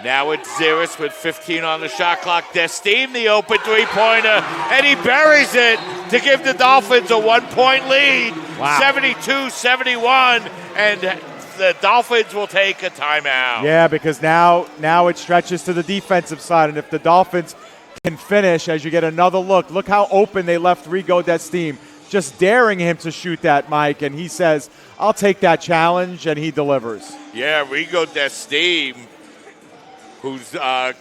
Now it's Ziris with 15 on the shot clock. Destime, the open three-pointer, and he buries it to give the Dolphins a 1-point lead. Wow. 72-71, and the Dolphins will take a timeout. Yeah, because now it stretches to the defensive side, and if the Dolphins can finish, as you get another look how open they left Rigo Destime, just daring him to shoot that, Mike, and he says, I'll take that challenge, and he delivers. Yeah, Rigo Destime, who's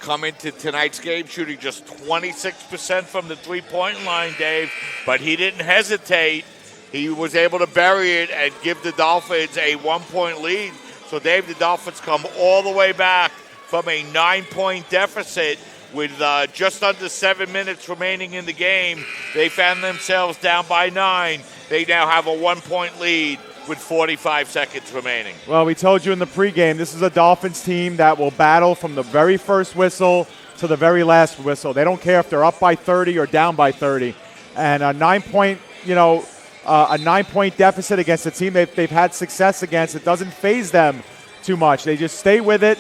come into tonight's game shooting just 26% from the three-point line, Dave, but he didn't hesitate. He was able to bury it and give the Dolphins a 1-point lead. So, Dave, the Dolphins come all the way back from a 9-point deficit with just under 7 minutes remaining in the game. They found themselves down by 9. They now have a 1-point lead with 45 seconds remaining. Well, we told you in the pregame, this is a Dolphins team that will battle from the very first whistle to the very last whistle. They don't care if they're up by 30 or down by 30. And a 9-point, a 9-point deficit against a team they've had success against, it doesn't faze them too much. They just stay with it,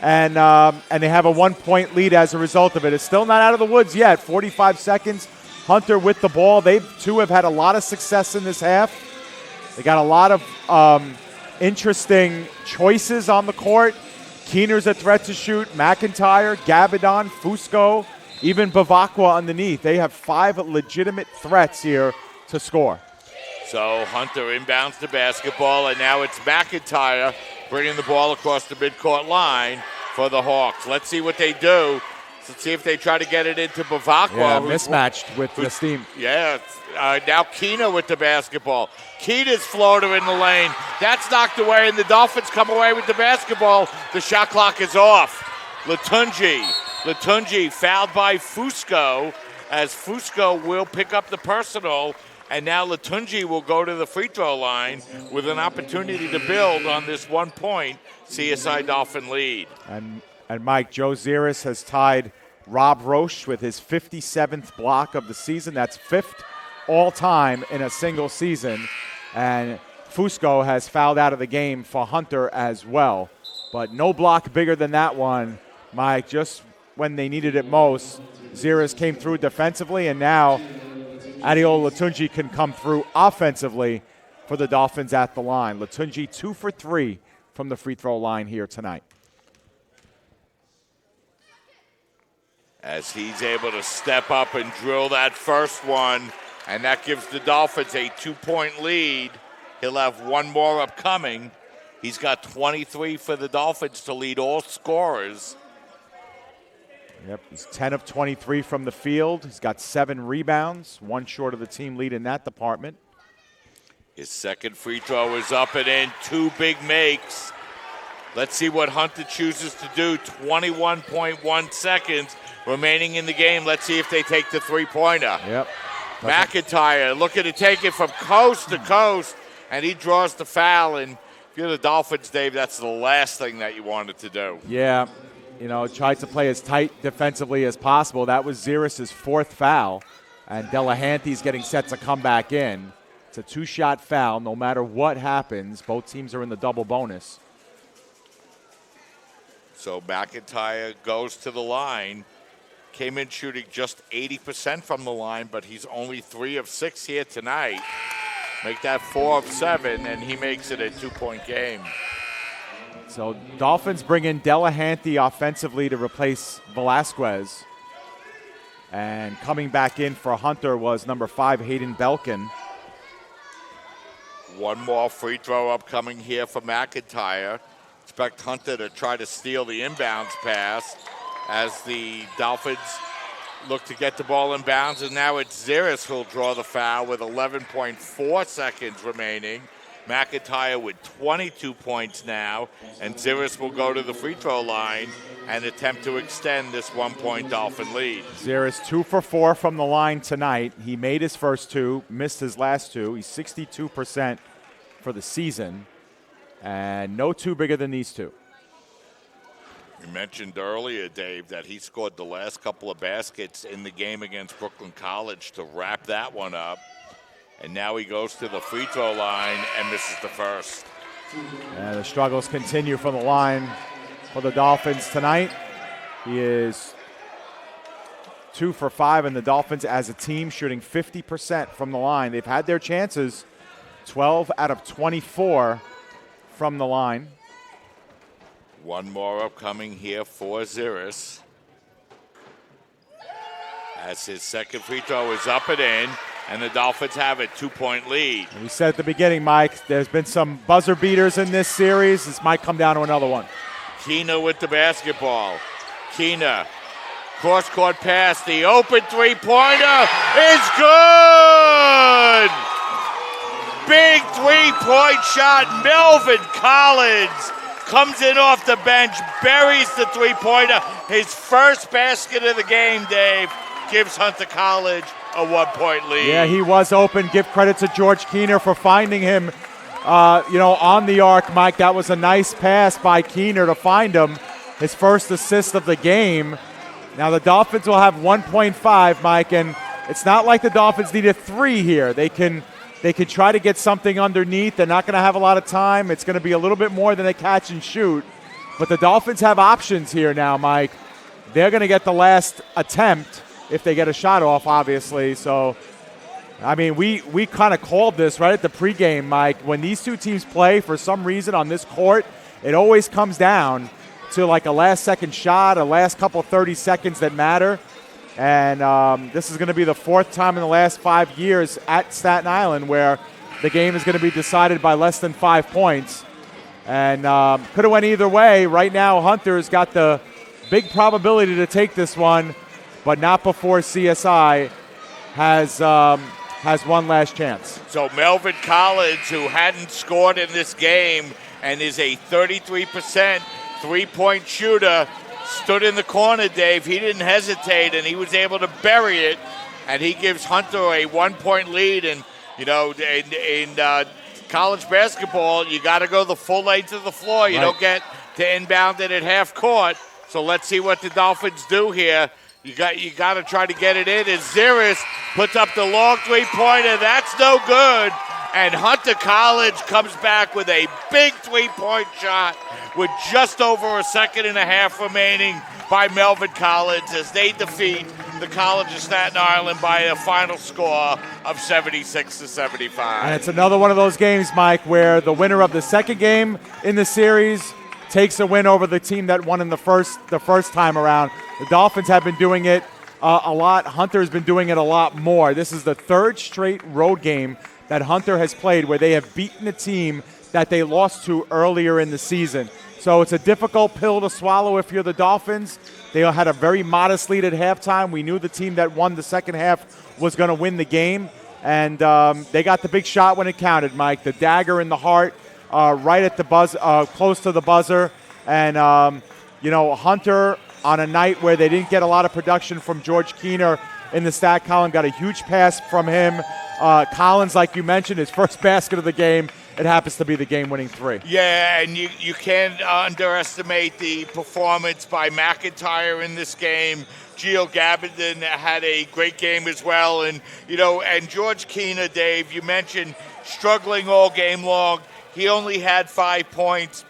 and they have a 1-point lead as a result of it. It's still not out of the woods yet. 45 seconds. Hunter with the ball. They too have had a lot of success in this half. They got a lot of interesting choices on the court. Keener's a threat to shoot. McIntyre, Gabadon, Fusco, even Bavakwa underneath. They have 5 legitimate threats here to score. So Hunter inbounds the basketball, and now it's McIntyre bringing the ball across the midcourt line for the Hawks. Let's see what they do. Let's see if they try to get it into Bavakwa. Yeah, mismatched with the steam. Yeah, now Keener with the basketball. Keener's floater in the lane. That's knocked away, and the Dolphins come away with the basketball. The shot clock is off. Latunji fouled by Fusco, as Fusco will pick up the personal, and now Latunji will go to the free throw line with an opportunity to build on this 1-point CSI Dolphin lead. And Mike, Joe Ziris has tied Rob Roche with his 57th block of the season. That's 5th all-time in a single season. And Fusco has fouled out of the game for Hunter as well. But no block bigger than that one, Mike. Just when they needed it most, Ziris came through defensively, and now Adeola Latunji can come through offensively for the Dolphins at the line. Latunji 2 for 3 from the free throw line here tonight. As he's able to step up and drill that first one, and that gives the Dolphins a 2-point lead. He'll have one more upcoming. He's got 23 for the Dolphins to lead all scorers. Yep, he's 10 of 23 from the field. He's got 7 rebounds, 1 short of the team lead in that department. His second free throw is up and in, 2 big makes. Let's see what Hunter chooses to do. 21.1 seconds remaining in the game. Let's see if they take the three-pointer. Yep. McIntyre looking to take it from coast to coast, and he draws the foul. And if you're the Dolphins, Dave, that's the last thing that you wanted to do. Yeah, tried to play as tight defensively as possible. That was Ziris' 4th foul, and Delahanty's getting set to come back in. It's a 2-shot foul. No matter what happens, both teams are in the double bonus. So McIntyre goes to the line. Came in shooting just 80% from the line, but he's only 3 of 6 here tonight. Make that 4 of 7, and he makes it a 2-point game. So Dolphins bring in Delahanty offensively to replace Velasquez. And coming back in for Hunter was number 5, Hayden Belkin. One more free throw upcoming here for McIntyre. Expect Hunter to try to steal the inbounds pass. as the Dolphins look to get the ball in bounds, and now it's Ziris who'll draw the foul with 11.4 seconds remaining. McIntyre with 22 points now, and Ziris will go to the free throw line and attempt to extend this 1-point Dolphin lead. Ziris 2 for 4 from the line tonight. He made his first two, missed his last two. He's 62% for the season, and no two bigger than these two. You mentioned earlier, Dave, that he scored the last couple of baskets in the game against Brooklyn College to wrap that one up. And now he goes to the free throw line and misses the first. And the struggles continue from the line for the Dolphins tonight. He is 2 for 5, and the Dolphins as a team shooting 50% from the line. They've had their chances, 12 out of 24 from the line. One more upcoming here for Ziris. As his second free throw is up and in, and the Dolphins have a 2-point lead. And we said at the beginning, Mike, there's been some buzzer beaters in this series. This might come down to another one. Keena with the basketball. Keena, cross-court pass. The open three-pointer is good! Big three-point shot. Melvin Collins comes in off the bench, buries the three-pointer. His first basket of the game, Dave, gives Hunter College a 1-point lead. Yeah, he was open. Give credit to George Keener for finding him, on the arc, Mike. That was a nice pass by Keener to find him. His first assist of the game. Now the Dolphins will have 1.5, Mike, and it's not like the Dolphins need a 3 here. They can try to get something underneath. They're not going to have a lot of time. It's going to be a little bit more than a catch and shoot. But the Dolphins have options here now, Mike. They're going to get the last attempt if they get a shot off, obviously. So, I mean, we kind of called this right at the pregame, Mike. When these two teams play, for some reason on this court, it always comes down to like a last-second shot, a last couple 30 seconds that matter. And this is going to be the 4th time in the last 5 years at Staten Island where the game is going to be decided by less than 5 points. And could have went either way. Right now, Hunter's got the big probability to take this one, but not before CSI has one last chance. So Melvin Collins, who hadn't scored in this game and is a 33% three-point shooter, stood in the corner, Dave. He didn't hesitate, and he was able to bury it, and he gives Hunter a 1-point lead. And, in college basketball, you got to go the full length of the floor. You don't get to inbound it at half court. So let's see what the Dolphins do here. You got to try to get it in. As Ziris puts up the long three-pointer, that's no good. And Hunter College comes back with a big three-point shot with just over a second and a half remaining by Melvin College as they defeat the College of Staten Island by a final score of 76-75. And it's another one of those games, Mike, where the winner of the second game in the series takes a win over the team that won in the first time around. The Dolphins have been doing it a lot. Hunter has been doing it a lot more. This is the 3rd straight road game that Hunter has played where they have beaten a team that they lost to earlier in the season. So it's a difficult pill to swallow if you're the Dolphins. They had a very modest lead at halftime. We knew the team that won the second half was going to win the game. And they got the big shot when it counted, Mike. The dagger in the heart, right at the buzz, close to the buzzer. And, Hunter, on a night where they didn't get a lot of production from George Keener in the stat column, got a huge pass from him. Collins, like you mentioned, his first basket of the game. It happens to be the game-winning 3. Yeah, and you can't underestimate the performance by McIntyre in this game. Gio Gabardon had a great game as well. And, and George Keener, Dave, you mentioned struggling all game long. He only had 5 points.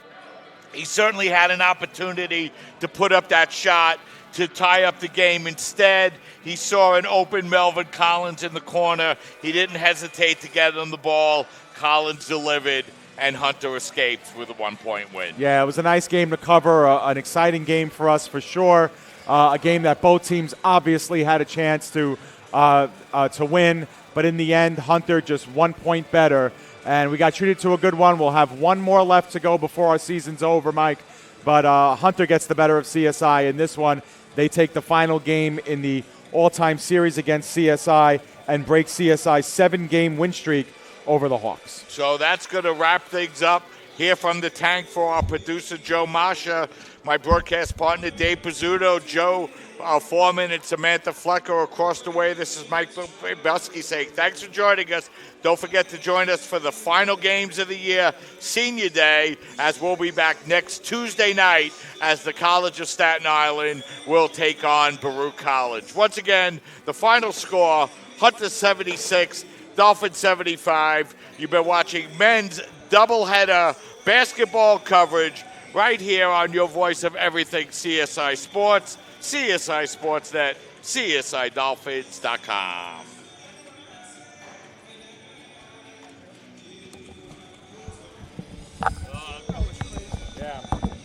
He certainly had an opportunity to put up that shot to tie up the game. Instead, he saw an open Melvin Collins in the corner. He didn't hesitate to get him the ball. Collins delivered, and Hunter escaped with a 1-point win. Yeah, it was a nice game to cover, an exciting game for us for sure. A game that both teams obviously had a chance to win, but in the end, Hunter just 1 point better, and we got treated to a good one. We'll have one more left to go before our season's over, Mike, but Hunter gets the better of CSI in this one. they take the final game in the all-time series against CSI and break CSI's 7-game win streak over the Hawks. So that's going to wrap things up here from the tank for our producer, Joe Masha, my broadcast partner, Dave Pizzuto, Joe Foreman, and Samantha Flecker across the way. This is Mike Belsky saying thanks for joining us. Don't forget to join us for the final games of the year, Senior Day, as we'll be back next Tuesday night as the College of Staten Island will take on Baruch College. Once again, the final score, Hunter 76, Dolphins 75. You've been watching men's doubleheader basketball coverage right here on your voice of everything CSI Sports, CSI Sportsnet, CSIDolphins.com.